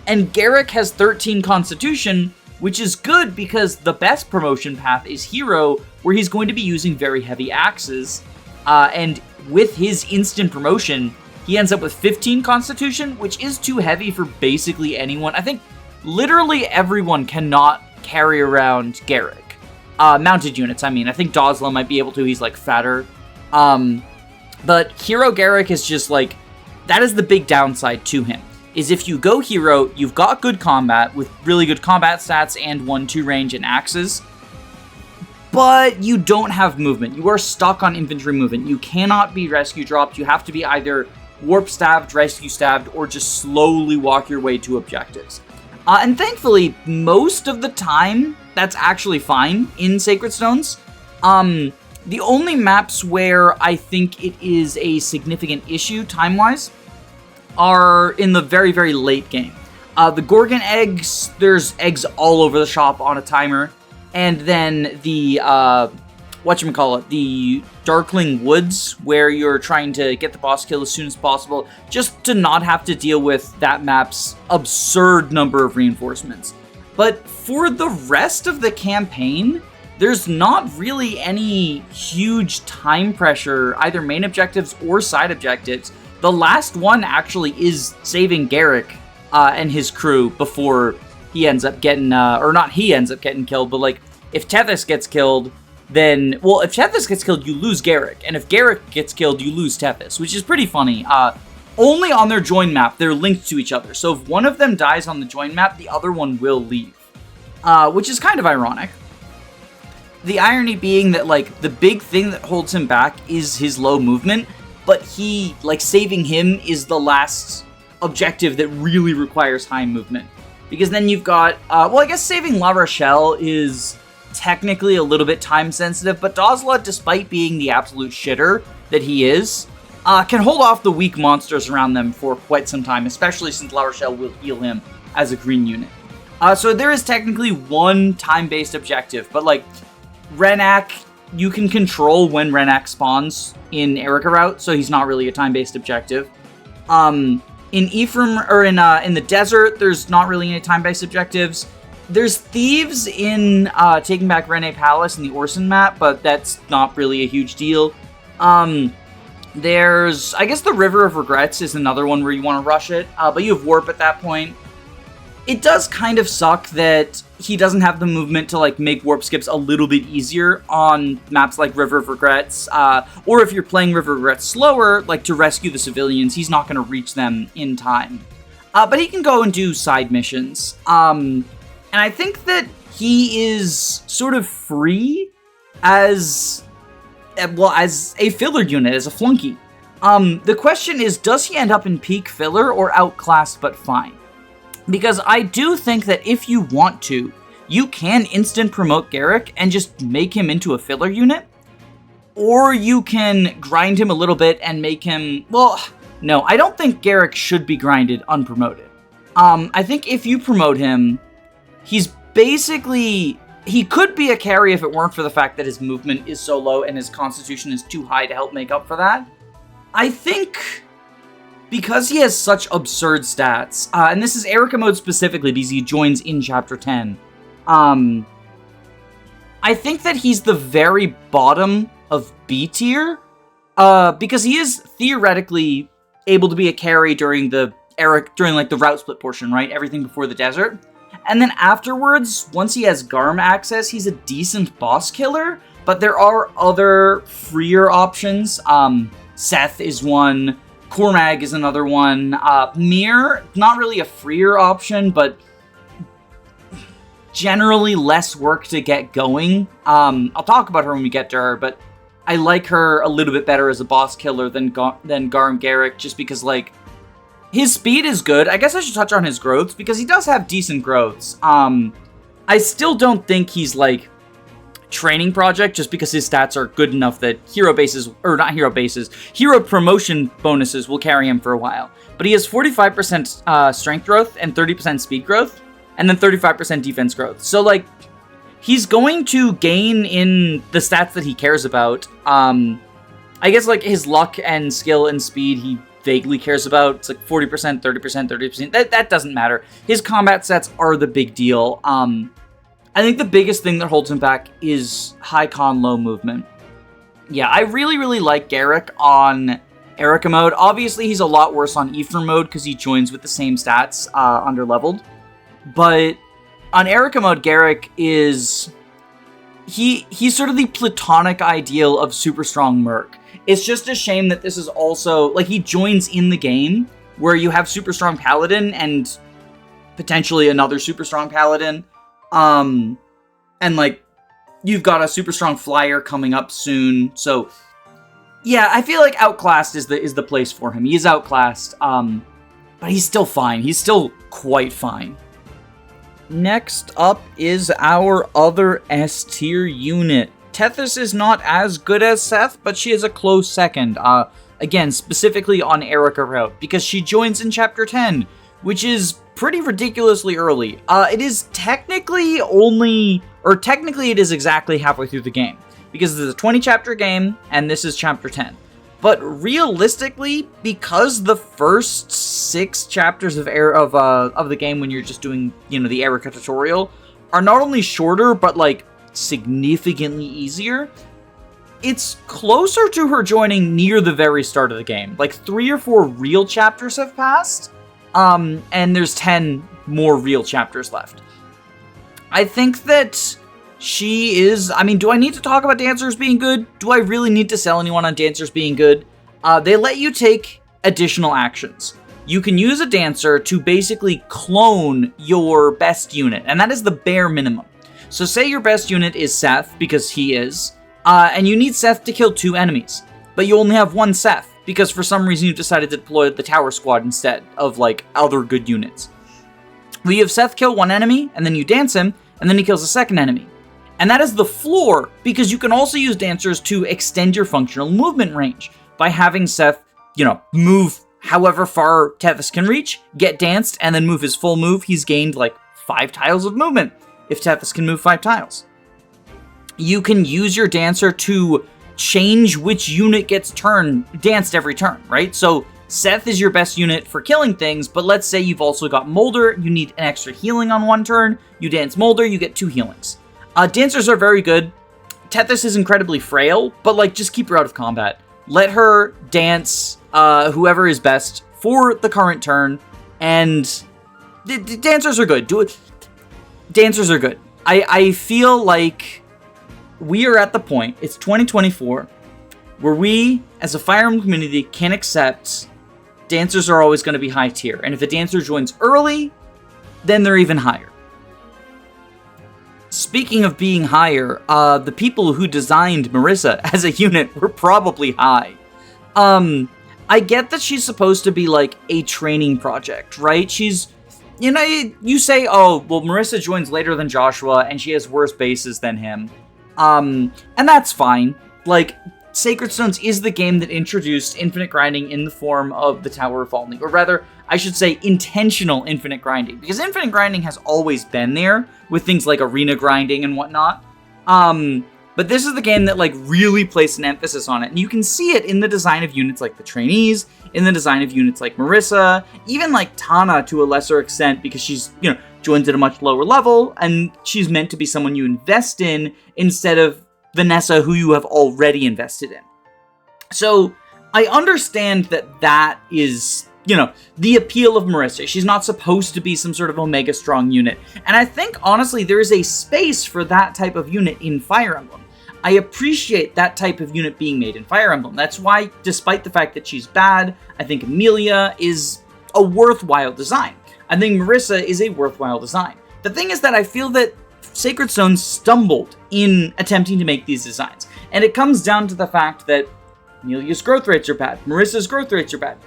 And Garrick has 13 constitution, which is good because the best promotion path is Hero, where he's going to be using very heavy axes. And with his instant promotion, he ends up with 15 constitution, which is too heavy for basically anyone. I think literally everyone cannot carry around Garrick. Mounted units, I mean. I think Dosla might be able to, he's like fatter. But Hero Garrick is just like, that is the big downside to him. Is if you go Hero, you've got good combat with really good combat stats and 1-2 range and axes. But you don't have movement. You are stuck on infantry movement. You cannot be rescue dropped. You have to be either warp stabbed, rescue stabbed, or just slowly walk your way to objectives. And thankfully, most of the time, that's actually fine in Sacred Stones. The only maps where I think it is a significant issue, time-wise, are in the very, very late game. The Gorgon eggs, there's eggs all over the shop on a timer. And then the, the Darkling Woods, where you're trying to get the boss kill as soon as possible, just to not have to deal with that map's absurd number of reinforcements. But for the rest of the campaign, there's not really any huge time pressure, either main objectives or side objectives. The last one actually is saving Garrick and his crew before he ends up getting, or not he ends up getting killed, but like, if Tethys gets killed, then, well, if Tethys gets killed, you lose Garrick, and if Garrick gets killed, you lose Tethys, which is pretty funny. Only on their join map, they're linked to each other, so if one of them dies on the join map, the other one will leave, which is kind of ironic. The irony being that, like, the big thing that holds him back is his low movement, but he, like, saving him is the last objective that really requires high movement. Because then you've got, well, I guess saving La Rochelle is technically a little bit time sensitive, but Dosla, despite being the absolute shitter that he is, can hold off the weak monsters around them for quite some time, especially since La Rochelle will heal him as a green unit. So there is technically one time-based objective, but like, Renak, you can control when Renak spawns in Eirika route, so he's not really a time-based objective. In Ephraim, or in the desert, there's not really any time-based objectives. There's thieves in Taking Back Rene Palace in the Orson map, but that's not really a huge deal. There's, I guess the River of Regrets is another one where you want to rush it, but you have Warp at that point. It does kind of suck that he doesn't have the movement to like make warp skips a little bit easier on maps like River of Regrets, or if you're playing River of Regrets slower, like to rescue the civilians, he's not going to reach them in time. But he can go and do side missions. And I think that he is sort of free as, well, as a filler unit, as a flunky. The question is, does he end up in peak filler or outclassed but fine? Because I do think that if you want to, you can instant promote Garrick and just make him into a filler unit. Or you can grind him a little bit and make him, well, no, I don't think Garrick should be grinded unpromoted. I think if you promote him, he's basically, he could be a carry if it weren't for the fact that his movement is so low and his constitution is too high to help make up for that. I think because he has such absurd stats, and this is Eirika mode specifically because he joins in Chapter 10, I think that he's the very bottom of B tier, because he is theoretically able to be a carry during the the route split portion, right? Everything before the desert. And then afterwards, once he has Garm access, he's a decent boss killer, but there are other freer options. Seth is one, Cormag is another one, Mir, not really a freer option, but generally less work to get going. I'll talk about her when we get to her, but I like her a little bit better as a boss killer than Garm Garrick, just because, like, his speed is good. I guess I should touch on his growths, because he does have decent growths. I still don't think he's, like, training project, just because his stats are good enough that hero promotion bonuses will carry him for a while. But he has 45% strength growth and 30% speed growth, and then 35% defense growth. So, like, he's going to gain in the stats that he cares about. I guess, like, his luck and skill and speed he vaguely cares about. It's like 40%, 30%, 30%. That doesn't matter. His combat stats are the big deal. I think the biggest thing that holds him back is high con, low movement. Yeah, I really, really like Garrick on Eirika mode. Obviously, he's a lot worse on Ephraim mode because he joins with the same stats, under-leveled. But on Eirika mode, Garrick is... He's sort of the platonic ideal of super strong merc. It's just a shame that this is also... Like, he joins in the game where you have super strong paladin and potentially another super strong paladin. And, like, you've got a super strong flyer coming up soon. So, yeah, I feel like outclassed is the place for him. He is outclassed, but he's still fine. He's still quite fine. Next up is our other S-tier unit. Tethys is not as good as Seth, but she is a close second. Again, specifically on Eirika route, because she joins in Chapter 10, which is pretty ridiculously early. It is technically it is exactly halfway through the game, because this is a 20-chapter game, and this is Chapter 10. But realistically, because the first 6 chapters of the game, when you're just doing, the Eirika tutorial, are not only shorter, but, like, significantly easier, it's closer to her joining near the very start of the game. Like, 3 or 4 real chapters have passed, and there's 10 more real chapters left. I think that she is... I mean, do I need to talk about dancers being good? Do I really need to sell anyone on dancers being good? They let you take additional actions. You can use a dancer to basically clone your best unit, and that is the bare minimum. So say your best unit is Seth, because he is, and you need Seth to kill 2 enemies, but you only have 1 Seth, because for some reason you decided to deploy the tower squad instead of, like, other good units. Well, you have Seth kill 1 enemy, and then you dance him, and then he kills a second enemy. And that is the floor, because you can also use dancers to extend your functional movement range by having Seth, move however far Tethys can reach, get danced, and then move his full move. He's gained, like, 5 tiles of movement if Tethys can move 5 tiles. You can use your dancer to change which unit gets danced every turn, right? So Seth is your best unit for killing things, but let's say you've also got Molder, you need an extra healing on 1 turn, you dance Molder, you get 2 healings. Dancers are very good. Tethys is incredibly frail, but, like, just keep her out of combat. Let her dance whoever is best for the current turn, and dancers are good. Dancers are good. I feel like we are at the point, it's 2024, where we, as a Fire Emblem community, can accept dancers are always going to be high tier. And if a dancer joins early, then they're even higher. Speaking of being higher, the people who designed Marissa as a unit were probably high. I get that she's supposed to be, like, a training project, right? She's, you say, oh, well, Marissa joins later than Joshua, and she has worse bases than him. And that's fine. Like, Sacred Stones is the game that introduced infinite grinding in the form of the Tower of Falling. Or rather, I should say intentional infinite grinding. Because infinite grinding has always been there, with things like arena grinding and whatnot. But But this is the game that like really placed an emphasis on it. And you can see it in the design of units like the trainees, in the design of units like Marissa, even like Tana to a lesser extent because she's, joins at a much lower level and she's meant to be someone you invest in instead of Vanessa, who you have already invested in. So I understand that is, the appeal of Marissa. She's not supposed to be some sort of Omega strong unit. And I think, honestly, there is a space for that type of unit in Fire Emblem. I appreciate that type of unit being made in Fire Emblem. That's why, despite the fact that she's bad, I think Amelia is a worthwhile design. I think Marissa is a worthwhile design. The thing is that I feel that Sacred Stone stumbled in attempting to make these designs. And it comes down to the fact that Amelia's growth rates are bad, Marissa's growth rates are bad.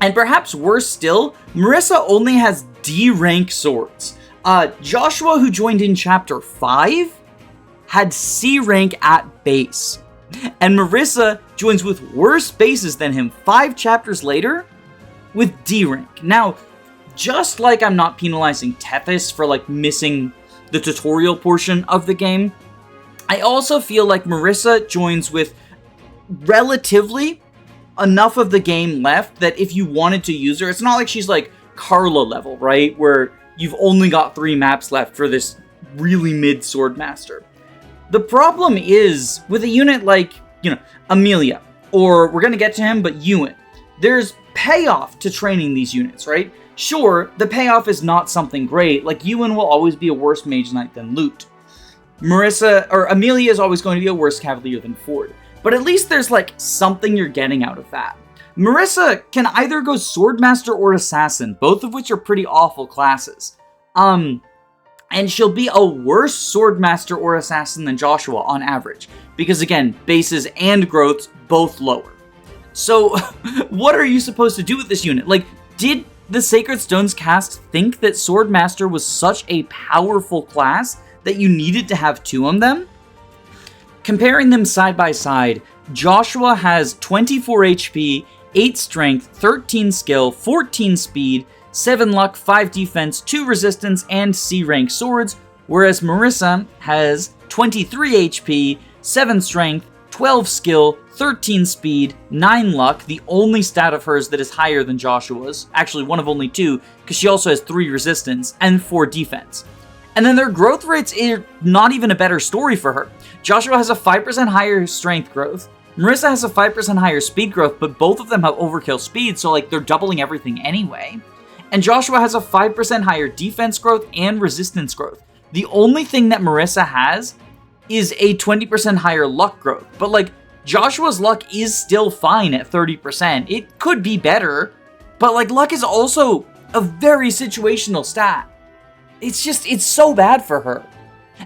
And perhaps worse still, Marissa only has D rank swords. Joshua, who joined in chapter 5, had C rank at base. And Marissa joins with worse bases than him 5 chapters later with D rank. Now, just like I'm not penalizing Tethys for like missing the tutorial portion of the game, I also feel like Marissa joins with relatively enough of the game left that if you wanted to use her, it's not like she's like Carla level, right? Where you've only got 3 maps left for this really mid Swordmaster. The problem is with a unit like, Amelia, or we're going to get to him, but Ewan, there's payoff to training these units, right? Sure, the payoff is not something great, like Ewan will always be a worse Mage Knight than Lute. Amelia is always going to be a worse Cavalier than Forde. But at least there's like something you're getting out of that. Marissa can either go Swordmaster or Assassin, both of which are pretty awful classes. And she'll be a worse Swordmaster or Assassin than Joshua on average. Because again, bases and growths both lower. So what are you supposed to do with this unit? Like, did the Sacred Stones cast think that Swordmaster was such a powerful class that you needed to have 2 of them? Comparing them side by side, Joshua has 24 HP, 8 strength, 13 skill, 14 speed, 7 luck, 5 defense, 2 resistance, and C rank swords, whereas Marissa has 23 HP, 7 strength, 12 skill, 13 speed, 9 luck, the only stat of hers that is higher than Joshua's, actually one of only 2, because she also has 3 resistance, and 4 defense. And then their growth rates are not even a better story for her. Joshua has a 5% higher strength growth. Marissa has a 5% higher speed growth, but both of them have overkill speed, so like they're doubling everything anyway. And Joshua has a 5% higher defense growth and resistance growth. The only thing that Marissa has is a 20% higher luck growth. But like, Joshua's luck is still fine at 30%. It could be better, but like luck is also a very situational stat. It's so bad for her.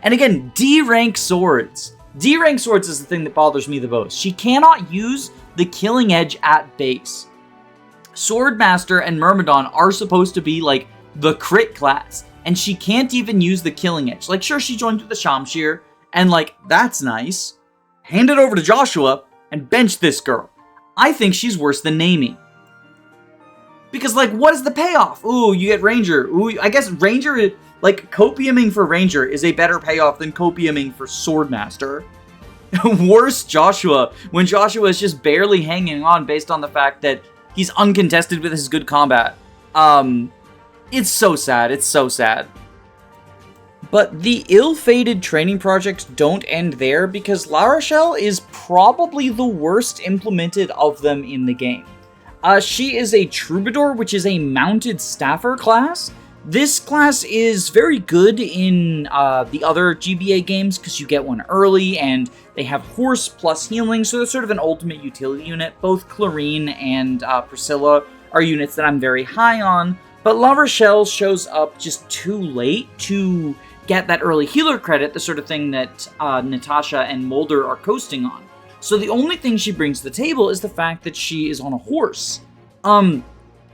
And again, D-rank swords. D-rank swords is the thing that bothers me the most. She cannot use the killing edge at base. Swordmaster and Myrmidon are supposed to be like the crit class, and she can't even use the killing edge. Like, sure, she joined with the Shamshir, and like, that's nice. Hand it over to Joshua and bench this girl. I think she's worse than Naomi. Because like, what is the payoff? Ooh, you get Ranger. Ooh, I guess Ranger, like, copiuming for Ranger is a better payoff than copiuming for Swordmaster. Worse Joshua, when Joshua is just barely hanging on based on the fact that he's uncontested with his good combat. It's so sad, it's so sad. But the ill-fated training projects don't end there, because La Rochelle is probably the worst implemented of them in the game. She is a Troubadour, which is a mounted staffer class. This class is very good in the other GBA games because you get one early and they have horse plus healing, so they're sort of an ultimate utility unit. Both Clarine and Priscilla are units that I'm very high on, but La Rochelle shows up just too late to get that early healer credit, the sort of thing that Natasha and Mulder are coasting on. So the only thing she brings to the table is the fact that she is on a horse.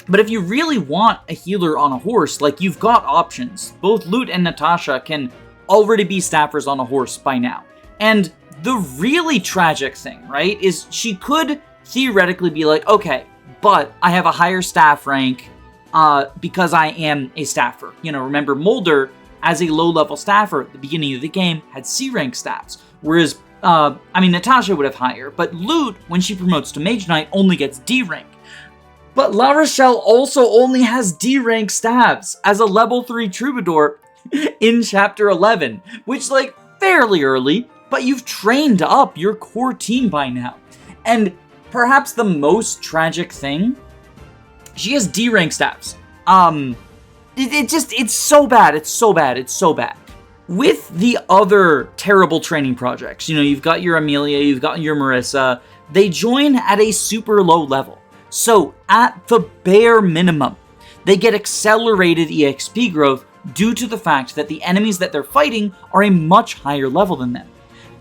But if you really want a healer on a horse, like, you've got options. Both Lute and Natasha can already be staffers on a horse by now. And the really tragic thing, right, is she could theoretically be like, okay, but I have a higher staff rank because I am a staffer. You know, remember, Mulder, as a low-level staffer at the beginning of the game, had C-rank stats, whereas Natasha would have higher, but Lute, when she promotes to Mage Knight, only gets D rank. But La Rochelle also only has D rank staves as a level 3 Troubadour in Chapter 11, which, like, fairly early, but you've trained up your core team by now. And perhaps the most tragic thing, she has D rank staves. It's so bad, it's so bad, it's so bad. With the other terrible training projects, you've got your Amelia, you've got your Marissa, they join at a super low level. So, at the bare minimum, they get accelerated EXP growth due to the fact that the enemies that they're fighting are a much higher level than them.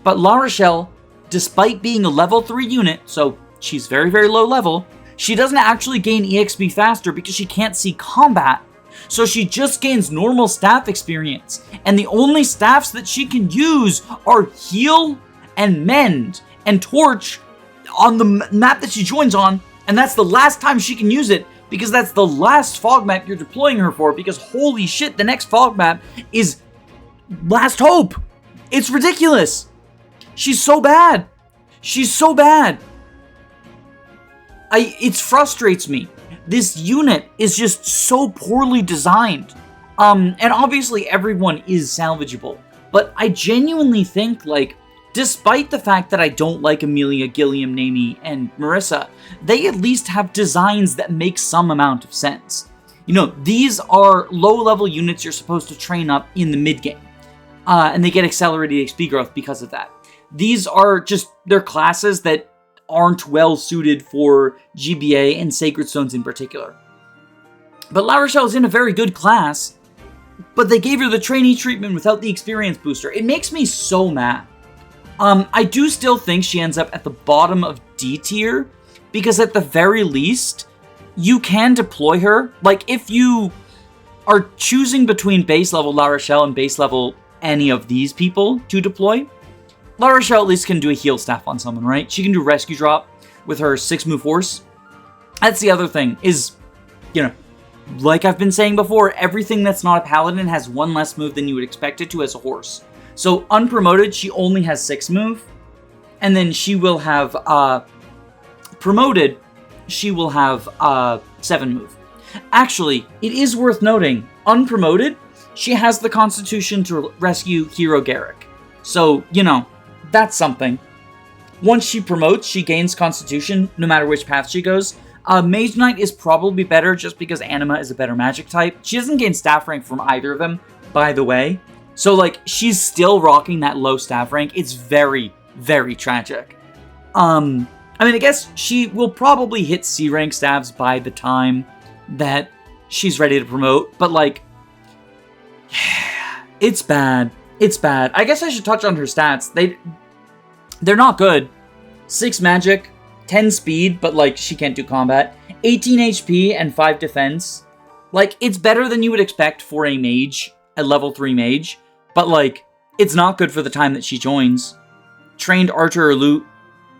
But La Rochelle, despite being a level 3 unit, so she's very, very low level, she doesn't actually gain EXP faster because she can't see combat. So she just gains normal staff experience. And the only staffs that she can use are Heal and Mend and Torch on the map that she joins on. And that's the last time she can use it, because that's the last fog map you're deploying her for, because holy shit, the next fog map is Last Hope. It's ridiculous. She's so bad. She's so bad. It frustrates me. This unit is just so poorly designed. And obviously everyone is salvageable, but I genuinely think, like, despite the fact that I don't like Amelia, Gilliam, Namie, and Marissa, they at least have designs that make some amount of sense. These are low-level units you're supposed to train up in the mid-game. And they get accelerated XP growth because of that. These are just, they're classes that aren't well-suited for GBA and Sacred Stones in particular. But La Rochelle's in a very good class, but they gave her the trainee treatment without the experience booster. It makes me so mad. I do still think she ends up at the bottom of D tier, because at the very least, you can deploy her. Like, if you are choosing between base level La Rochelle and base level any of these people to deploy, La Rochelle at least can do a heal staff on someone, right? She can do rescue drop with her 6-move horse. That's the other thing, is, like I've been saying before, everything that's not a paladin has one less move than you would expect it to as a horse. So, unpromoted, she only has 6 move, and then she will have, promoted, she will have, 7 move. Actually, it is worth noting, unpromoted, she has the constitution to rescue Hero Garrick. So, that's something. Once she promotes, she gains constitution, no matter which path she goes. Mage Knight is probably better just because Anima is a better magic type. She doesn't gain staff rank from either of them, by the way. So, like, she's still rocking that low staff rank. It's very, very tragic. I guess she will probably hit C rank staffs by the time that she's ready to promote. But, like, it's bad. It's bad. I guess I should touch on her stats. They're not good. 6 magic, 10 speed, but, like, she can't do combat. 18 HP and 5 defense. Like, it's better than you would expect for a mage, a level 3 mage. But, like, it's not good for the time that she joins. Trained Artur or Lute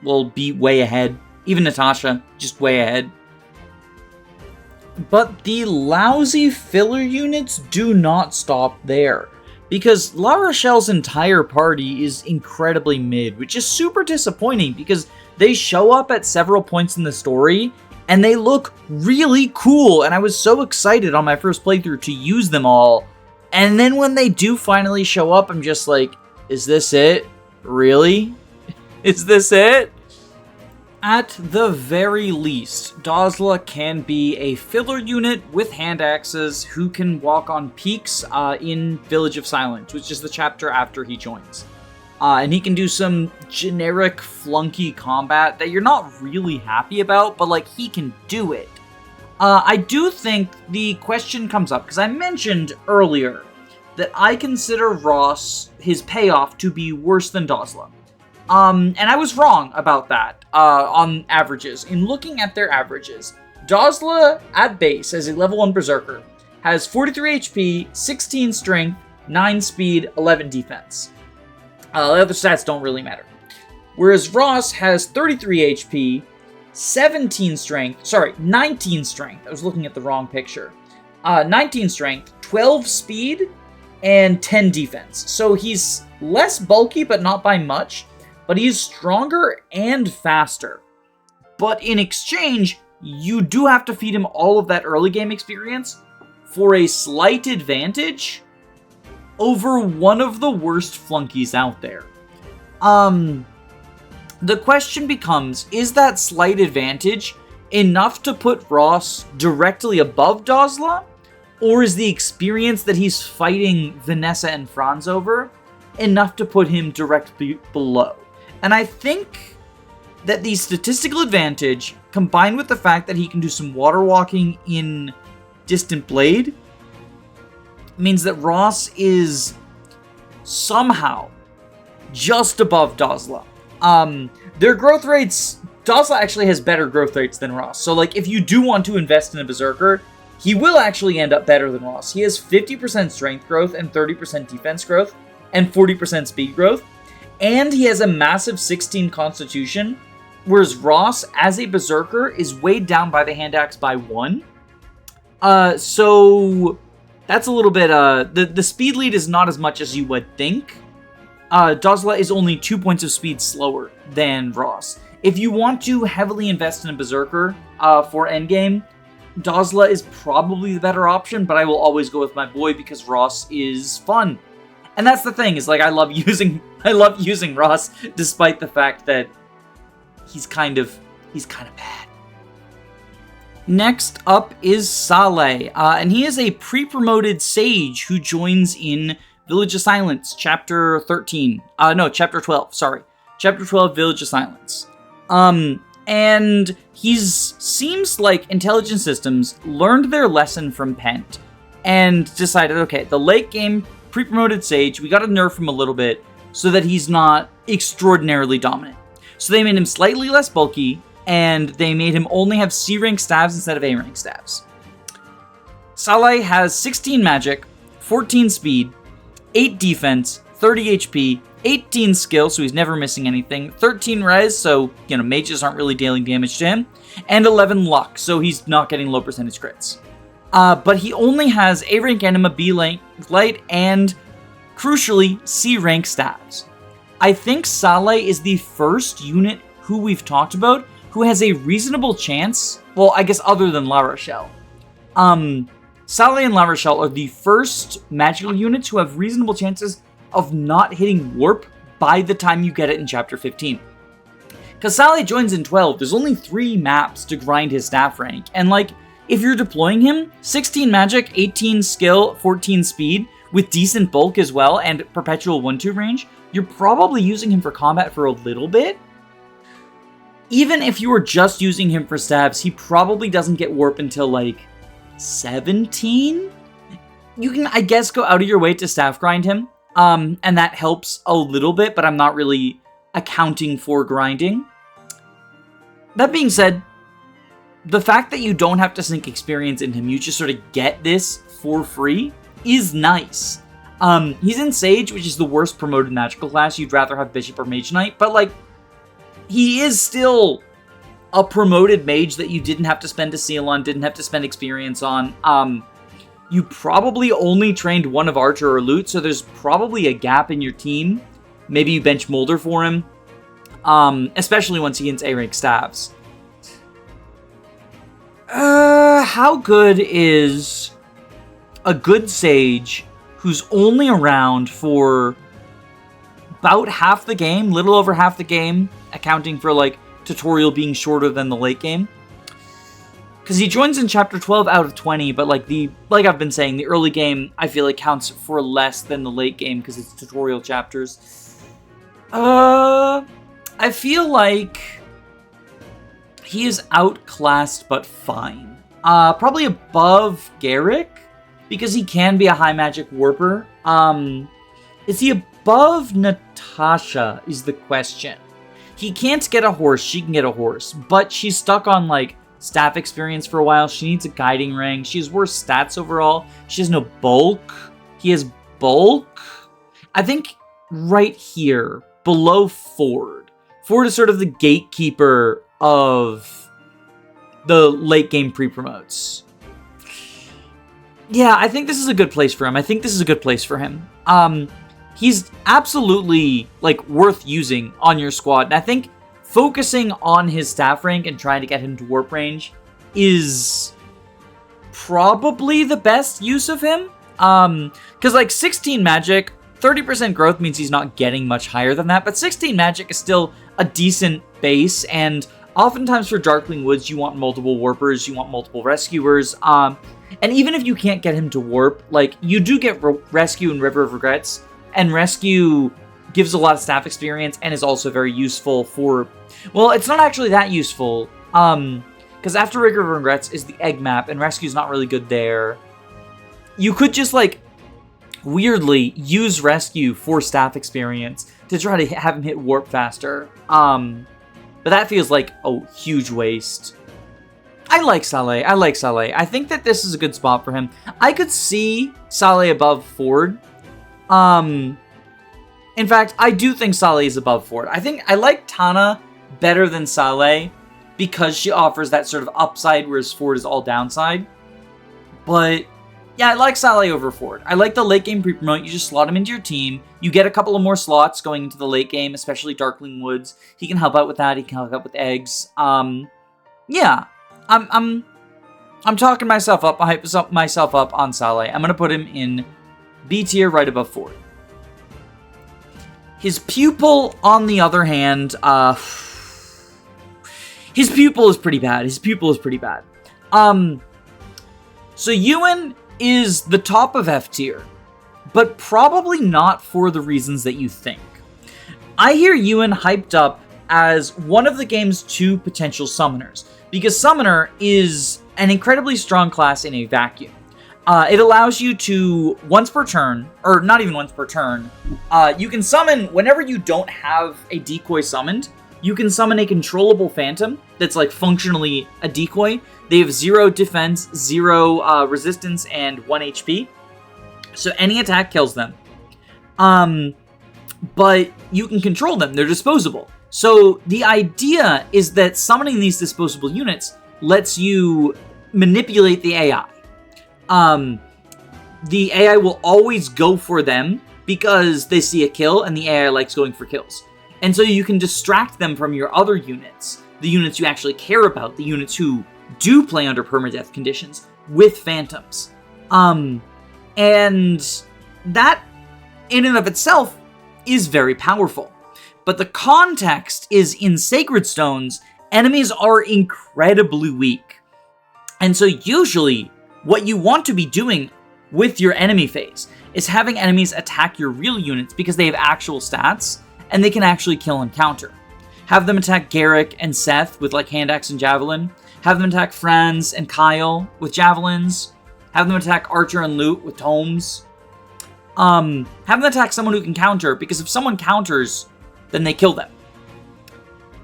will be way ahead. Even Natasha, just way ahead. But the lousy filler units do not stop there, because La Rochelle's entire party is incredibly mid, which is super disappointing because they show up at several points in the story and they look really cool, and I was so excited on my first playthrough to use them all. And then when they do finally show up, I'm just like, is this it? Really? Is this it? At the very least, Dosla can be a filler unit with hand axes who can walk on peaks in Village of Silence, which is the chapter after he joins. And he can do some generic flunky combat that you're not really happy about, but, like, he can do it. I do think the question comes up, because I mentioned earlier that I consider Ross, his payoff, to be worse than Dosla. And I was wrong about that on averages. In looking at their averages, Dosla at base as a level 1 Berserker has 43 HP, 16 strength, 9 speed, 11 defense. The other stats don't really matter. Whereas Ross has 33 HP, 19 strength. I was looking at the wrong picture. 19 strength, 12 speed, and 10 defense. So he's less bulky, but not by much. but he is stronger and faster. But in exchange, you do have to feed him all of that early game experience for a slight advantage over one of the worst flunkies out there. The question becomes, is that slight advantage enough to put Ross directly above Dozla? Or is the experience that he's fighting Vanessa and Franz over enough to put him directly below? And I think that the statistical advantage, combined with the fact that he can do some water walking in Distant Blade, means that Ross is somehow just above Dozla. Their growth rates, Dozla actually has better growth rates than Ross. So like if you do want to invest in a Berserker, he will actually end up better than Ross. He has 50% strength growth and 30% defense growth and 40% speed growth. And he has a massive 16 constitution, whereas Ross, as a Berserker, is weighed down by the hand axe by 1. So that's a little bit, the speed lead is not as much as you would think. Dozla is only 2 points of speed slower than Ross. If you want to heavily invest in a Berserker for endgame, Dozla is probably the better option, but I will always go with my boy because Ross is fun. And that's the thing, is like I love using Ross despite the fact that he's kind of bad. Next up is Saleh, and he is a pre-promoted sage who joins in Village of Silence, Chapter 13. Chapter 12, sorry. Chapter 12, Village of Silence. And seems like Intelligent Systems learned their lesson from Pent and decided, okay, the late game pre-promoted sage, we gotta nerf him a little bit so that he's not extraordinarily dominant. So they made him slightly less bulky, and they made him only have C-rank stabs instead of A-rank stabs. Saleh has 16 magic, 14 speed, 8 defense, 30 HP, 18 skill, so he's never missing anything, 13 res, so, mages aren't really dealing damage to him, and 11 luck, so he's not getting low percentage crits. But he only has A-rank Anima, B-rank light, and, crucially, C-rank stabs. I think Saleh is the first unit who we've talked about who has a reasonable chance, well, I guess other than La Rochelle. Saleh and La Rochelle are the first magical units who have reasonable chances of not hitting warp by the time you get it in Chapter 15. Because Saleh joins in 12, there's only 3 maps to grind his staff rank, and if you're deploying him, 16 magic, 18 skill, 14 speed, with decent bulk as well, and perpetual 1-2 range, you're probably using him for combat for a little bit. Even if you were just using him for stabs, he probably doesn't get warp until 17? You can, I guess, go out of your way to staff grind him. And that helps a little bit, but I'm not really accounting for grinding. That being said, the fact that you don't have to sink experience in him, you just sort of get this for free, is nice. He's in Sage, which is the worst promoted magical class. You'd rather have Bishop or Mage Knight, but he is still a promoted mage that you didn't have to spend a seal on, didn't have to spend experience on. You probably only trained one of Artur or Lute, so there's probably a gap in your team. Maybe you bench Molder for him, especially once he hits A-rank stabs. How good is a good sage who's only around for about half the game, little over half the game, accounting for tutorial being shorter than the late game? Because he joins in Chapter 12 out of 20, but like I've been saying, the early game I feel counts for less than the late game because it's tutorial chapters. I feel like he is outclassed but fine. Probably above Garrick because he can be a high magic warper. Is he above Natasha is the question. He can't get a horse, she can get a horse, but she's stuck on staff experience for a while. She needs a guiding ring. She has worse stats overall. She has no bulk. He has bulk. I think right here, below Forde. Forde is sort of the gatekeeper of the late game pre-promotes. Yeah, I think this is a good place for him. he's absolutely, like, worth using on your squad. And I think focusing on his staff rank and trying to get him to warp range is probably the best use of him. Because, like, 16 magic, 30% growth means he's not getting much higher than that, but 16 magic is still a decent base, and oftentimes for Darkling Woods, you want multiple warpers, you want multiple rescuers, and even if you can't get him to warp, like, you do get Rescue and River of Regrets, and Rescue gives a lot of staff experience and is also very useful for... Well, it's not actually that useful, because after River of Regrets is the Egg Map, and Rescue's not really good there. You could just, like, weirdly use Rescue for staff experience to try to have him hit warp faster. But that feels like a huge waste. I like Saleh. I think that this is a good spot for him. I could see Saleh above Forde. In fact, I do think Saleh is above Forde. I like Tana better than Saleh because she offers that sort of upside, whereas Forde is all downside. But yeah, I like Saleh over Forde. I like the late game pre-promote. You just slot him into your team. You get a couple of more slots going into the late game, especially Darkling Woods. He can help out with that. He can help out with eggs. Yeah, I'm talking myself up. I hype myself up on Saleh. I'm gonna put him in B tier, right above Forde. His pupil, on the other hand, his pupil is pretty bad. So Ewan is the top of F tier, but probably not for the reasons that you think. I hear Ewan hyped up as one of the game's 2 potential summoners, because Summoner is an incredibly strong class in a vacuum. It allows you to, once per turn, or not even once per turn, you can summon, whenever you don't have a decoy summoned, you can summon a controllable phantom that's like functionally a decoy. They have 0 defense, 0 resistance, and 1 HP. So any attack kills them. But you can control them. They're disposable. So the idea is that summoning these disposable units lets you manipulate the AI. The AI will always go for them because they see a kill and the AI likes going for kills. And so you can distract them from your other units, the units you actually care about, the units who do play under permadeath conditions, with phantoms. And that, in and of itself, is very powerful. But the context is, in Sacred Stones, enemies are incredibly weak. And so usually, what you want to be doing with your enemy phase is having enemies attack your real units because they have actual stats, and they can actually kill and counter. Have them attack Garrick and Seth with like hand axe and javelin. Have them attack Franz and Kyle with javelins. Have them attack Artur and Lute with tomes. Have them attack someone who can counter, because if someone counters, then they kill them.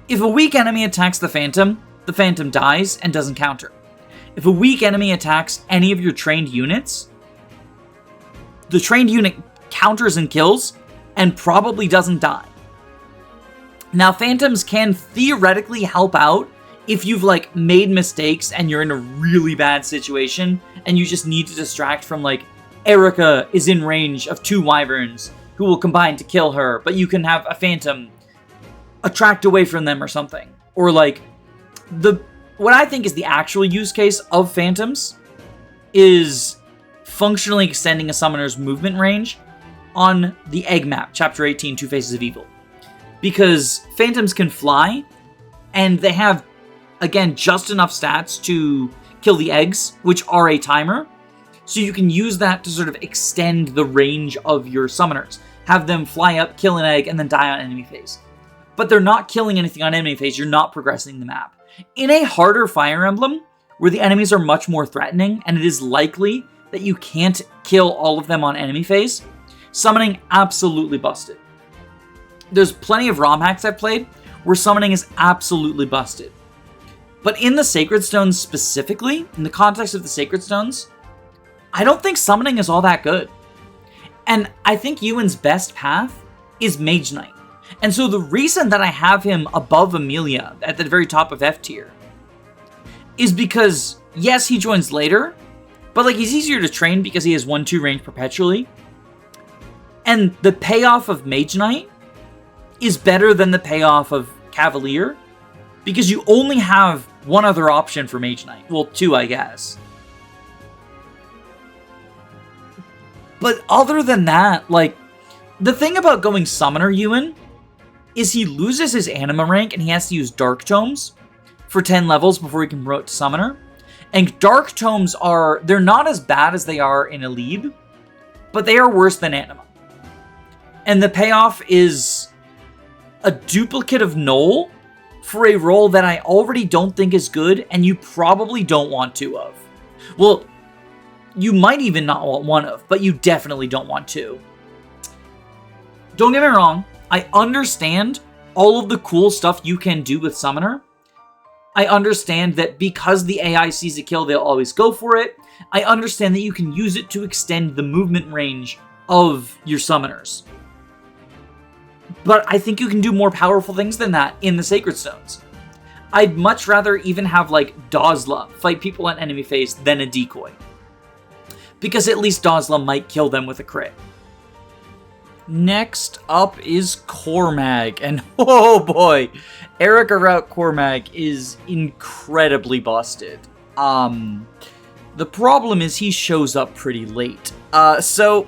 If a weak enemy attacks the Phantom dies and doesn't counter. If a weak enemy attacks any of your trained units, the trained unit counters and kills and probably doesn't die. Now, Phantoms can theoretically help out if you've like made mistakes and you're in a really bad situation and you just need to distract from, like, Eirika is in range of 2 wyverns who will combine to kill her, but you can have a Phantom attract away from them or something. Or like, what I think is the actual use case of Phantoms is functionally extending a summoner's movement range on the Egg Map, Chapter 18, 2 Faces of Evil. Because Phantoms can fly, and they have, again, just enough stats to kill the eggs, which are a timer. So you can use that to sort of extend the range of your summoners. Have them fly up, kill an egg, and then die on enemy phase. But they're not killing anything on enemy phase, you're not progressing the map. In a harder Fire Emblem, where the enemies are much more threatening, and it is likely that you can't kill all of them on enemy phase, summoning absolutely busted. There's plenty of ROM hacks I've played where summoning is absolutely busted. But in the Sacred Stones specifically, in the context of the Sacred Stones, I don't think summoning is all that good. And I think Ewan's best path is Mage Knight. And so the reason that I have him above Amelia at the very top of F tier is because, yes, he joins later, but like he's easier to train because he has 1-2 range perpetually. And the payoff of Mage Knight is better than the payoff of Cavalier, because you only have one other option for Mage Knight. Well, two, I guess. But other than that, like, the thing about going Summoner Ewan is he loses his Anima rank and he has to use Dark Tomes for 10 levels before he can promote to Summoner. And Dark Tomes they're not as bad as they are in Alib, but they are worse than Anima. And the payoff is a duplicate of Null for a role that I already don't think is good, and you probably don't want two of. Well, you might even not want one of, but you definitely don't want two. Don't get me wrong, I understand all of the cool stuff you can do with Summoner. I understand that because the AI sees a kill, they'll always go for it. I understand that you can use it to extend the movement range of your Summoners. But I think you can do more powerful things than that in the Sacred Stones. I'd much rather even have, like, Dazla fight people in enemy phase than a decoy. Because at least Dazla might kill them with a crit. Next up is Cormag, and oh boy, Eirika Route Cormag is incredibly busted. The problem is he shows up pretty late. So,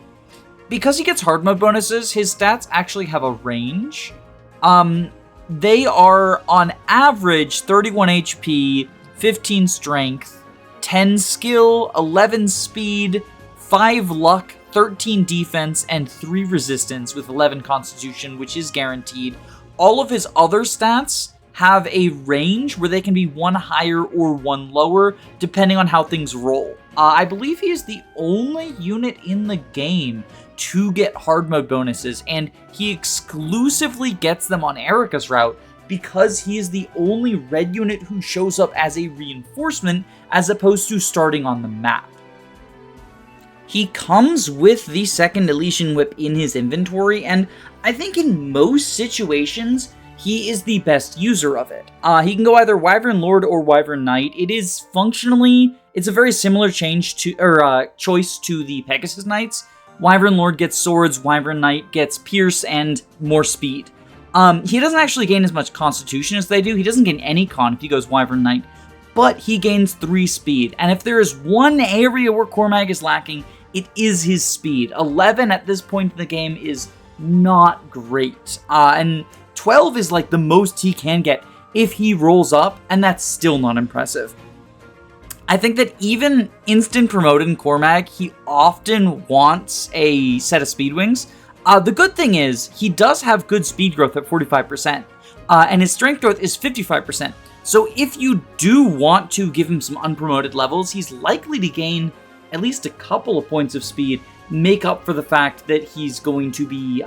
because he gets hard mode bonuses, his stats actually have a range. They are, on average, 31 HP, 15 strength, 10 skill, 11 speed, 5 luck, 13 defense, and 3 resistance with 11 constitution, which is guaranteed. All of his other stats have a range where they can be one higher or one lower, depending on how things roll. I believe he is the only unit in the game to get hard mode bonuses, and he exclusively gets them on Eirika's route because he is the only red unit who shows up as a reinforcement as opposed to starting on the map. He comes with the second Elysian Whip in his inventory, and I think in most situations, he is the best user of it. He can go either Wyvern Lord or Wyvern Knight. It is functionally, it's a very similar choice to the Pegasus Knights. Wyvern Lord gets swords, Wyvern Knight gets pierce and more speed. He doesn't actually gain as much constitution as they do. He doesn't gain any con if he goes Wyvern Knight, but he gains 3 speed. And if there is one area where Cormag is lacking, it is his speed. 11 at this point in the game is not great. And 12 is like the most he can get if he rolls up, and that's still not impressive. I think that even instant promoting Cormag, he often wants a set of speed wings. The good thing is, he does have good speed growth at 45%, and his strength growth is 55%. So if you do want to give him some unpromoted levels, he's likely to gain at least a couple of points of speed, make up for the fact that he's going to be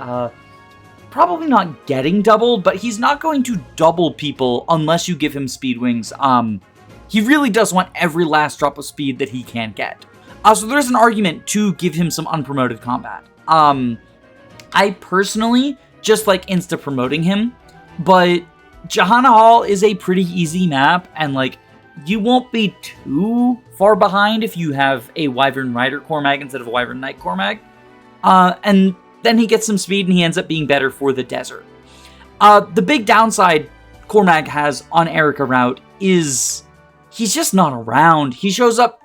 probably not getting doubled, but he's not going to double people unless you give him speed wings. He really does want every last drop of speed that he can get. So there's an argument to give him some unpromoted combat. I personally just like insta-promoting him, but Johanna Hall is a pretty easy map, and like, you won't be too far behind if you have a Wyvern Rider Cormag instead of a Wyvern Knight Cormag. And then he gets some speed and he ends up being better for the desert. The big downside Cormag has on Eirika route is he's just not around. He shows up,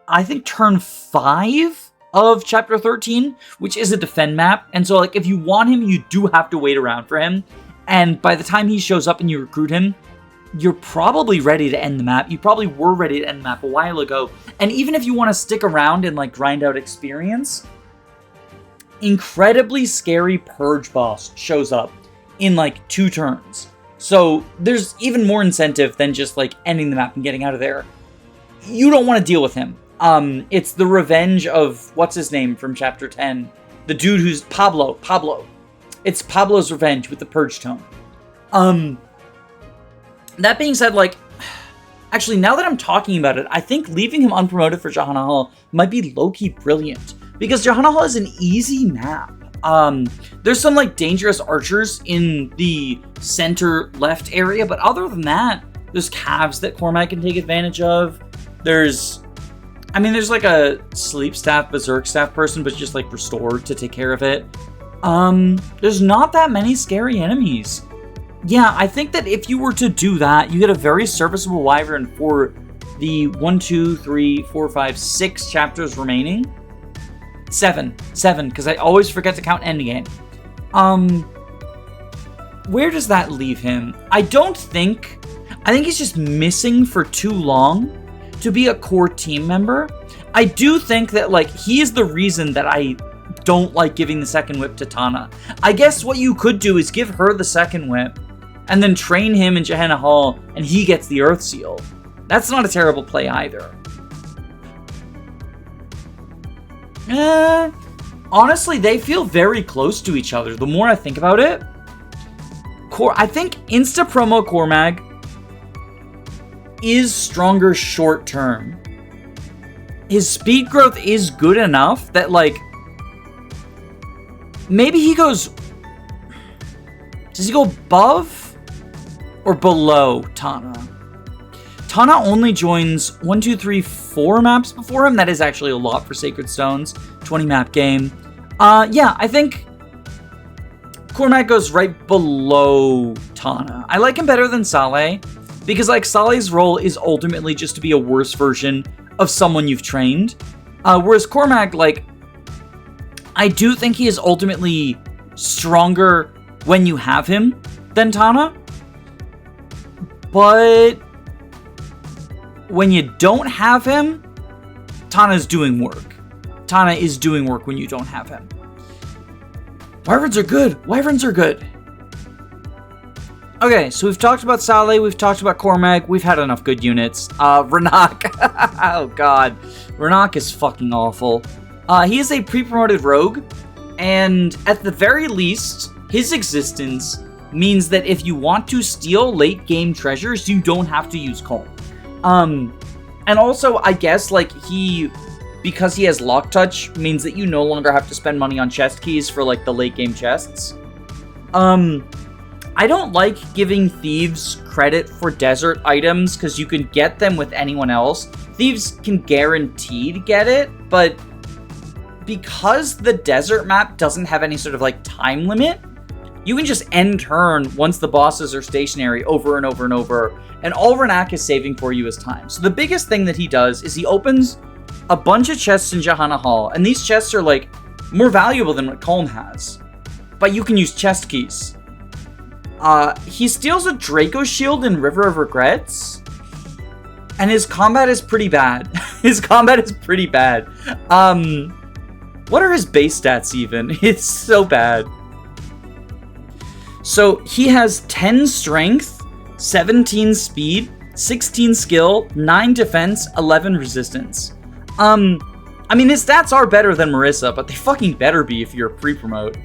I think, turn 5 of Chapter 13, which is a defend map. And so, like, if you want him, you do have to wait around for him. And by the time he shows up and you recruit him, you're probably ready to end the map. You probably were ready to end the map a while ago. And even if you want to stick around and, like, grind out experience, incredibly scary Purge boss shows up in, like, 2 turns. So there's even more incentive than just, like, ending the map and getting out of there. You don't want to deal with him. It's the revenge of, what's his name from Chapter 10? The dude who's Pablo. It's Pablo's revenge with the Purge tome. That being said, like, actually, now that I'm talking about it, I think leaving him unpromoted for Johanna Hall might be low-key brilliant. Because Johanna Hall is an easy map. There's some, like, dangerous archers in the center-left area, but other than that, there's calves that Cormac can take advantage of. There's I mean, there's like a sleep staff, berserk staff person, but just like restored to take care of it. There's not that many scary enemies. Yeah, I think that if you were to do that, you get a very serviceable wyvern for the 1, 2, 3, 4, 5, 6 chapters remaining. 7, because I always forget to count endgame. Where does that leave him? I think he's just missing for too long to be a core team member. I do think that, like, he is the reason that I don't like giving the second whip to Tana. I guess what you could do is give her the second whip and then train him in Gehenna Hall and he gets the Earth Seal. That's not a terrible play either. Honestly, they feel very close to each other the more I think about it. I think Insta Promo Cormag is stronger short term. His speed growth is good enough that, like, maybe he goes... Does he go above or below Tana? Tana only joins 1, 2, 3, 4 maps before him. That is actually a lot for Sacred Stones. 20 map game. Yeah, I think Cormac goes right below Tana. I like him better than Saleh because, like, Saleh's role is ultimately just to be a worse version of someone you've trained. Whereas Cormac, like, I do think he is ultimately stronger when you have him than Tana. But when you don't have him, Tana's doing work. Tana is doing work when you don't have him. Wyverns are good. Wyverns are good. Okay, so we've talked about Saleh, we've talked about Cormac, we've had enough good units. Renak. Oh god. Renak is fucking awful. He is a pre-promoted rogue, and at the very least, his existence means that if you want to steal late game treasures, you don't have to use Colm. And also, I guess, like, because he has Lock Touch, means that you no longer have to spend money on chest keys for, like, the late game chests. I don't like giving thieves credit for desert items, because you can get them with anyone else. Thieves can guarantee to get it, but because the desert map doesn't have any sort of, like, time limit, you can just end turn once the bosses are stationary over and over and over, and all Renak is saving for you is time. So the biggest thing that he does is he opens a bunch of chests in Gehenna Hall, and these chests are, like, more valuable than what Colm has, but you can use chest keys. He steals a Draco Shield in River of Regrets, and his combat is pretty bad. His combat is pretty bad. What are his base stats even? It's so bad. So he has 10 strength, 17 speed, 16 skill, 9 defense, 11 resistance. I mean, his stats are better than Marissa, but they fucking better be if you're a pre-promote.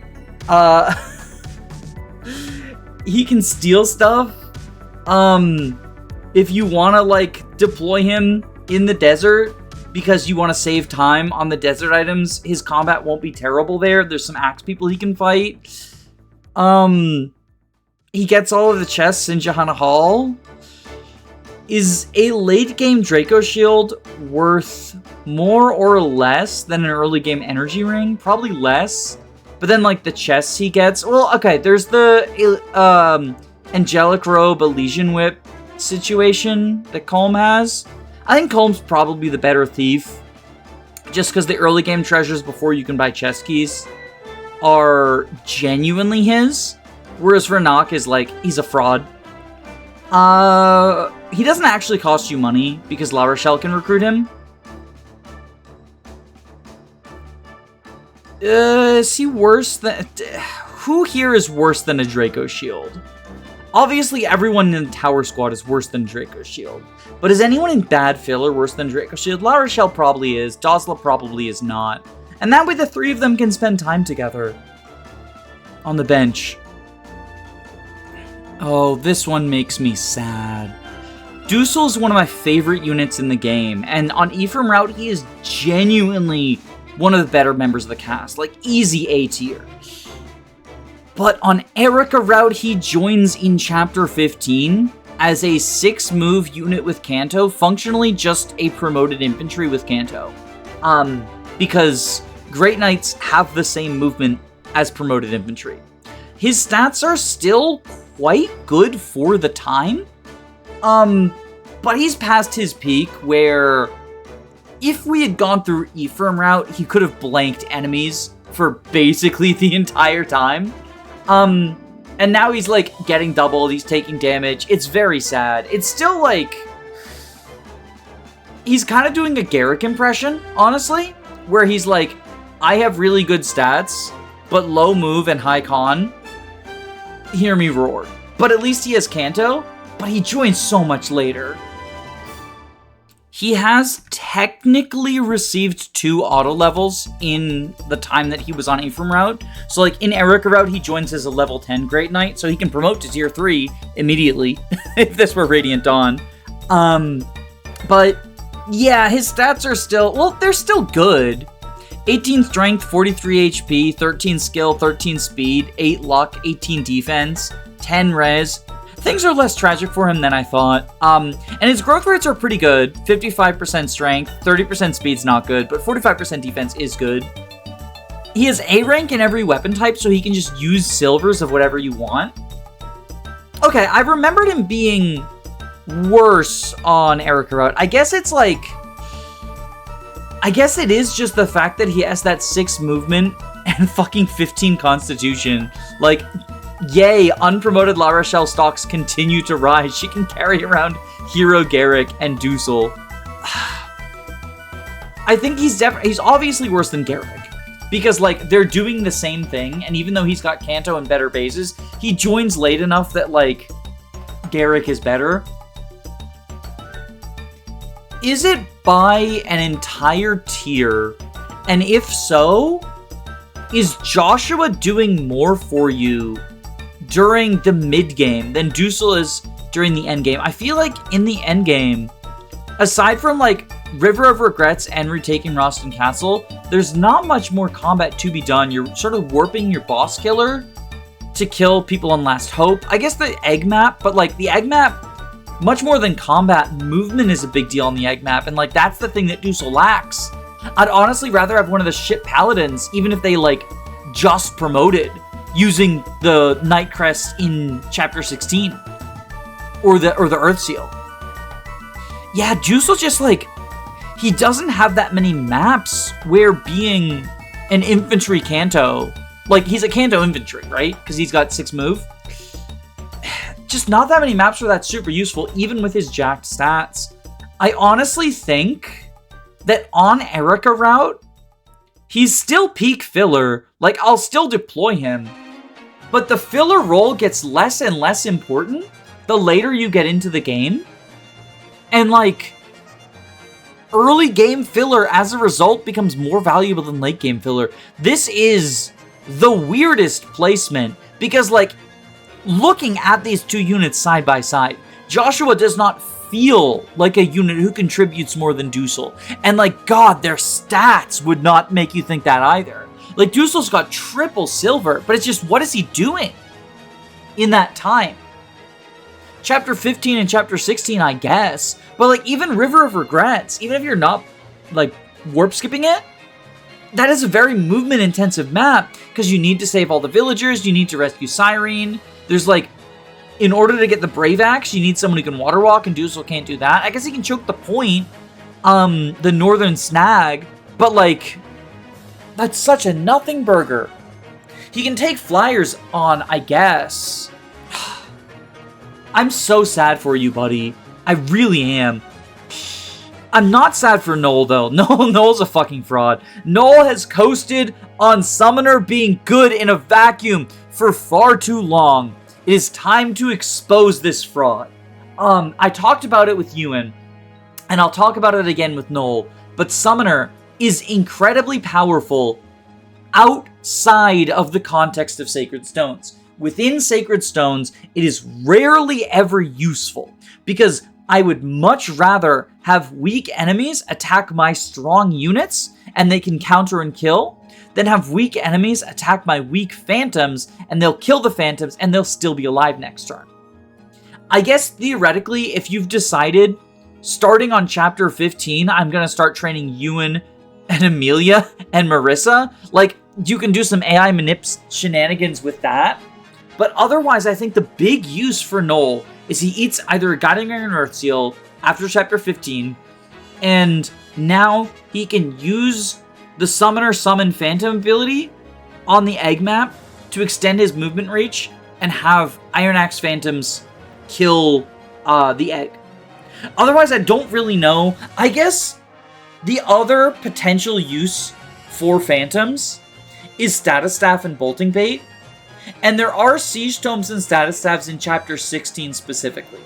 He can steal stuff. If you want to, like, deploy him in the desert because you want to save time on the desert items, his combat won't be terrible there. There's some axe people he can fight. He gets all of the chests in Gehenna Hall. Is a late game Draco Shield worth more or less than an early game energy ring? Probably less. But then, like, the chests he gets... Well, okay, there's the Angelic Robe Elysian Whip situation that Colm has. I think Colm's probably the better thief. Just because the early game treasures before you can buy chest keys are genuinely his. Whereas Renak is, like, he's a fraud. He doesn't actually cost you money because La Rochelle can recruit him. Is he worse than... Who here is worse than a Draco Shield? Obviously, everyone in the Tower Squad is worse than Draco Shield. But is anyone in Bad Filler worse than Draco Shield? La Rochelle probably is. Dosla probably is not. And that way the three of them can spend time together. On the bench. Oh, this one makes me sad. Dusel is one of my favorite units in the game. And on Ephraim route, he is genuinely one of the better members of the cast. Like, easy A tier. But on Eirika route, he joins in Chapter 15. as a 6-move unit with Canto, functionally just a promoted infantry with Canto. Because Great Knights have the same movement as promoted infantry. His stats are still quite good for the time, but he's past his peak where if we had gone through Ephraim route, he could have blanked enemies for basically the entire time. And now he's, like, getting doubled, he's taking damage. It's very sad. It's still, like... He's kind of doing a Garrick impression, honestly, where he's like, I have really good stats, but low move and high con. Hear me roar. But at least he has Canto, but he joins so much later. He has technically received 2 auto levels in the time that he was on Ephraim route. So, like, in Eirika route, he joins as a level 10 Great Knight, so he can promote to tier 3 immediately, if this were Radiant Dawn. But, yeah, his stats are still, well, they're still good. 18 strength, 43 HP, 13 skill, 13 speed, 8 luck, 18 defense, 10 res. Things are less tragic for him than I thought. And his growth rates are pretty good. 55% strength, 30% speed's not good, but 45% defense is good. He has A rank in every weapon type, so he can just use silvers of whatever you want. Okay, I remembered him being worse on Eirika route. I guess it's like... I guess it is just the fact that he has that 6 movement and fucking 15 constitution. Like... Yay, unpromoted La Rochelle stocks continue to rise. She can carry around Hero Garrick and Dussel. I think he's obviously worse than Garrick. Because, like, they're doing the same thing, and even though he's got Canto and better bases, he joins late enough that, like, Garrick is better. Is it by an entire tier? And if so, is Joshua doing more for you during the mid-game than Dussel is during the end-game? I feel like in the end-game, aside from, like, River of Regrets and retaking Roston Castle, there's not much more combat to be done. You're sort of warping your boss killer to kill people on Last Hope. I guess the egg map, but, like, the egg map, much more than combat, movement is a big deal on the egg map, and, like, that's the thing that Dussel lacks. I'd honestly rather have one of the ship paladins, even if they, like, just promoted, using the Night Crest in Chapter 16. Or the Earth Seal. Yeah, Dussel just, like, he doesn't have that many maps where being an infantry Canto, like, he's a Canto infantry, right? Because he's got 6 move. Just not that many maps where that's super useful, even with his jacked stats. I honestly think that on Eirika route, he's still peak filler. Like, I'll still deploy him. But the filler role gets less and less important the later you get into the game. And, like, early game filler, as a result, becomes more valuable than late game filler. This is the weirdest placement. Because, like, looking at these two units side by side, Joshua does not feel like a unit who contributes more than Dussel. And, like, God, their stats would not make you think that either. Like, Dussel's got triple silver, but it's just, what is he doing in that time? Chapter 15 and Chapter 16, I guess. But, like, even River of Regrets, even if you're not, like, warp skipping it, that is a very movement-intensive map, because you need to save all the villagers, you need to rescue Cyrene. There's, like, in order to get the Brave Axe, you need someone who can water walk, and Dussel can't do that. I guess he can choke the point, the Northern Snag, but, like, that's such a nothing burger. He can take flyers on, I guess. I'm so sad for you, buddy. I really am. I'm not sad for Noel, though. Noel's a fucking fraud. Noel has coasted on Summoner being good in a vacuum for far too long. It is time to expose this fraud. I talked about it with Ewan, and I'll talk about it again with Noel, but Summoner is incredibly powerful outside of the context of Sacred Stones. Within Sacred Stones, it is rarely ever useful, because I would much rather have weak enemies attack my strong units, and they can counter and kill, than have weak enemies attack my weak phantoms, and they'll kill the phantoms, and they'll still be alive next turn. I guess theoretically, if you've decided, starting on chapter 15, I'm gonna start training Ewan and Amelia and Marissa, like, you can do some AI manips shenanigans with that. But otherwise, I think the big use for Noel is he eats either a Guiding Iron or Earth Seal after chapter 15, and now he can use the Summoner Summon Phantom ability on the egg map to extend his movement reach and have Iron Axe Phantoms kill the egg. Otherwise, I don't really know. I guess the other potential use for Phantoms is Status Staff and Bolting Bait. And there are Siege Tomes and Status Staffs in chapter 16 specifically.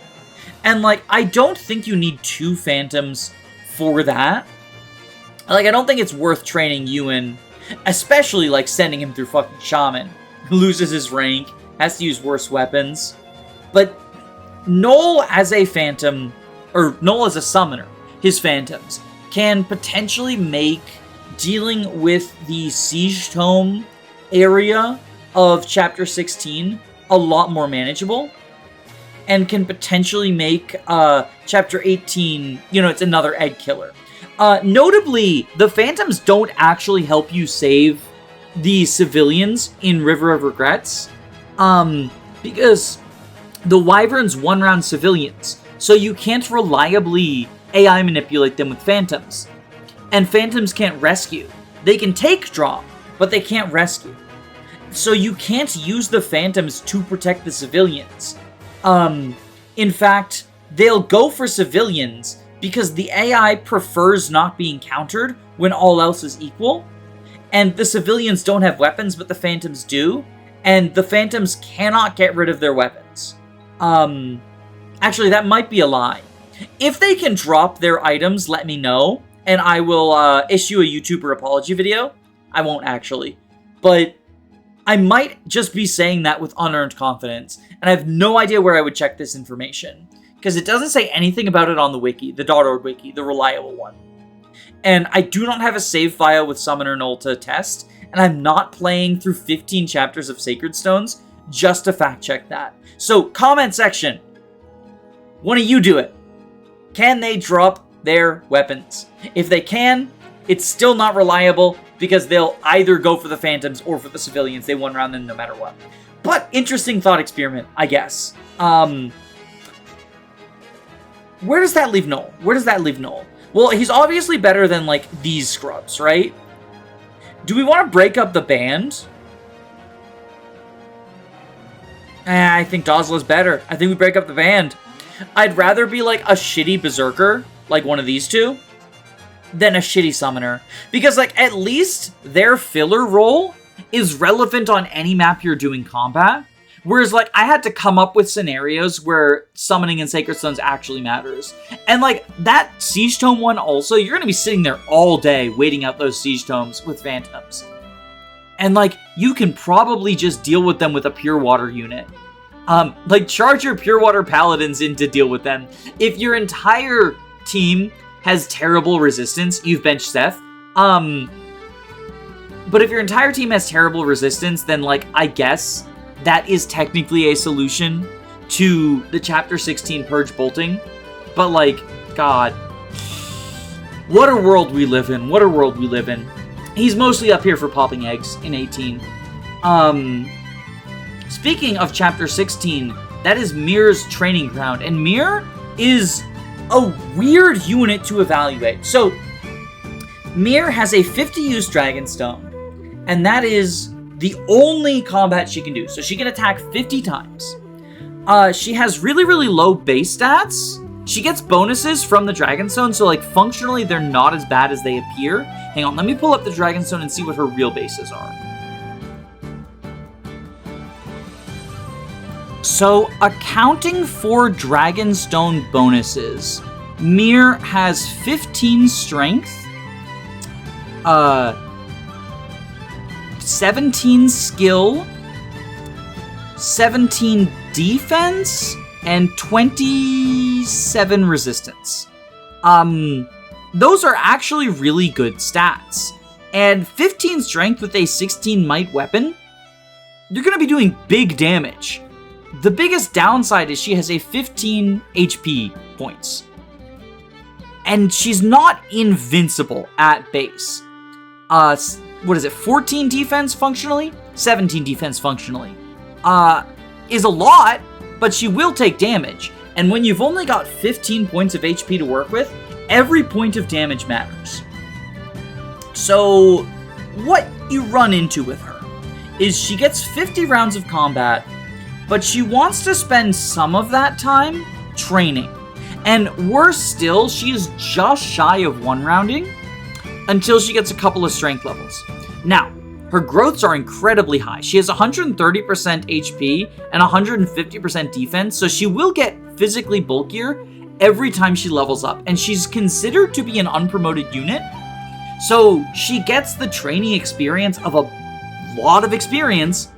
And, like, I don't think you need 2 Phantoms for that. Like, I don't think it's worth training Ewan, especially, like, sending him through fucking Shaman. Loses his rank, has to use worse weapons. But Noel as a Phantom, or Noel as a Summoner, his Phantoms, can potentially make dealing with the Siege Tome area of chapter 16 a lot more manageable, and can potentially make chapter 18, you know, it's another egg killer. Notably, the Phantoms don't actually help you save the civilians in River of Regrets, because the Wyverns one-round civilians, so you can't reliably AI manipulate them with Phantoms. And Phantoms can't rescue. They can take drop, but they can't rescue. So you can't use the Phantoms to protect the civilians. In fact, they'll go for civilians because the AI prefers not being countered when all else is equal. And the civilians don't have weapons, but the Phantoms do. And the Phantoms cannot get rid of their weapons. Actually, that might be a lie. If they can drop their items, let me know, and I will issue a YouTuber apology video. I won't actually, but I might just be saying that with unearned confidence, and I have no idea where I would check this information, because it doesn't say anything about it on the wiki, the .org wiki, the reliable one. And I do not have a save file with Summoner Null to test, and I'm not playing through 15 chapters of Sacred Stones just to fact check that. So, comment section, one of you do it. Can they drop their weapons? If they can, it's still not reliable because they'll either go for the Phantoms or for the civilians. They one round them no matter what. But interesting thought experiment, I guess. Where does that leave Noel? Where does that leave Noel? Well, he's obviously better than, like, these scrubs, right? Do we want to break up the band? I think Dozla's better. I think we break up the band. I'd rather be, like, a shitty Berserker, like one of these two, than a shitty Summoner. Because, like, at least their filler role is relevant on any map you're doing combat. Whereas, like, I had to come up with scenarios where summoning in Sacred Stones actually matters. And, like, that Siege Tome one also, you're going to be sitting there all day waiting out those Siege Tomes with Phantoms. And, like, you can probably just deal with them with a Pure Water unit. Like, charge your Pure Water Paladins in to deal with them. If your entire team has terrible resistance, you've benched Seth. But if your entire team has terrible resistance, then, like, I guess that is technically a solution to the Chapter 16 Purge bolting. But, like, God. What a world we live in. What a world we live in. He's mostly up here for popping eggs in 18. Speaking of Chapter 16, that is Mir's training ground. And Mir is a weird unit to evaluate. So, Mir has a 50-use Dragonstone, and that is the only combat she can do. So she can attack 50 times. She has really, really low base stats. She gets bonuses from the Dragonstone, so, like, functionally they're not as bad as they appear. Hang on, let me pull up the Dragonstone and see what her real bases are. So, accounting for Dragonstone bonuses, Mir has 15 strength, 17 skill, 17 defense, and 27 resistance. Those are actually really good stats. And 15 strength with a 16 might weapon, you're going to be doing big damage. The biggest downside is she has a 15 HP points. And she's not invincible at base. What is it, 14 defense functionally? 17 defense functionally. Is a lot, but she will take damage. And when you've only got 15 points of HP to work with, every point of damage matters. So, what you run into with her is she gets 50 rounds of combat, but she wants to spend some of that time training. And worse still, she is just shy of 1 rounding until she gets a couple of strength levels. Now, her growths are incredibly high. She has 130% HP and 150% defense, so she will get physically bulkier every time she levels up. And she's considered to be an unpromoted unit, so she gets the training experience of a lot of experience,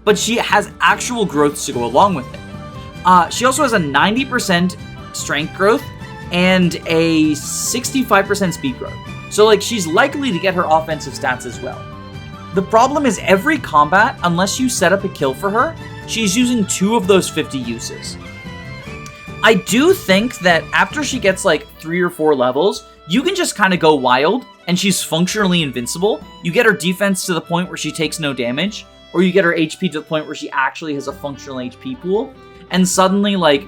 but she has actual growths to go along with it. She also has a 90% strength growth and a 65% speed growth. So like she's likely to get her offensive stats as well. The problem is every combat, unless you set up a kill for her, she's using 2 of those 50 uses. I do think that after she gets like 3 or 4 levels, you can just kind of go wild and she's functionally invincible. You get her defense to the point where she takes no damage, or you get her HP to the point where she actually has a functional HP pool, and suddenly like,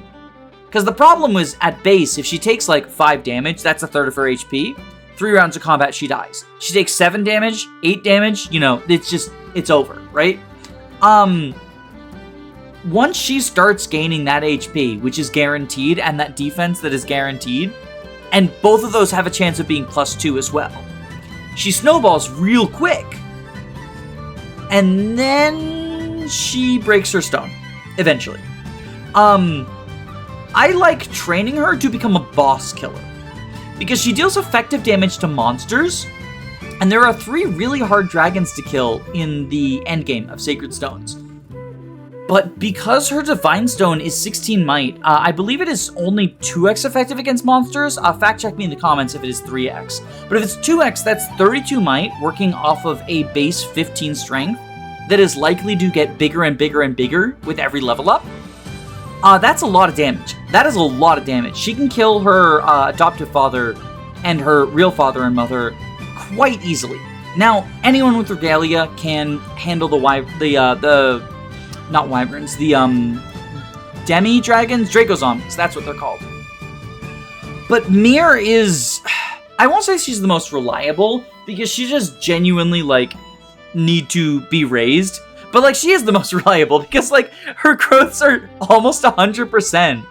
because the problem was at base, if she takes like 5 damage, that's a third of her HP. 3 rounds of combat, she dies. She takes 7 damage, 8 damage, you know, it's over, right? Once she starts gaining that HP, which is guaranteed, and that defense that is guaranteed, and both of those have a chance of being +2 as well, she snowballs real quick. And then she breaks her stone, eventually. I like training her to become a boss killer, because she deals effective damage to monsters, and there are 3 really hard dragons to kill in the endgame of Sacred Stones. But because her Divine Stone is 16 might, I believe it is only 2x effective against monsters. Fact check me in the comments if it is 3x. But if it's 2x, that's 32 might, working off of a base 15 strength, that is likely to get bigger and bigger and bigger with every level up. That's a lot of damage. That is a lot of damage. She can kill her adoptive father and her real father and mother quite easily. Now, anyone with Regalia can handle the not wyverns, the demi-dragons, Dracozombies, that's what they're called. But Mir is, I won't say she's the most reliable, because she just genuinely, like, need to be raised. But, like, she is the most reliable, because, like, her growths are almost 100%.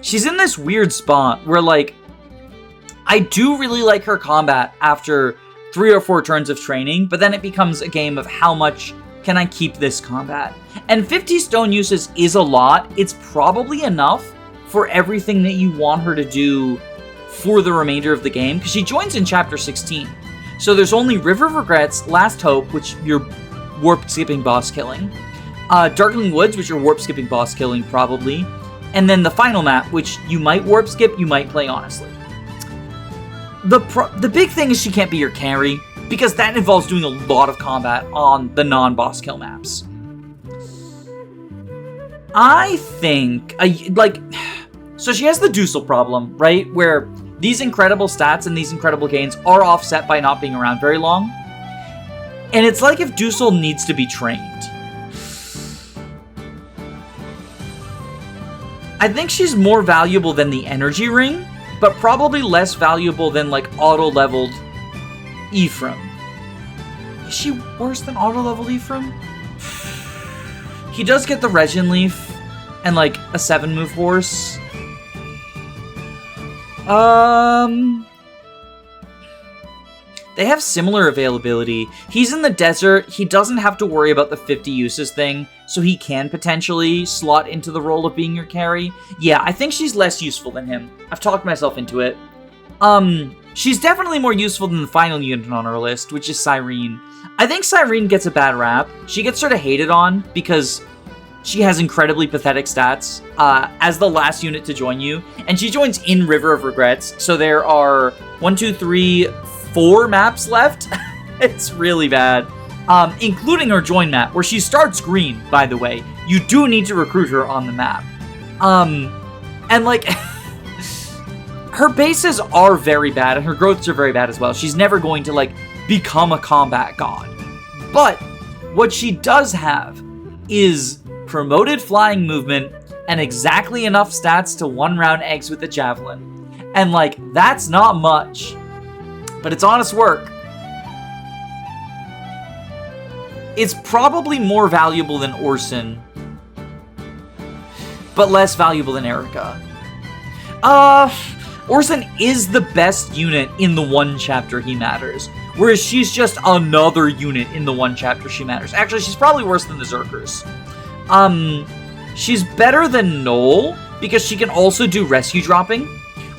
She's in this weird spot where, like, I do really like her combat after 3 or 4 turns of training, but then it becomes a game of how much can I keep this combat? And 50 stone uses is a lot. It's probably enough for everything that you want her to do for the remainder of the game, because she joins in Chapter 16. So there's only River of Regrets, Last Hope, which you're warp-skipping boss killing, Darkling Woods, which you're warp-skipping boss killing, probably, and then the final map, which you might warp-skip, you might play honestly. The big thing is she can't be your carry, because that involves doing a lot of combat on the non-boss kill maps. I think, so she has the Dusel problem, right? Where these incredible stats and these incredible gains are offset by not being around very long. And it's like if Dusel needs to be trained. I think she's more valuable than the Energy Ring, but probably less valuable than, like, auto-leveled Ephraim. Is she worse than auto-leveled Ephraim? He does get the Regin Leaf and, like, a 7-move horse. They have similar availability. He's in the desert. He doesn't have to worry about the 50 uses thing, so he can potentially slot into the role of being your carry. Yeah, I think she's less useful than him. I've talked myself into it. She's definitely more useful than the final unit on our list, which is Cyrene. I think Cyrene gets a bad rap. She gets sort of hated on because she has incredibly pathetic stats as the last unit to join you. And she joins in River of Regrets, so there are 4 maps left. It's really bad. Including her join map, where she starts green, by the way. you do need to recruit her on the map. And like, her bases are very bad, and her growths are very bad as well. She's never going to, like, become a combat god. But what she does have is promoted flying movement and exactly enough stats to one-round eggs with the javelin. And, like, that's not much, but it's honest work. It's probably more valuable than Orson, but less valuable than Eirika. Orson is the best unit in the one chapter he matters, whereas she's just another unit in the one chapter she matters. Actually, she's probably worse than the Zerkers. She's better than Noel, because she can also do rescue dropping,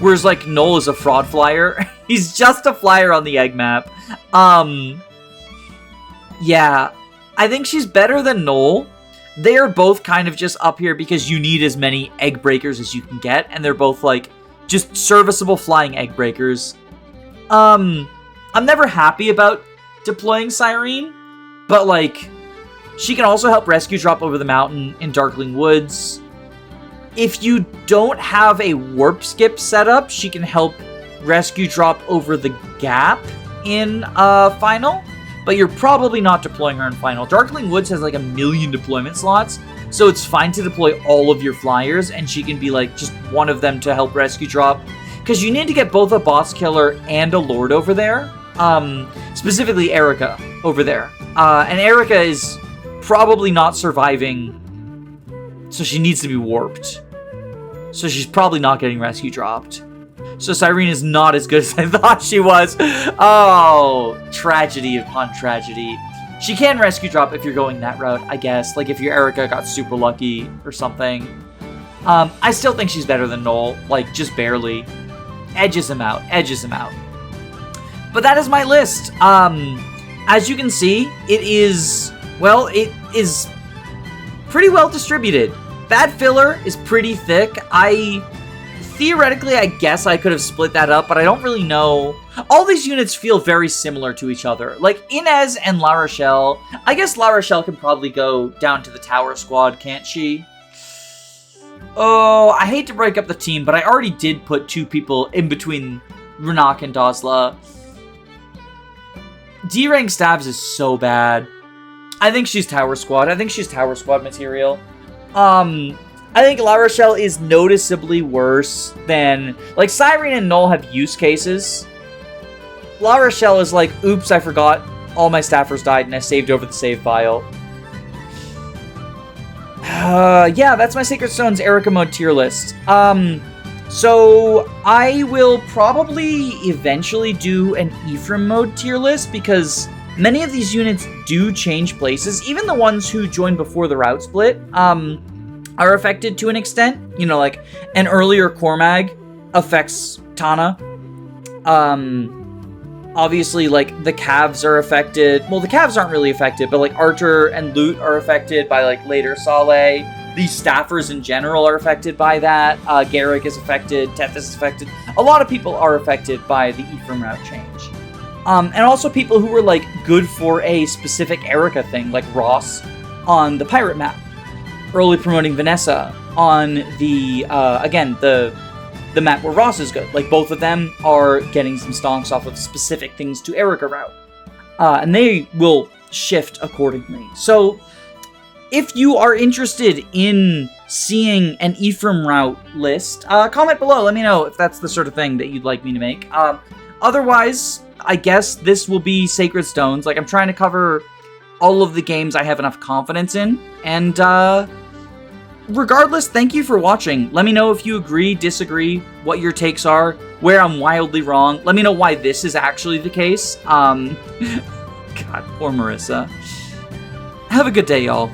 whereas, like, Noel is a fraud flyer. He's just a flyer on the egg map. Yeah, I think she's better than Noel. They are both kind of just up here because you need as many egg breakers as you can get, and they're both, like, just serviceable flying egg breakers. I'm never happy about deploying Cyrene, but, like, she can also help rescue drop over the mountain in Darkling Woods. If you don't have a warp skip setup, she can help rescue drop over the gap in Final, but you're probably not deploying her in Final. Darkling Woods has like 1 million deployment slots, so it's fine to deploy all of your flyers, and she can be like just one of them to help rescue drop, because you need to get both a boss killer and a lord over there, specifically Eirika over there. And Eirika is probably not surviving, so she needs to be warped. So she's probably not getting rescue dropped. So Cyrene is not as good as I thought she was. Oh, tragedy upon tragedy. She can rescue drop if you're going that route, I guess. Like if your Eirika got super lucky or something. I still think she's better than Noel. Like, just barely. Edges him out. But that is my list. As you can see, it is pretty well distributed. Bad filler is pretty thick. Theoretically, I guess I could have split that up, but I don't really know. All these units feel very similar to each other. Like, Inez and La Rochelle. I guess La Rochelle can probably go down to the Tower Squad, can't she? Oh, I hate to break up the team, but I already did put 2 people in between Renak and Dosla. D-rank stabs is so bad. I think she's Tower Squad. I think she's Tower Squad material. I think La Rochelle is noticeably worse than... Like, Cyrene and Noel have use cases. La Rochelle is like, oops, I forgot all my staffers died and I saved over the save file. Yeah, that's my Sacred Stones Eirika mode tier list. So I will probably eventually do an Ephraim mode tier list, because many of these units do change places. Even the ones who joined before the route split are affected to an extent. You know, like an earlier Cormag affects Tana. Obviously, like, the Cavs are affected. Well, the Cavs aren't really affected, but, like, Artur and Lute are affected by, like, later Saleh. These staffers in general are affected by that. Garrick is affected. Tethys is affected. A lot of people are affected by the Ephraim route change. And also people who were, like, good for a specific Eirika thing, like Ross on the pirate map. Early promoting Vanessa on the, again, the map where Ross is good. Like, both of them are getting some stonks off of specific things to Eirika route. And they will shift accordingly. So, if you are interested in seeing an Ephraim route list, comment below. Let me know if that's the sort of thing that you'd like me to make. Otherwise, I guess this will be Sacred Stones. Like, I'm trying to cover all of the games I have enough confidence in. And, regardless, thank you for watching. Let me know if you agree, disagree, what your takes are, where I'm wildly wrong. Let me know why this is actually the case. God, poor Marissa. Have a good day, y'all.